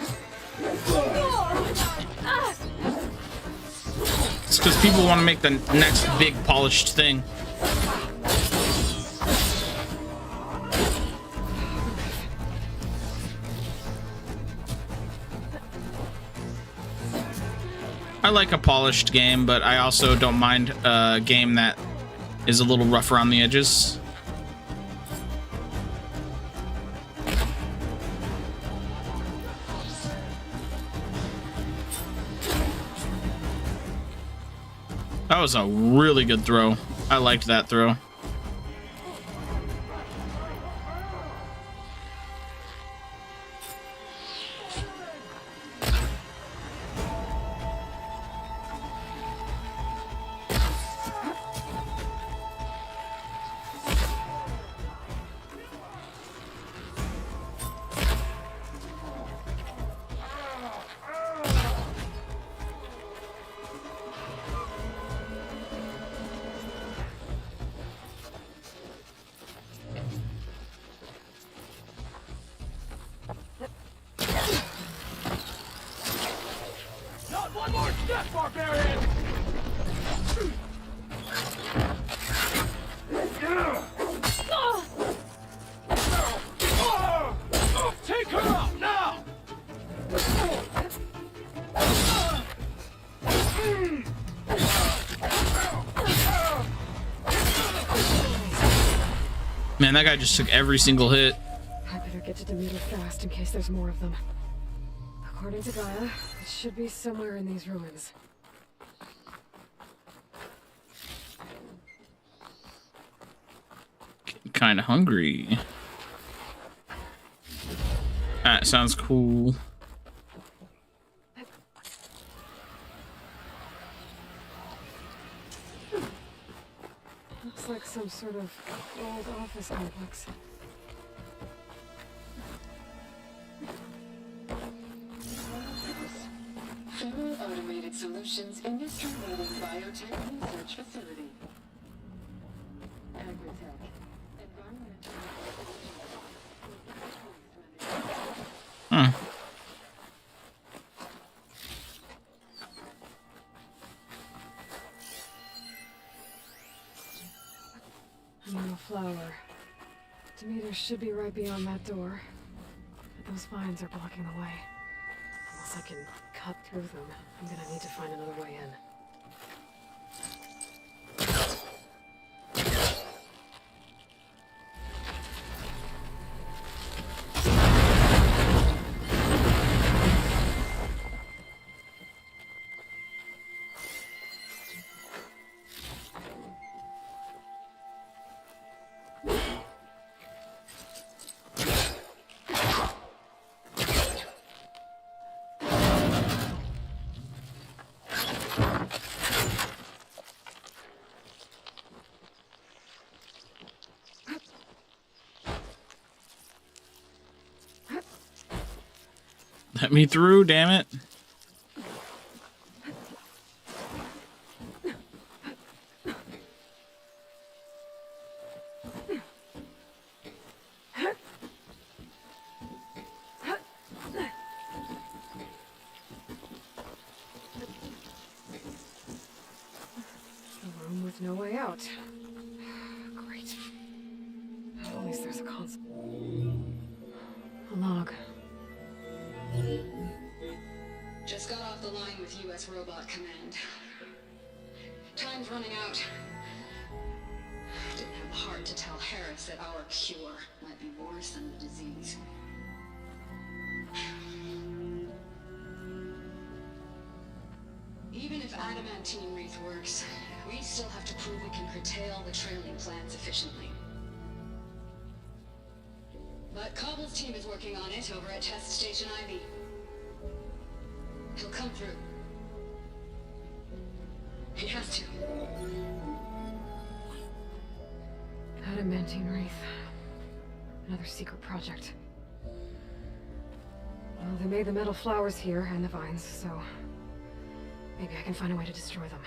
It's because people want to make the next big polished thing. I like a polished game, but I also don't mind a game that is a little rough around the edges. That was a really good throw. I liked that throw. Man, that guy just took every single hit. I better get to Demeter fast in case there's more of them. According to Gaia, it should be somewhere in these ruins. Kind of hungry. That sounds cool. Looks like some sort of old office complex. Federal Automated Solutions Industry-Leading Biotech Research Facility. Agritech. Huh. No flower. Demeter should be right beyond that door. But those vines are blocking the way. Unless I can cut through them, I'm gonna need to find another way in. Let me through, damn it. A room with no way out. Great. At least there's a console. A log. Just got off the line with U.S. Robot Command. Time's running out. Didn't have the heart to tell Harris that our cure might be worse than the disease. Even if adamantine wreath works, we still have to prove we can curtail the trailing plants efficiently. But Cobble's team is working on it over at Test Station Ivy. He'll come through. He has to. Adamantine Wreath. Another secret project. Well, they made the metal flowers here and the vines, so maybe I can find a way to destroy them.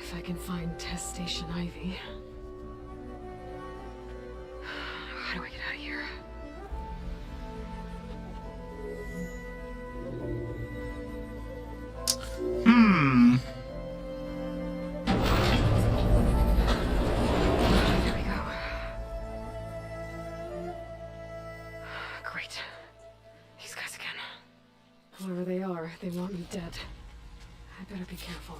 If I can find Test Station Ivy. How do I get out of here? There we go. Great. These guys again. Whoever they are, they want me dead. I better be careful.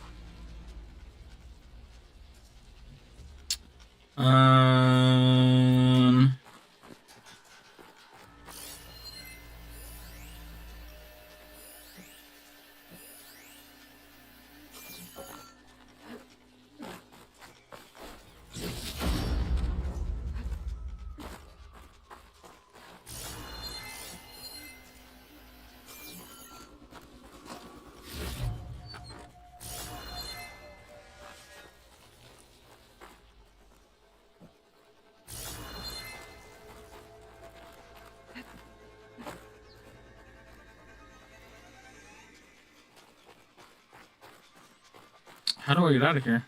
How do I get out of here?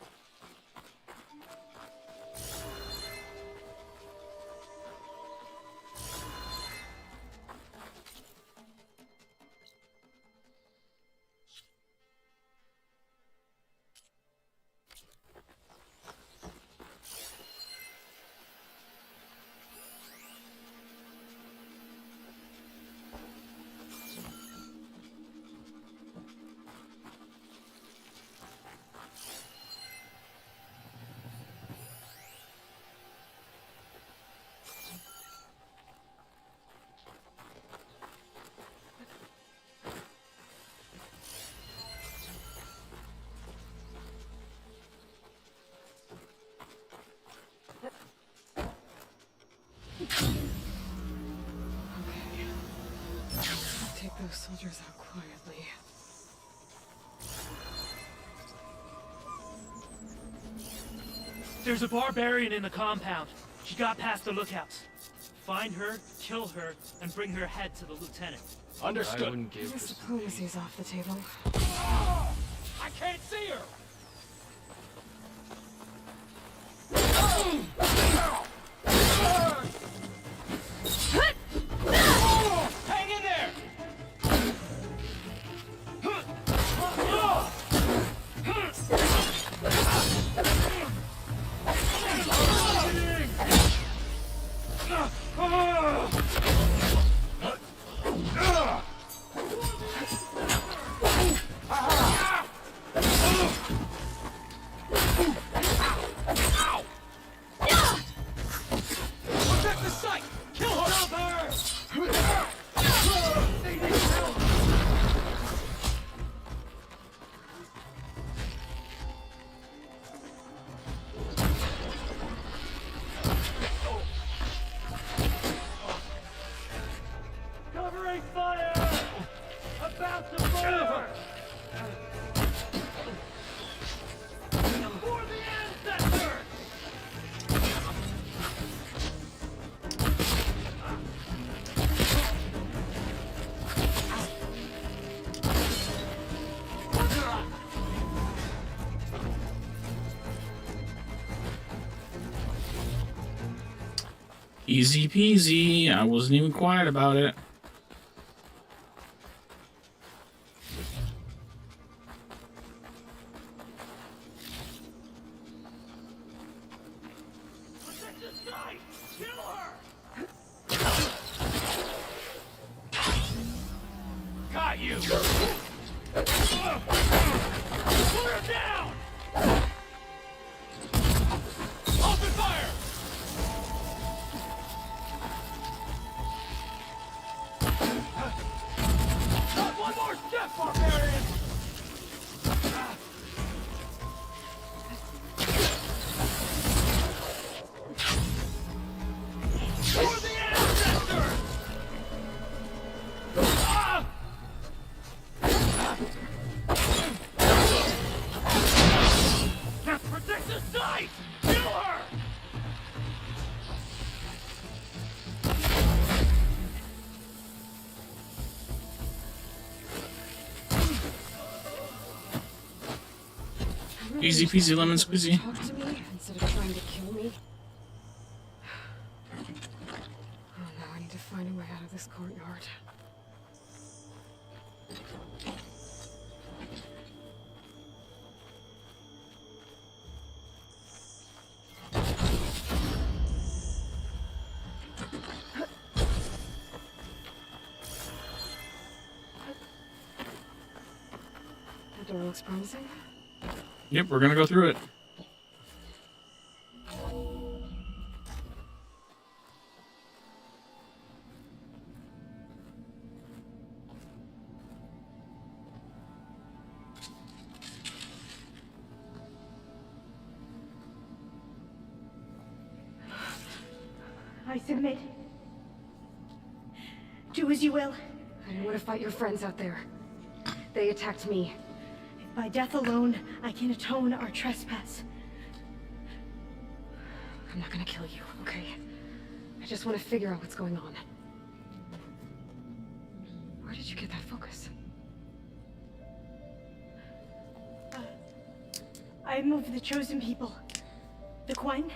Take those soldiers out quietly. There's a barbarian in the compound. She got past the lookouts. Find her, kill her, and bring her head to the lieutenant. Understood. I wouldn't give her Diplomacy's off the table. I can't see her! Hang in there! Easy peasy. I wasn't even quiet about it. Got you! Put her down! Open fire! Not one more step, barbarian! For the ancestors! Protect the site! Kill her! Easy peasy lemon squeezy. Talk to me instead of trying to kill me. Oh no, I need to find a way out of this courtyard. The door looks promising. Yep, we're gonna go through it. I submit. Do as you will. I don't want to fight your friends out there. They attacked me. If by death alone I can atone our trespass. I'm not gonna kill you, okay? I just want to figure out what's going on. Where did you get that focus? I moved the chosen people. The Quen.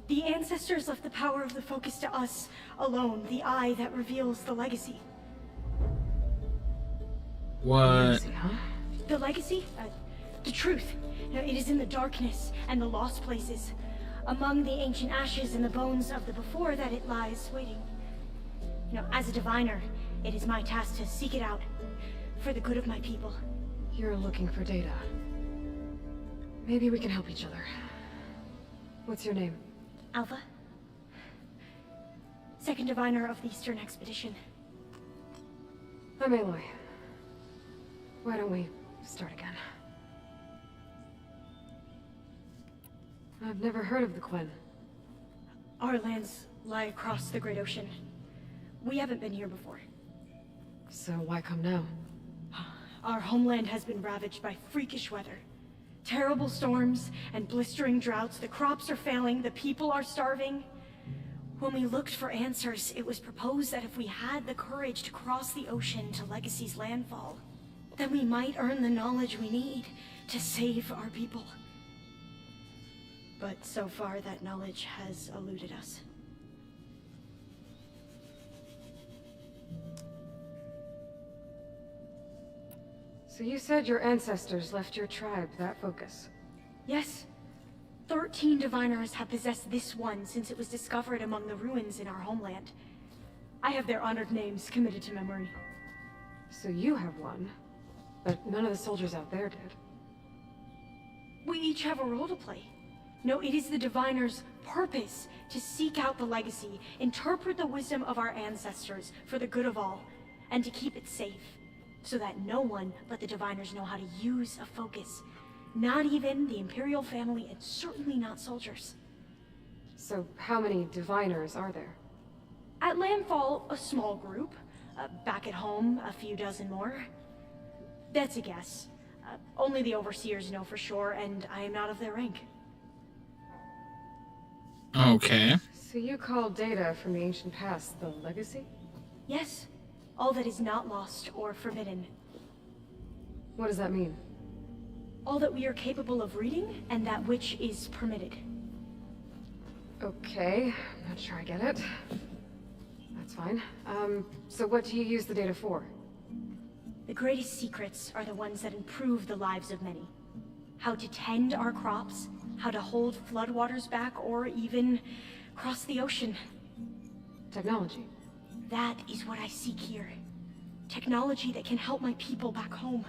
The ancestors left the power of the focus to us alone, the eye that reveals the legacy. What? The legacy? The truth. It is in the darkness and the lost places. Among the ancient ashes and the bones of the before that it lies waiting. As a diviner, it is my task to seek it out for the good of my people. You're looking for data. Maybe we can help each other. What's your name? Alpha. Second diviner of the Eastern Expedition. I'm Aloy. Why don't we start again? I've never heard of the Quen. Our lands lie across the Great Ocean. We haven't been here before. So why come now? Our homeland has been ravaged by freakish weather. Terrible storms and blistering droughts. The crops are failing, the people are starving. When we looked for answers, it was proposed that if we had the courage to cross the ocean to Legacy's landfall, then we might earn the knowledge we need to save our people. But so far, that knowledge has eluded us. So you said your ancestors left your tribe that focus? Yes. 13 diviners have possessed this one since it was discovered among the ruins in our homeland. I have their honored names committed to memory. So you have one, but none of the soldiers out there did. We each have a role to play. No, it is the diviner's purpose to seek out the legacy, interpret the wisdom of our ancestors for the good of all, and to keep it safe, so that no one but the diviners know how to use a focus. Not even the Imperial family, and certainly not soldiers. So how many diviners are there? At landfall, a small group. Back at home, a few dozen more. That's a guess. Only the overseers know for sure, and I am not of their rank. Okay. So you call data from the ancient past the legacy? Yes. All that is not lost or forbidden. What does that mean? All that we are capable of reading, and that which is permitted. Okay, I'm not sure I get it. That's fine. So what do you use the data for? The greatest secrets are the ones that improve the lives of many. How to tend our crops, how to hold floodwaters back, or even cross the ocean. Technology. That is what I seek here. Technology that can help my people back home.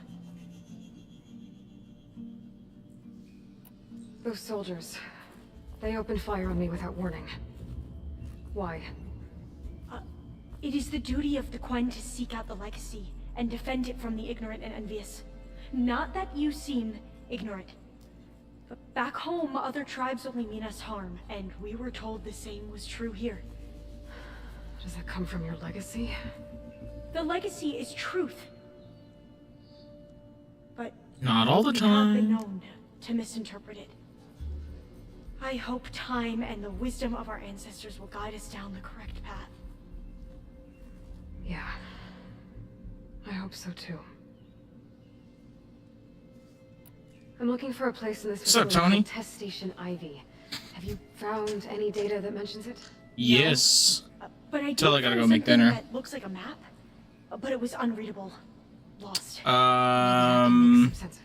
Those soldiers, they opened fire on me without warning. Why? It is the duty of the Quen to seek out the legacy and defend it from the ignorant and envious. Not that you seem ignorant. But back home, other tribes only mean us harm, and we were told the same was true here. Does that come from your legacy? The legacy is truth. But not all the we have been time. known to misinterpret it. I hope time and the wisdom of our ancestors will guide us down the correct path. Yeah. I hope so too. I'm looking for a place in this What's up, facility Tony? called Test Station Ivy. Have you found any data that mentions it? Yes. But I Till I did gotta find go make something dinner. that looks like a map, but it was unreadable. Lost. Some sense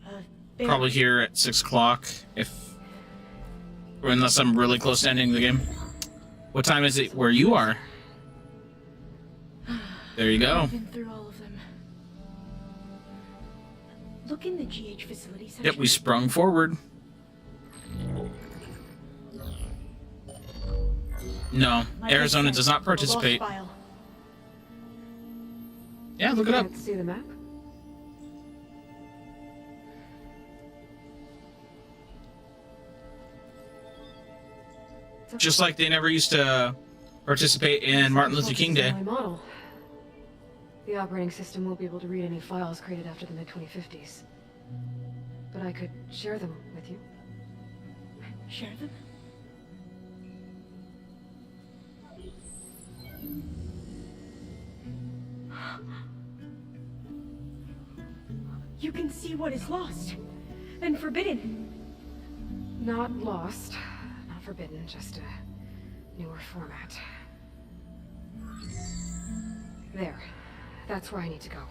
of it. Probably here at 6 o'clock, or unless I'm really close to ending the game. What time is it where you are? There you go. I've been through all of them. Look in the GH facility center. Yep, we sprung forward. No, Like I Arizona said, does not the participate. lost file. Yeah, look it up. Can't see the map? Just like they never used to participate in Martin Luther King Day. My model. The operating system won't be able to read any files created after the mid-2050s. But I could share them with you. Share them? You can see what is lost and forbidden. Not lost, not forbidden, just a newer format. There. That's where I need to go.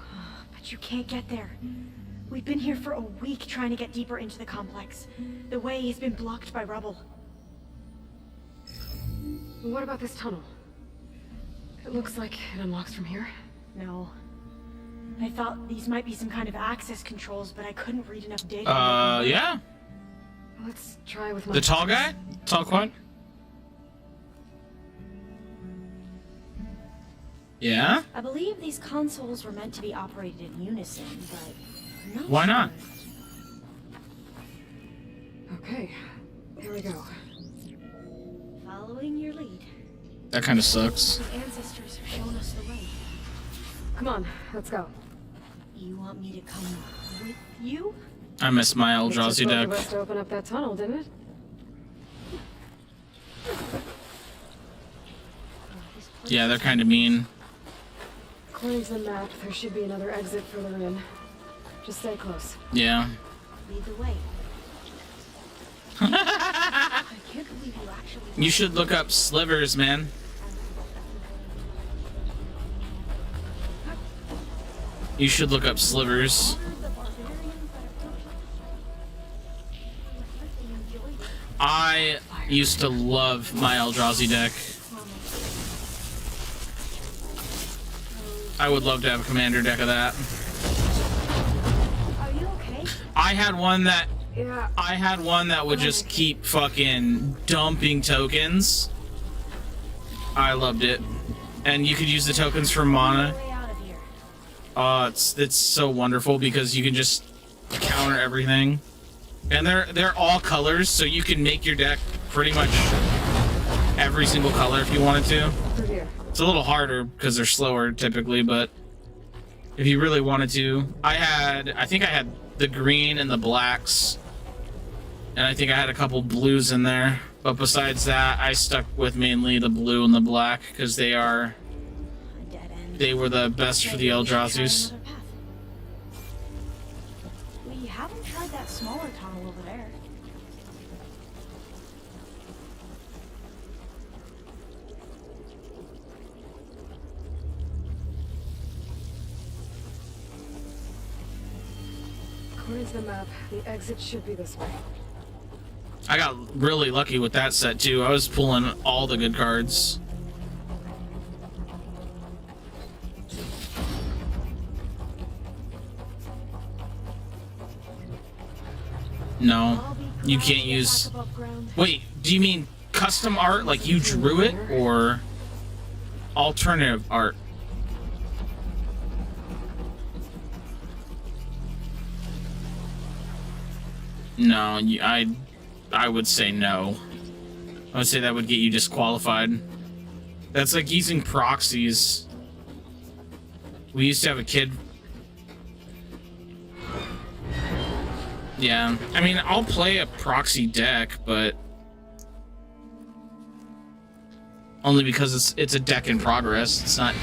But you can't get there. We've been here for a week trying to get deeper into the complex. The way has been blocked by rubble. What about this tunnel? It looks like it unlocks from here. No. I thought these might be some kind of access controls, but I couldn't read enough data. Yeah. Let's try with my... The tall guy? Tall quad? Yeah? I believe these consoles were meant to be operated in unison, but I'm not Why sure. not? Okay, here we go. Following your lead. That kind of sucks. The ancestors have shown us the way. Come on, let's go. You want me to come with you? I miss my Eldrazi It took both deck. of us to open up that tunnel, didn't it? Yeah, they're kind of mean. According to the map, there should be another exit further in. Just stay close. Yeah. Lead the way. I can't believe you actually... You should look up slivers, man. You should look up slivers. I used to love my Eldrazi deck. I would love to have a commander deck of that. Are you okay? I had one that Yeah. I had one that would just keep fucking dumping tokens. I loved it. And you could use the tokens for mana. It's so wonderful because you can just counter everything. And they're all colors, so you can make your deck pretty much every single color if you wanted to. It's a little harder because they're slower typically, but if you really wanted to, I think I had the green and the blacks, and I think I had a couple blues in there. But besides that, I stuck with mainly the blue and the black because they were the best for the Eldrazi's. We haven't tried that smaller tunnel over there. to the map. The exit should be this way. I got really lucky with that set too. I was pulling all the good cards. No, you can't use... Wait, do you mean custom art like you drew it, or alternative art? No, I would say no. I would say that would get you disqualified. That's like using proxies. We used to have a kid... Yeah, I mean, I'll play a proxy deck, but only because it's a deck in progress. It's not...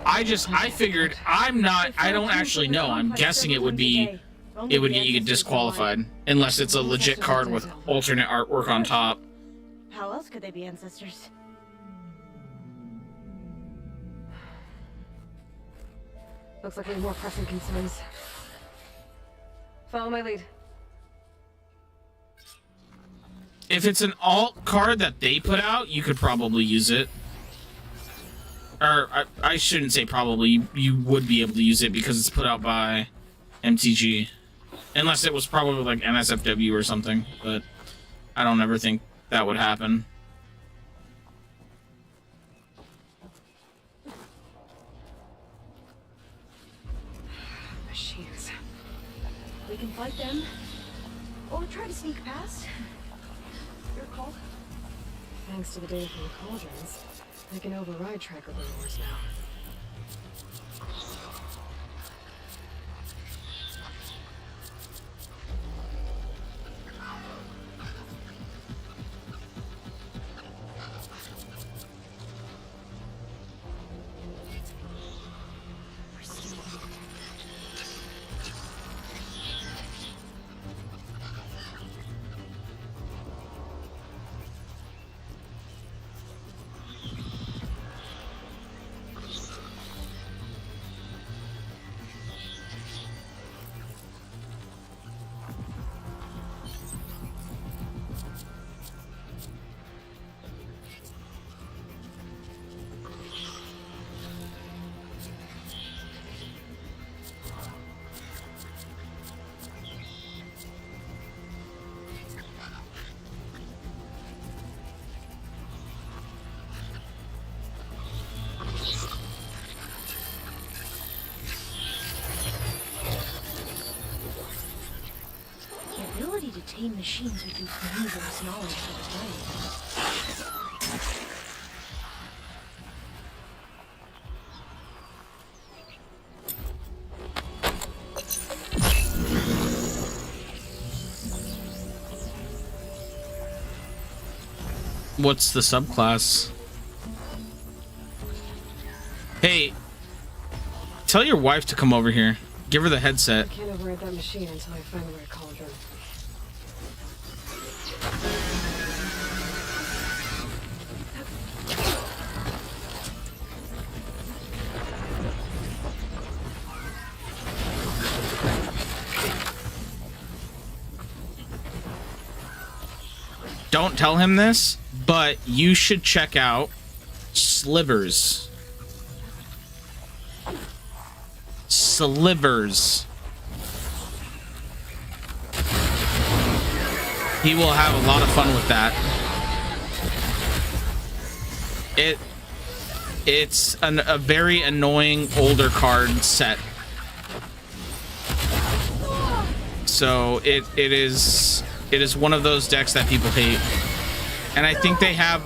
I figured I don't actually know. I'm guessing it would get you disqualified unless it's a legit card with alternate artwork on top. How else could they be ancestors? Looks like we have more pressing concerns. Follow my lead. If it's an alt card that they put out, you could probably use it. Or, I shouldn't say probably. You would be able to use it because it's put out by MTG. Unless it was probably like NSFW or something. But I don't ever think that would happen. Machines. We can fight them, or try to sneak past. Your call. Thanks to the data from the cauldrons, I can override tracker rumors now. Tame machines who can use this knowledge for the What's the subclass? Hey, tell your wife to come over here. Give her the headset. I can't override that machine until I find the right cauldron. Don't tell him this, but you should check out Slivers. Slivers. He will have a lot of fun with that. It's a very annoying older card set. So it is one of those decks that people hate. And I think they have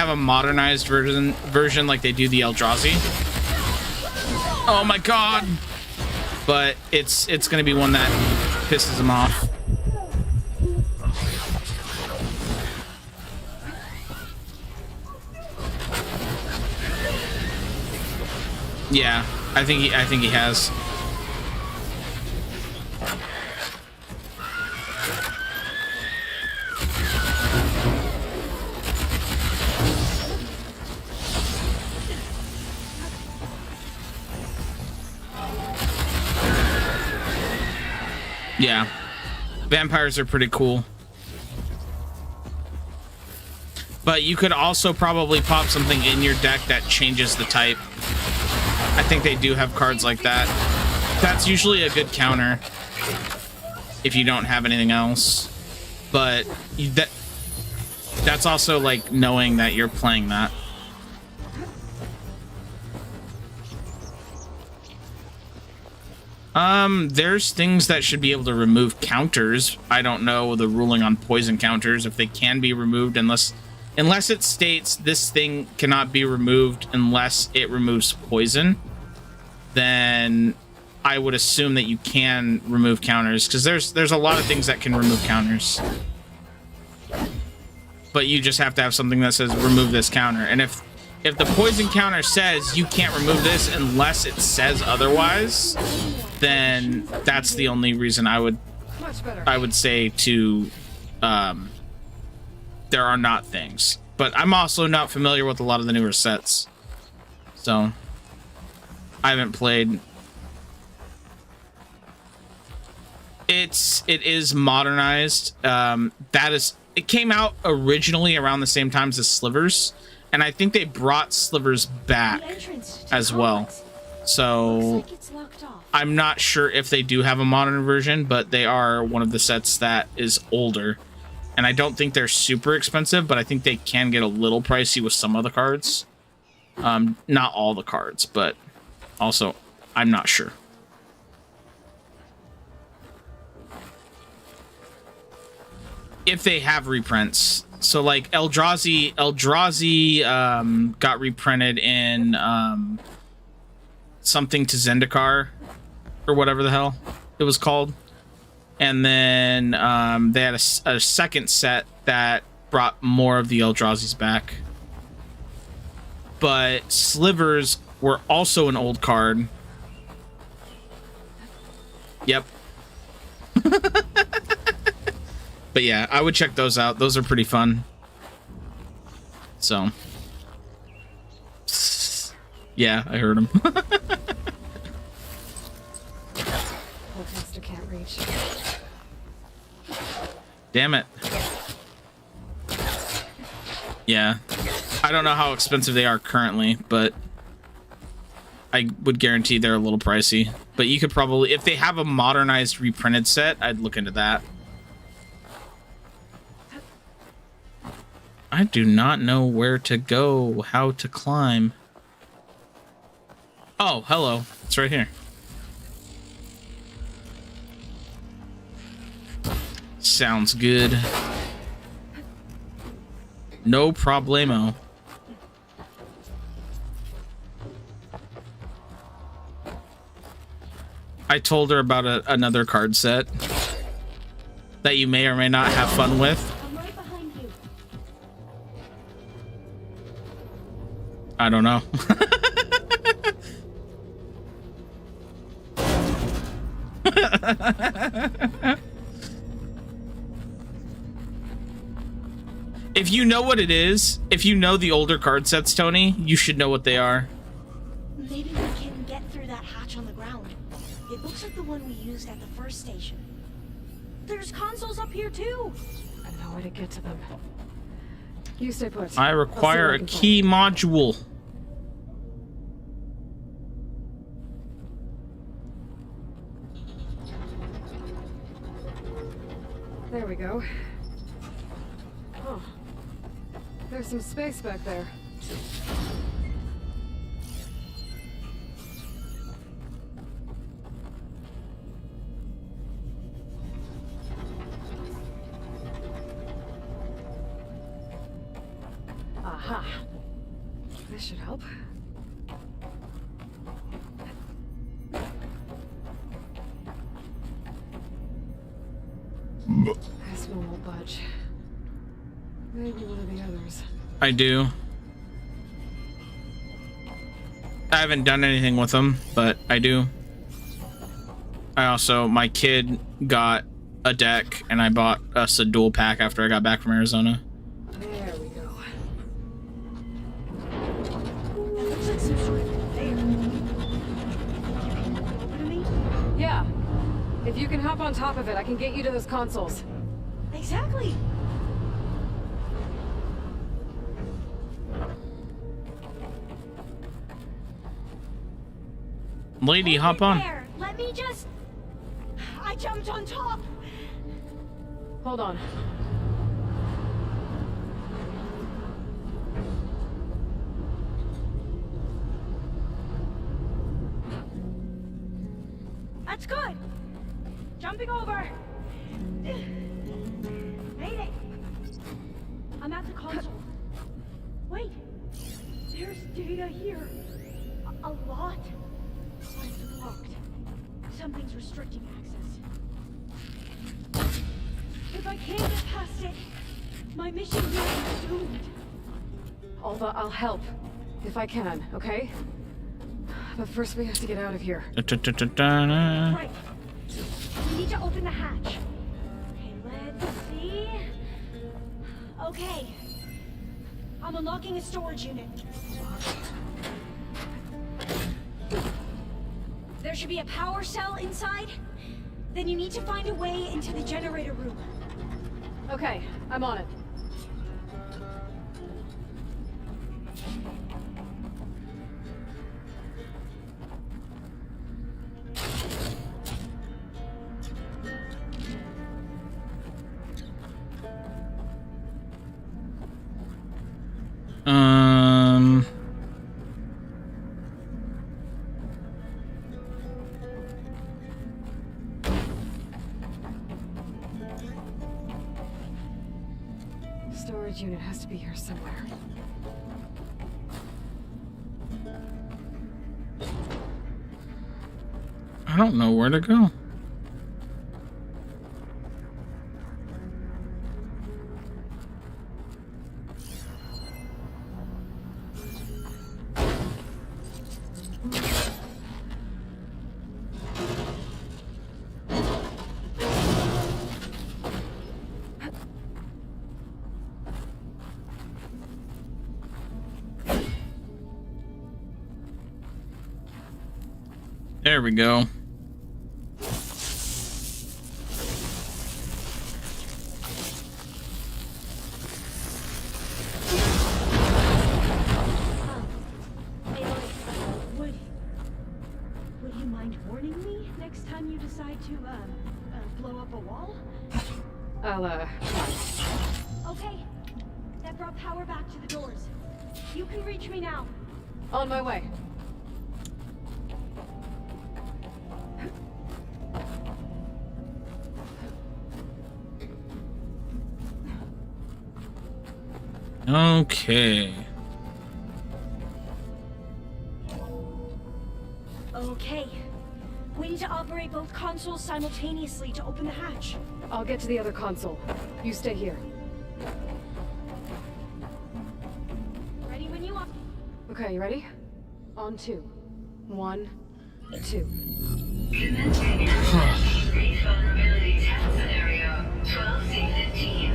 a modernized version like they do the Eldrazi. Oh my god. But it's gonna be one that pisses them off. Yeah, I think he has. Yeah. Vampires are pretty cool. But you could also probably pop something in your deck that changes the type. I think they do have cards like that. That's usually a good counter if you don't have anything else. But that's also like knowing that you're playing that. There's things that should be able to remove counters. I don't know the ruling on poison counters, if they can be removed unless it states this thing cannot be removed unless it removes poison, then I would assume that you can remove counters, because there's a lot of things that can remove counters. But you just have to have something that says remove this counter. And if the poison counter says you can't remove this unless it says otherwise, then that's the only reason I would say to there are not things. But I'm also not familiar with a lot of the newer sets, so I haven't played. It is modernized. It came out originally around the same time as Slivers, and I think they brought Slivers back as well. So I'm not sure if they do have a modern version, but they are one of the sets that is older. And I don't think they're super expensive, but I think they can get a little pricey with some of the cards. Not all the cards, but also I'm not sure. If they have reprints. So like Eldrazi got reprinted in something to Zendikar or whatever the hell it was called. And then they had a second set that brought more of the Eldrazi's back. But Slivers were also an old card. Yep. But yeah, I would check those out. Those are pretty fun. So. Yeah, I heard him. Can't reach. Damn it. Yeah. I don't know how expensive they are currently, but I would guarantee they're a little pricey. But you could probably, if they have a modernized reprinted set, I'd look into that. I do not know where to go, how to climb. Oh, hello. It's right here. Sounds good. No problemo. I told her about another card set that you may or may not have fun with. I'm right behind you. I don't know. If you know what it is, if you know the older card sets, Tony, you should know what they are. Maybe we can get through that hatch on the ground. It looks like the one we used at the first station. There's consoles up here too. I know where to get to them. You stay put. I require a key module. There we go. Oh. There's some space back there. Aha. This should help. This one won't budge. Maybe one of the others. I do. I haven't done anything with them, but I do. I also, my kid got a deck, and I bought us a dual pack after I got back from Arizona. There we go. That looks like some sort of conveyor. Over to me? Yeah. If you can hop on top of it, I can get you to those consoles. Exactly. Lady, hop on. There. Let me just... I jumped on top. Hold on. That's good. Jumping over. Made it. I'm at the console. Wait. There's data here. A lot. But it's locked. Something's restricting access. If I can't get past it, my mission here is doomed. Alva, I'll help. If I can, okay? But first we have to get out of here. Right. We need to open the hatch. Okay, let's see. Okay. I'm unlocking a storage unit. There should be a power cell inside. Then you need to find a way into the generator room. Okay, I'm on it. Storage unit has to be here somewhere. I don't know where to go. There we go. Would you mind warning me next time you decide to blow up a wall? I'll try. Okay. That brought power back to the doors. You can reach me now. On my way. Okay. Okay. We need to operate both consoles simultaneously to open the hatch. I'll get to the other console. You stay here. Ready when you are. Okay, you ready? On 2. 1, 2. Commencing brief vulnerability test scenario 12C15.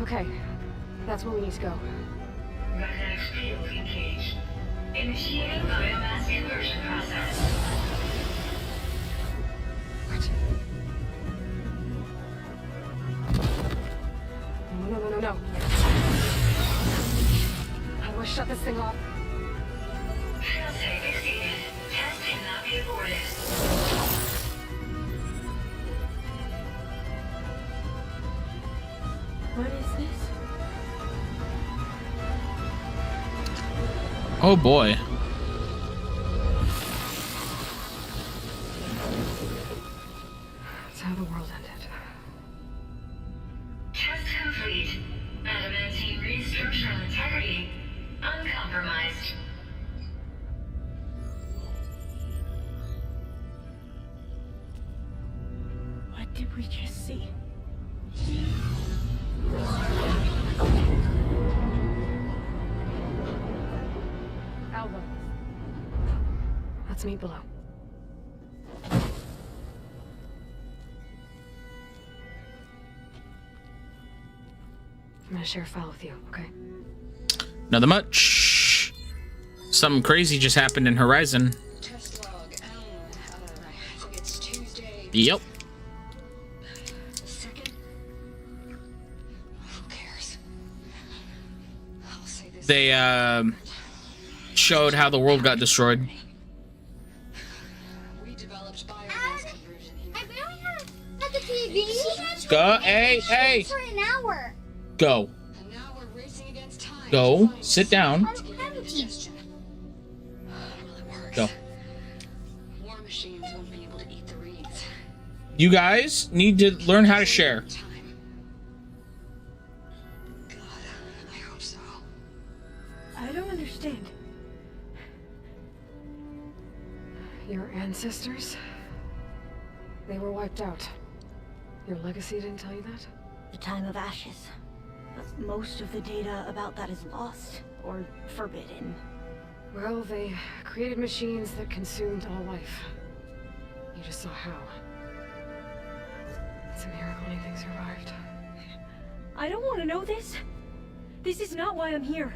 Okay, that's where we need to go. Magnetic field engaged. Initiating biomass conversion process. What? No. How do I shut this thing off? Failsafe exceeded. Test cannot be aborted. What is this? Oh boy. That's how the world ended. Test complete. Adamantine structural integrity uncompromised. What did we just see? Alva. Let's meet below. I'm gonna share a file with you, okay? Nothing much. Something crazy just happened in Horizon. Test log, I think it's Tuesday. Yep. Second? Who cares? I'll say this. They showed how the world got destroyed. We developed biomass conversion. I barely had the TV. Go, hey. For an hour. Go. And now we're racing against time. Go. Sit down. I don't have a TV. Go. War machines won't be able to eat the reeds. You guys need to learn how to share. God, I hope so. I don't understand. Your ancestors? They were wiped out. Your legacy didn't tell you that? The time of ashes. But most of the data about that is lost or forbidden. Well, they created machines that consumed all life. You just saw how. It's a miracle anything survived. I don't want to know this. This is not why I'm here.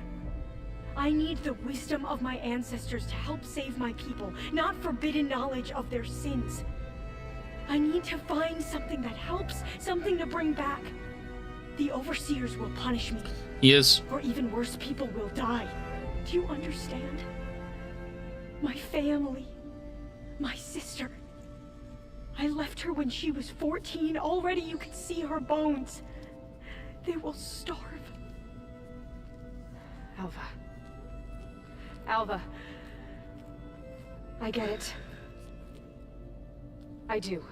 I need the wisdom of my ancestors to help save my people, not forbidden knowledge of their sins. I need to find something that helps, something to bring back. The Overseers will punish me. Yes. Or even worse, people will die. Do you understand? My family. My sister. I left her when she was 14. Already you can see her bones. They will starve. Alva. Alva. I get it. I do.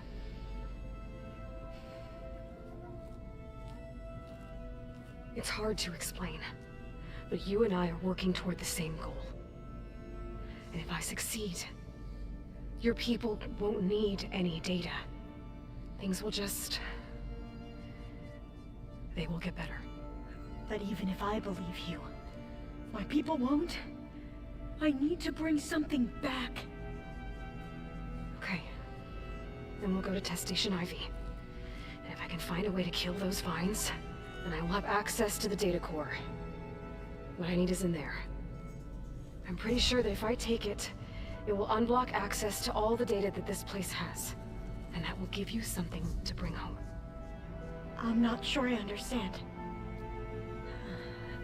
It's hard to explain, but you and I are working toward the same goal. And if I succeed, your people won't need any data. Things will just... they will get better. But even if I believe you, my people won't. I need to bring something back. Okay. Then we'll go to Test Station Ivy. And if I can find a way to kill those vines, then I will have access to the data core. What I need is in there. I'm pretty sure that if I take it, it will unblock access to all the data that this place has. And that will give you something to bring home. I'm not sure I understand.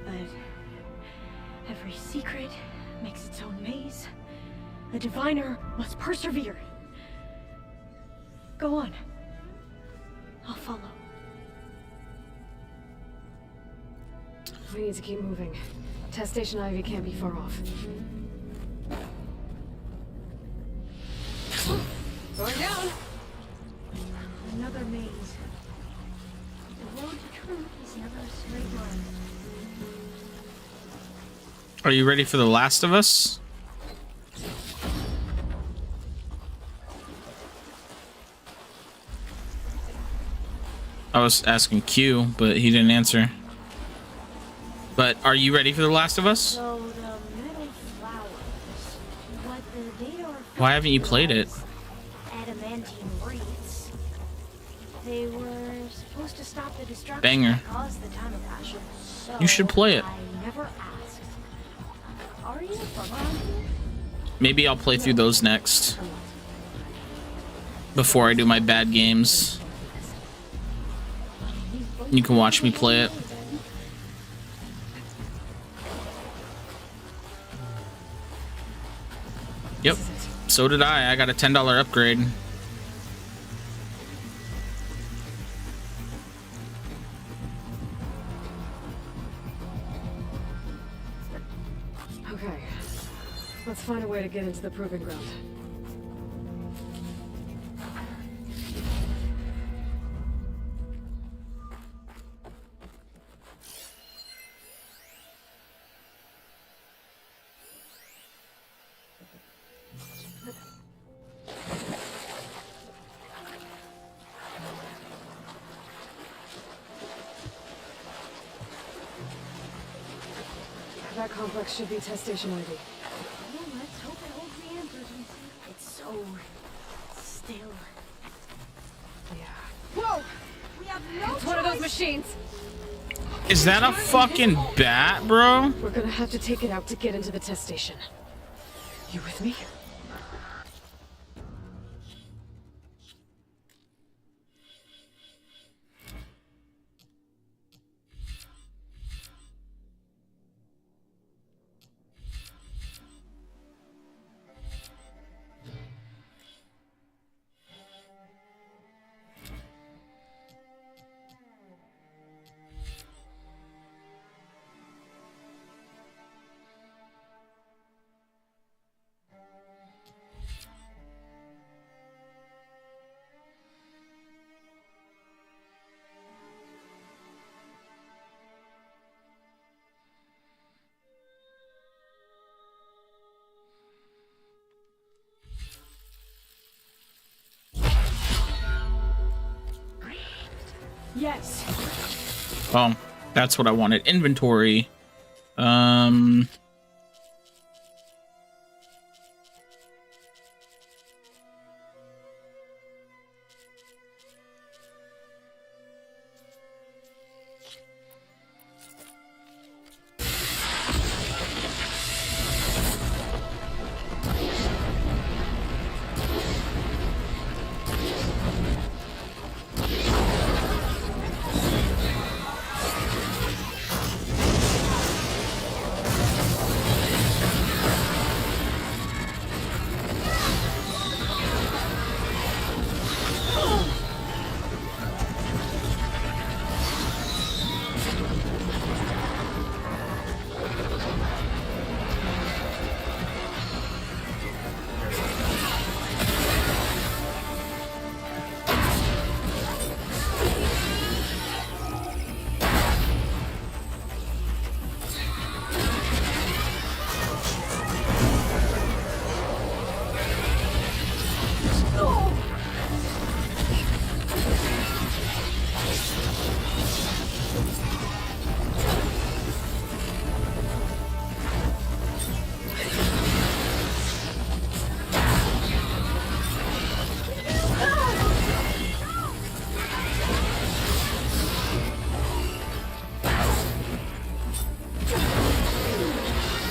But every secret makes its own maze. A diviner must persevere. Go on. I'll follow. We need to keep moving. Test Station Ivy can't be far off. Going down! Another maze. The road to truth is never a straight line. Are you ready for The Last of Us? I was asking Q, but he didn't answer. But are you ready for The Last of Us? So the metal flowers, what the data are Why haven't you played it? adamantium wreaths. They were supposed to stop the destruction Banger. that caused the time of ashes. So You should play it. I never asked. Are you from around here? Maybe I'll play through those next. Before I do my bad games. You can watch me play it. Yep. So did I. I got a $10 upgrade. Okay. Let's find a way to get into the proving ground. That complex should be Test Station Ivy. Well, let's hope it holds the answers. It's so still. Yeah. Whoa! We have no It's one of those choice. machines. Is that a fucking bat, bro? We're gonna have to take it out to get into the test station. You with me? Yes. Oh, that's what I wanted. Inventory.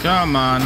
Come on.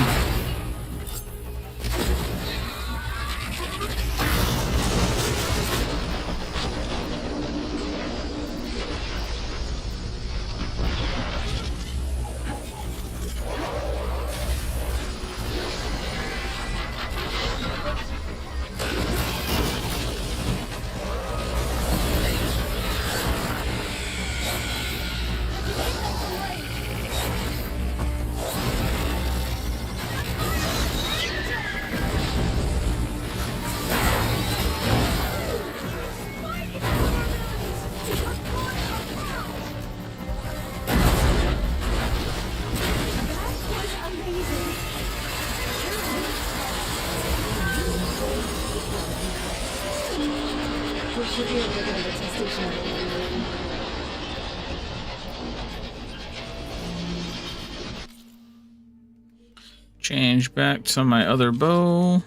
Change back to my other bow.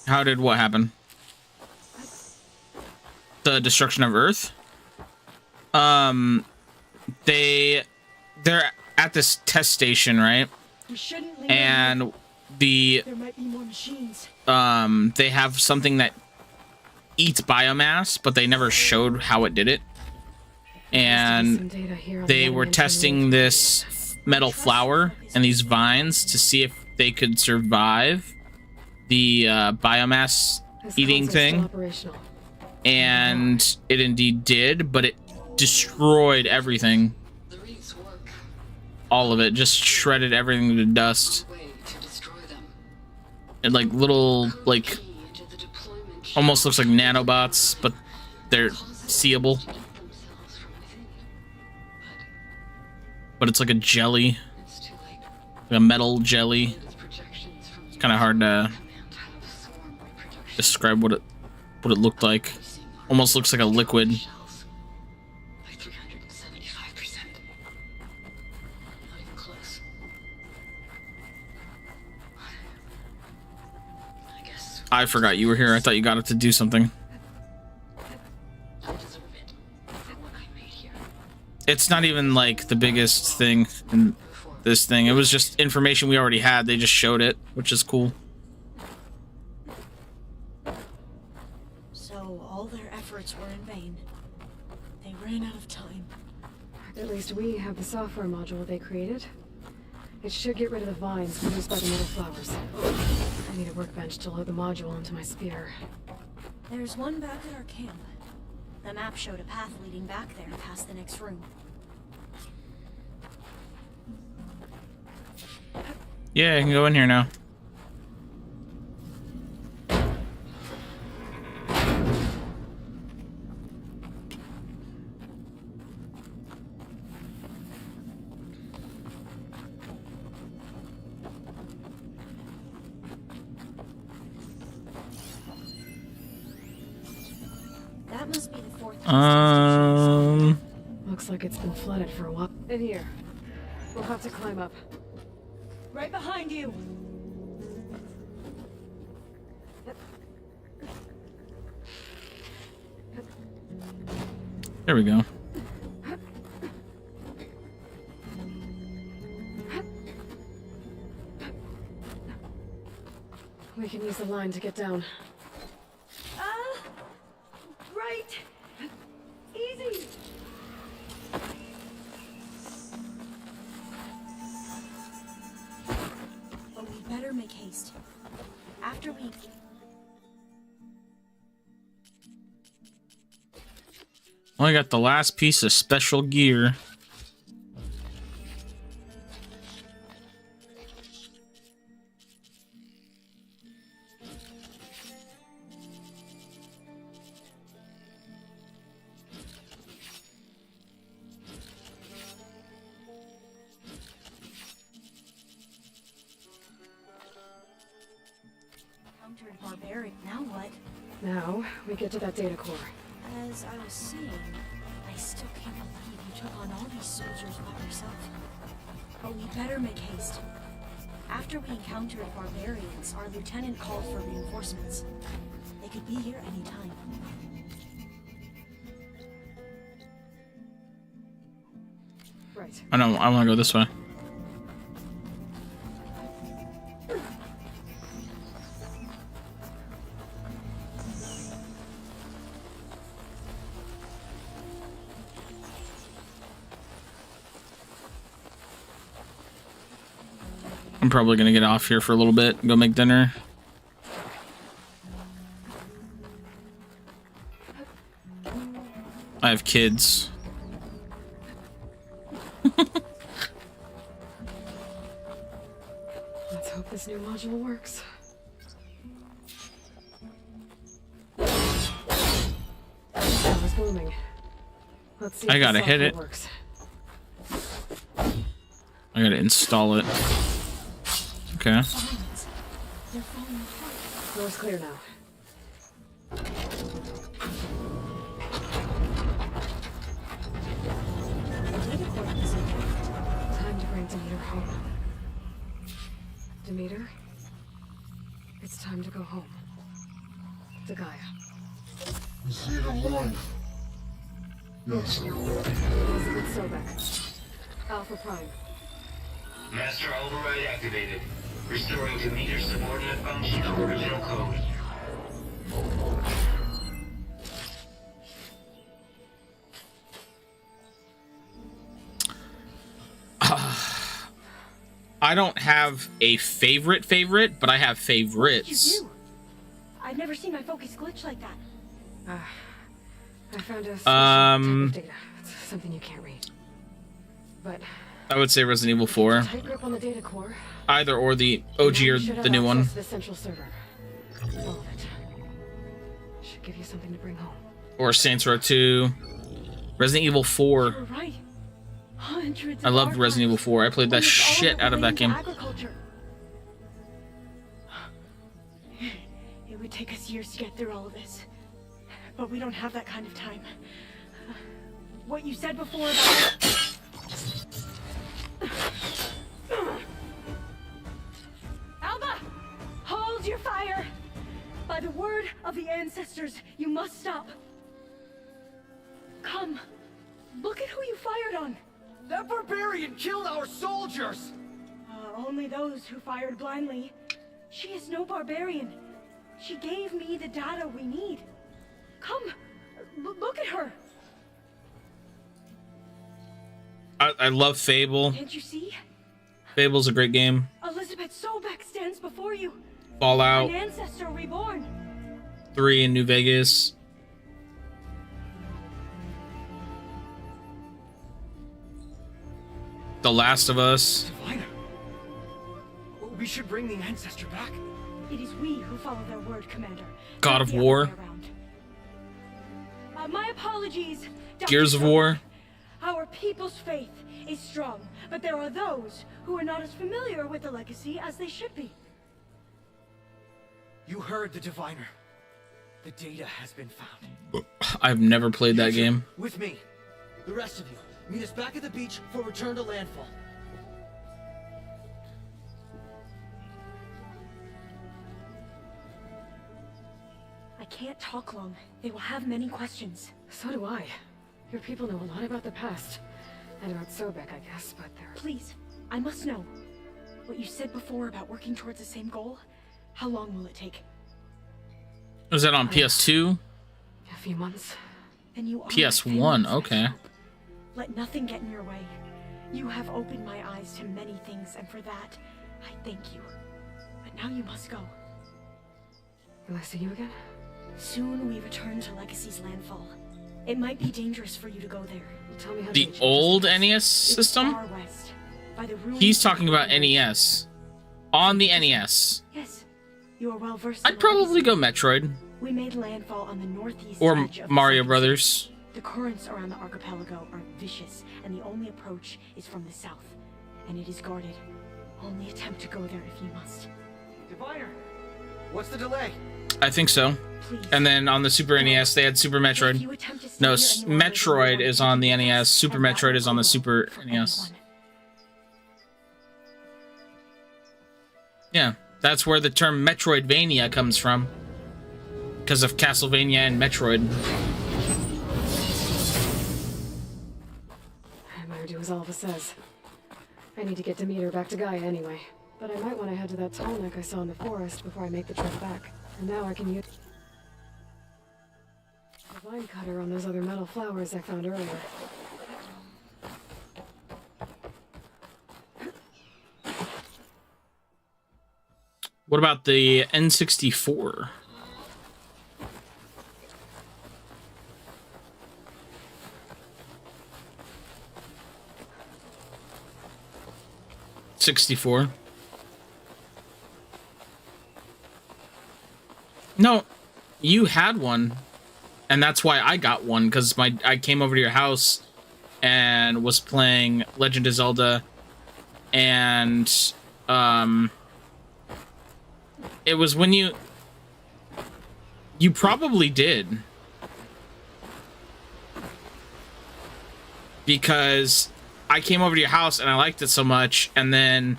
How did what happen? The destruction of Earth? They're at this test station, right? We shouldn't leave. And there might be more machines. They have something that eats biomass, but they never showed how it did it. And they were testing this metal flower and these vines to see if they could survive the biomass eating thing. And it indeed did, but it destroyed everything. All of it, just shredded everything to dust. And like little, like, almost looks like nanobots, but they're seeable. But it's like a jelly, like a metal jelly. It's kind of hard to describe what it looked like. Almost looks like a liquid. I forgot you were here. I thought you got it to do something. It's not even like the biggest thing in this thing. It was just information we already had. They just showed it, which is cool. So all their efforts were in vain. They ran out of time. At least we have the software module they created. It should get rid of the vines produced by the metal flowers. I need a workbench to load the module into my spear. There's one back at our camp. The map showed a path leading back there past the next room. Yeah, I can go in here now. That must be the fourth. Looks like it's been flooded for a while. In here. We'll have to climb up. Right behind you. There we go. We can use the line to get down. Right. Easy. But we better make haste. After we... Only got the last piece of special gear. Encountered barbaric. Now what? Now, we get to that data core. As I was saying, I still can't believe you took on all these soldiers by yourself. But we better make haste. After we encountered barbarians, our lieutenant called for reinforcements. They could be here any time. Right. I know, I want to go this way. I'm probably gonna get off here for a little bit and go make dinner. I have kids. Let's hope this new module works. Power's booming. Let's see if I gotta the hit software it. works. I gotta install it. Okay. Floor's clear now. Time to bring Demeter home. Demeter, it's time to go home. To Gaia. You see the light? Yes. Elizabeth Sobek. Alpha Prime. Master override activated. Restoring Demeter's subordinate function of original code. I don't have a favorite, but I have favorites. You do. I've never seen my focus glitch like that. I found a special type of data. It's something you can't read. But I would say Resident Evil 4. tight grip on the data core. Either or the OG or the new one. The central server. All of it. Should give you something to bring home. Or Saints Row 2. Resident Evil 4. You're right. Hundreds I of loved Resident Evil 4. I played that almost all shit of out of that related to game. agriculture. It would take us years to get through all of this. But we don't have that kind of time. What you said before about... Alba! Hold your fire! word of the ancestors, you must stop. Come. Look at who you fired on. That barbarian killed our soldiers! Only those who fired blindly. She is no barbarian. She gave me the data we need. Come. Look at her. I love Fable. Can't you see? Fable's a great game. Elizabeth Sobek stands before you. Fallout An ancestor reborn. 3 in New Vegas. The Last of Us. Diviner. We should bring the ancestor back. It is we who follow their word, Commander. God of War. My apologies, Dr. Gears of Sobek. War. Our people's faith is strong, but there are those who are not as familiar with the legacy as they should be. You heard the diviner. The data has been found. I've never played that game. With me. The rest of you, meet us back at the beach for return to landfall. I can't talk long. They will have many questions. So do I. Your people know a lot about the past. And about Sobek, I guess, but they're... Please, I must know. What you said before about working towards the same goal, how long will it take? Was that on PS2? A few months. Then you are PS1, okay. Let nothing get in your way. You have opened my eyes to many things, and for that, I thank you. But now you must go. Will I see you again? Soon we return to Legacy's landfall. It might be dangerous for you to go there. Tell me how The old NES system? Far west, by the ruins He's talking about NES. On the NES. Yes, you are well versed. I'd probably go Metroid. We made landfall on the northeast Or edge of the Mario second Brothers. sea. The currents around the archipelago are vicious, and the only approach is from the south, and it is guarded. Only attempt to go there if you must. Diviner, what's the delay? I think so. And then on the Super NES, they had Super Metroid. No, Metroid is on the NES. Super Metroid is on the Super NES. Yeah, that's where the term Metroidvania comes from. Because of Castlevania and Metroid. I better do as Alva says. I need to get Demeter back to Gaia anyway. But I might want to head to that tall neck I saw in the forest before I make the trip back. And now I can use the vine cutter on those other metal flowers I found earlier. What about the N64? '64. No, you had one, and that's why I got one, because I came over to your house and was playing Legend of Zelda, and it was when you probably did, because I came over to your house and I liked it so much, and then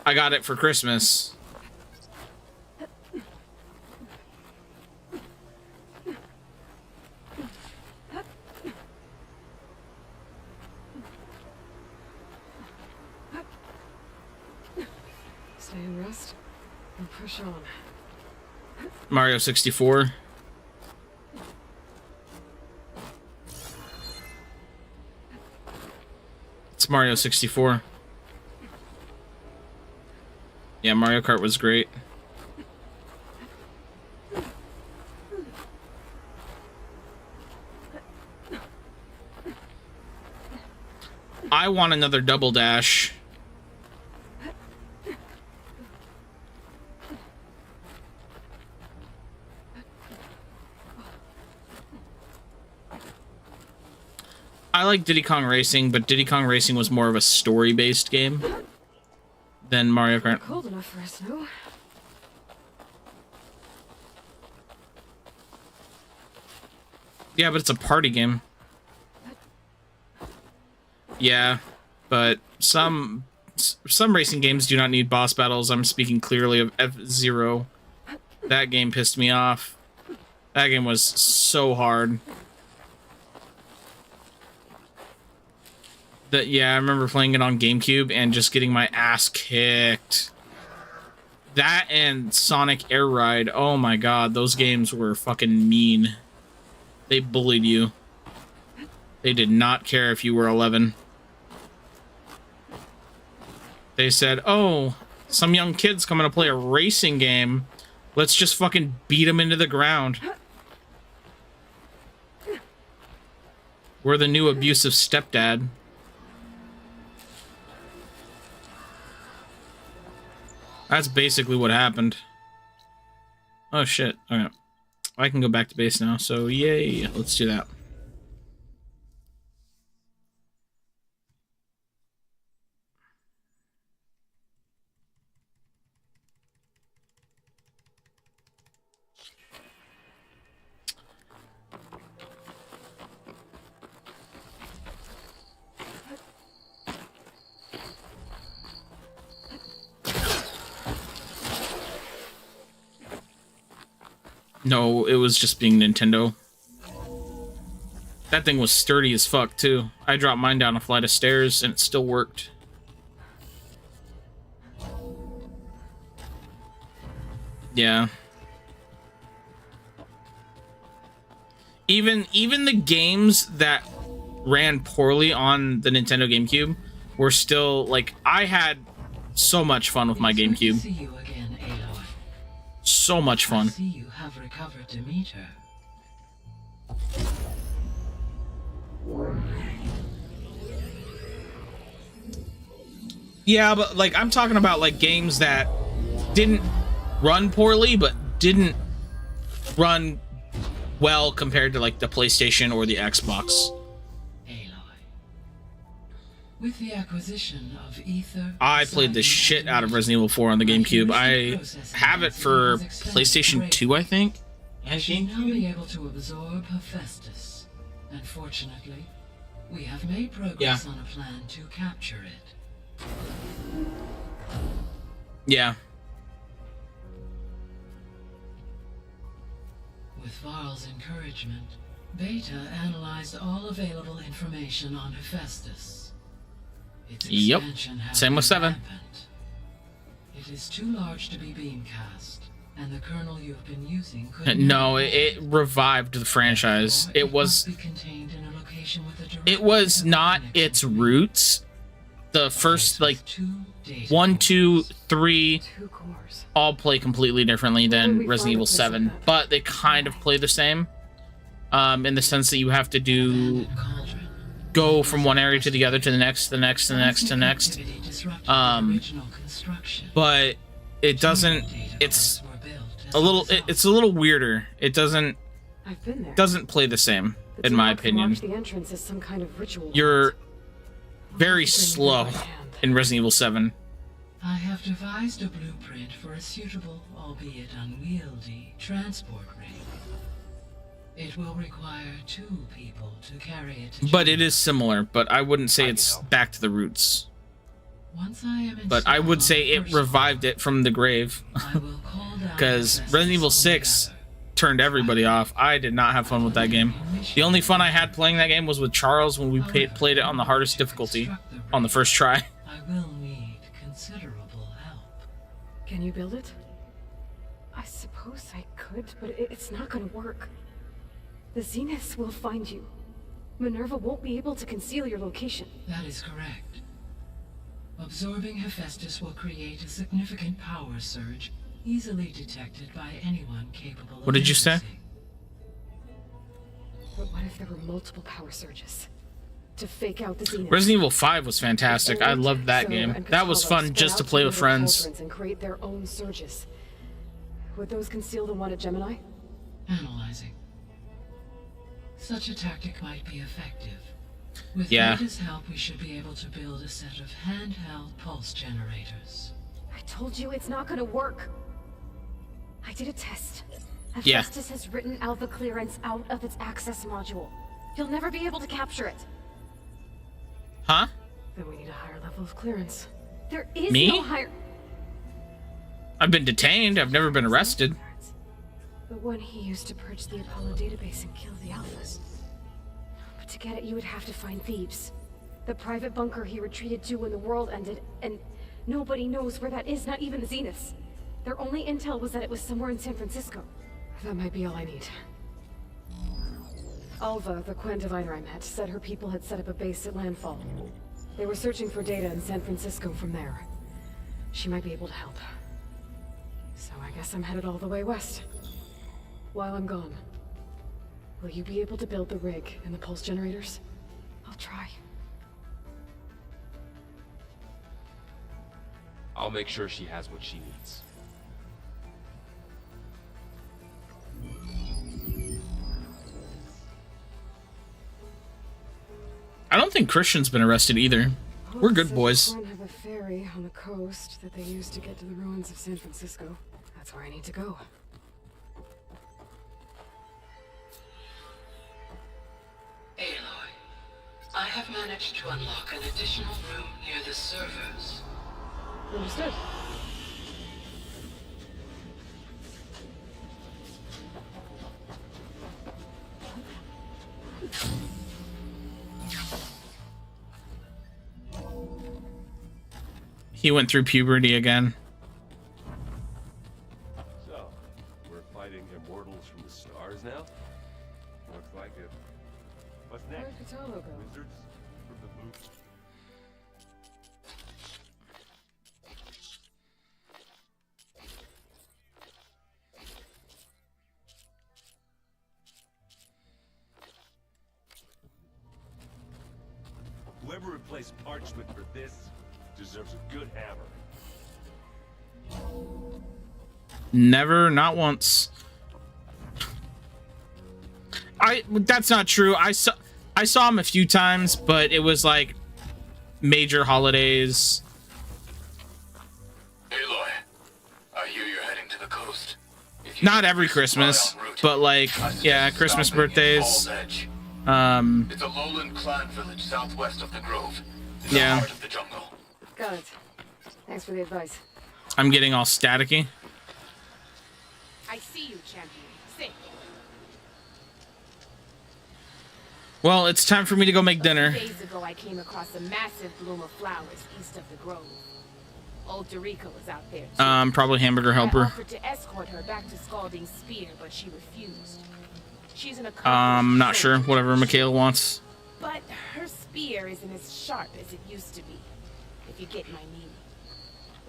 I got it for Christmas. Stay and rest and push on. Mario 64. It's Mario 64. Yeah, Mario Kart was great. I want another Double Dash. I like Diddy Kong Racing, but Diddy Kong Racing was more of a story-based game than Mario Kart. Cold enough for us, no? Yeah, but it's a party game. Yeah, but some racing games do not need boss battles. I'm speaking clearly of F-Zero. That game pissed me off. That game was so hard. Yeah, I remember playing it on GameCube and just getting my ass kicked. That and Sonic Air Ride. Oh my god, those games were fucking mean. They bullied you. They did not care if you were 11. They said, oh, some young kid's coming to play a racing game. Let's just fucking beat him into the ground. We're the new abusive stepdad. That's basically what happened. Oh shit. Okay. I can go back to base now, so yay. Let's do that. No, it was just being Nintendo. That thing was sturdy as fuck, too. I dropped mine down a flight of stairs, and it still worked. Yeah. Even the games that ran poorly on the Nintendo GameCube were still, like, I had so much fun with my GameCube. So much fun. Have recovered Demeter. Yeah, but like I'm talking about like games that didn't run poorly but didn't run well compared to like the PlayStation or the Xbox. With the acquisition of Ether, I played the shit out of Resident Evil 4 on the GameCube. I have it for PlayStation 2, I think. I should now be able to absorb Hephaestus. Unfortunately, we have made progress on a plan to capture it. Yeah. With Varl's encouragement, Beta analyzed all available information on Hephaestus. Yep. Same with 7. It is too large to be beamcast, and the kernel you've been using could no, it revived the franchise. It was not its roots. The first like 1, 2, 3 all play completely differently than Resident Evil 7, but they kind of play the same. In the sense that you have to go from one area to the other, to the next, the next, the next, to the next. But it doesn't. It's a little. It's a little weirder. It doesn't play the same, in my opinion. The entrance is some kind of ritual. You're very slow in Resident Evil 7. I have devised a blueprint for a suitable, albeit unwieldy, transport ring. It will require 2 people to carry it to But it is similar, but I wouldn't say it's back to the roots. Once I am but I would say it revived it from the grave. Because Resident Evil 6 turned everybody off. I did not have fun with that game. The only fun I had playing that game was with Charles when we played it on the hardest difficulty on the first try. I will need considerable help. Can you build it? I suppose I could, but it's not gonna work. The Zeniths will find you. Minerva won't be able to conceal your location. That is correct. Absorbing Hephaestus will create a significant power surge, easily detected by anyone capable of What did you say? But what if there were multiple power surges? To fake out the Zeniths? Resident Evil 5 was fantastic. I loved that game. That was fun just to play with friends. And create their own surges. Would those conceal the one at Gemini? Analyzing. Such a tactic might be effective. With Yeah. Beta's help, we should be able to build a set of handheld pulse generators. I told you it's not gonna work. I did a test. Yeah. Hephaestus has written Alpha clearance out of its access module. You'll never be able to capture it. Huh? Then we need a higher level of clearance. There is Me? no higher. I've been detained. I've never been arrested. The one he used to purge the Apollo database and kill the Alphas. But to get it, you would have to find Thebes. The private bunker he retreated to when the world ended, and nobody knows where that is, not even the Zeniths. Their only intel was that it was somewhere in San Francisco. That might be all I need. Alva, the Quen diviner I met, said her people had set up a base at Landfall. They were searching for data in San Francisco from there. She might be able to help. So I guess I'm headed all the way west. While I'm gone, will you be able to build the rig and the pulse generators? I'll try. I'll make sure she has what she needs. I don't think Christian's been arrested either. We're good boys. Quen have a ferry on the coast that they use to get to the ruins of San Francisco. That's where I need to go. Aloy, I have managed to unlock an additional room near the servers. Understood. He went through puberty again. So, we're fighting immortals from the stars now? Looks like it. What's next? Where'd Patolo go? Wizards from the moon? Whoever replaced parchment for this deserves a good hammer. Never, not once. That's not true. I saw him a few times, but it was like major holidays. Aloy, I hear you're heading to the coast. Not every Christmas, but like, yeah, Christmas, birthdays. It's a lowland clan village southwest of the Grove. In the Yeah. heart of the jungle. Got it. Thanks for the advice. I'm getting all staticky. I see you, champion. Sit. Well, it's time for me to go make dinner. Days ago, I came across a massive bloom of flowers east of the grove. Old Dorica was out there, too. Probably hamburger I helper. offered to escort her back to Scalding's Spear, but she refused. She's an accomplished Not sure. soldier, Whatever Mikhail wants. but her spear isn't as sharp as it used to be, if you get my meaning.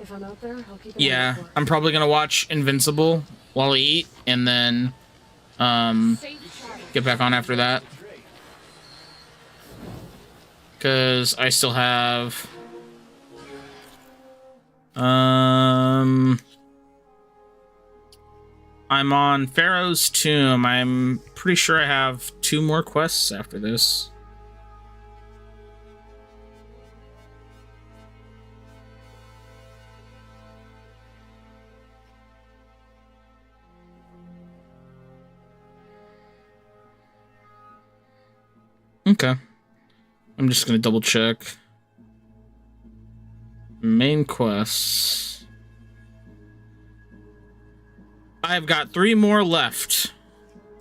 If I'm out there, I'll keep it Yeah, on. I'm probably gonna watch Invincible while I eat, and then get back on after that. Cause I still have I'm on Pharaoh's Tomb. I'm pretty sure I have 2 more quests after this. Okay. I'm just gonna double check. Main quests. I've got 3 more left.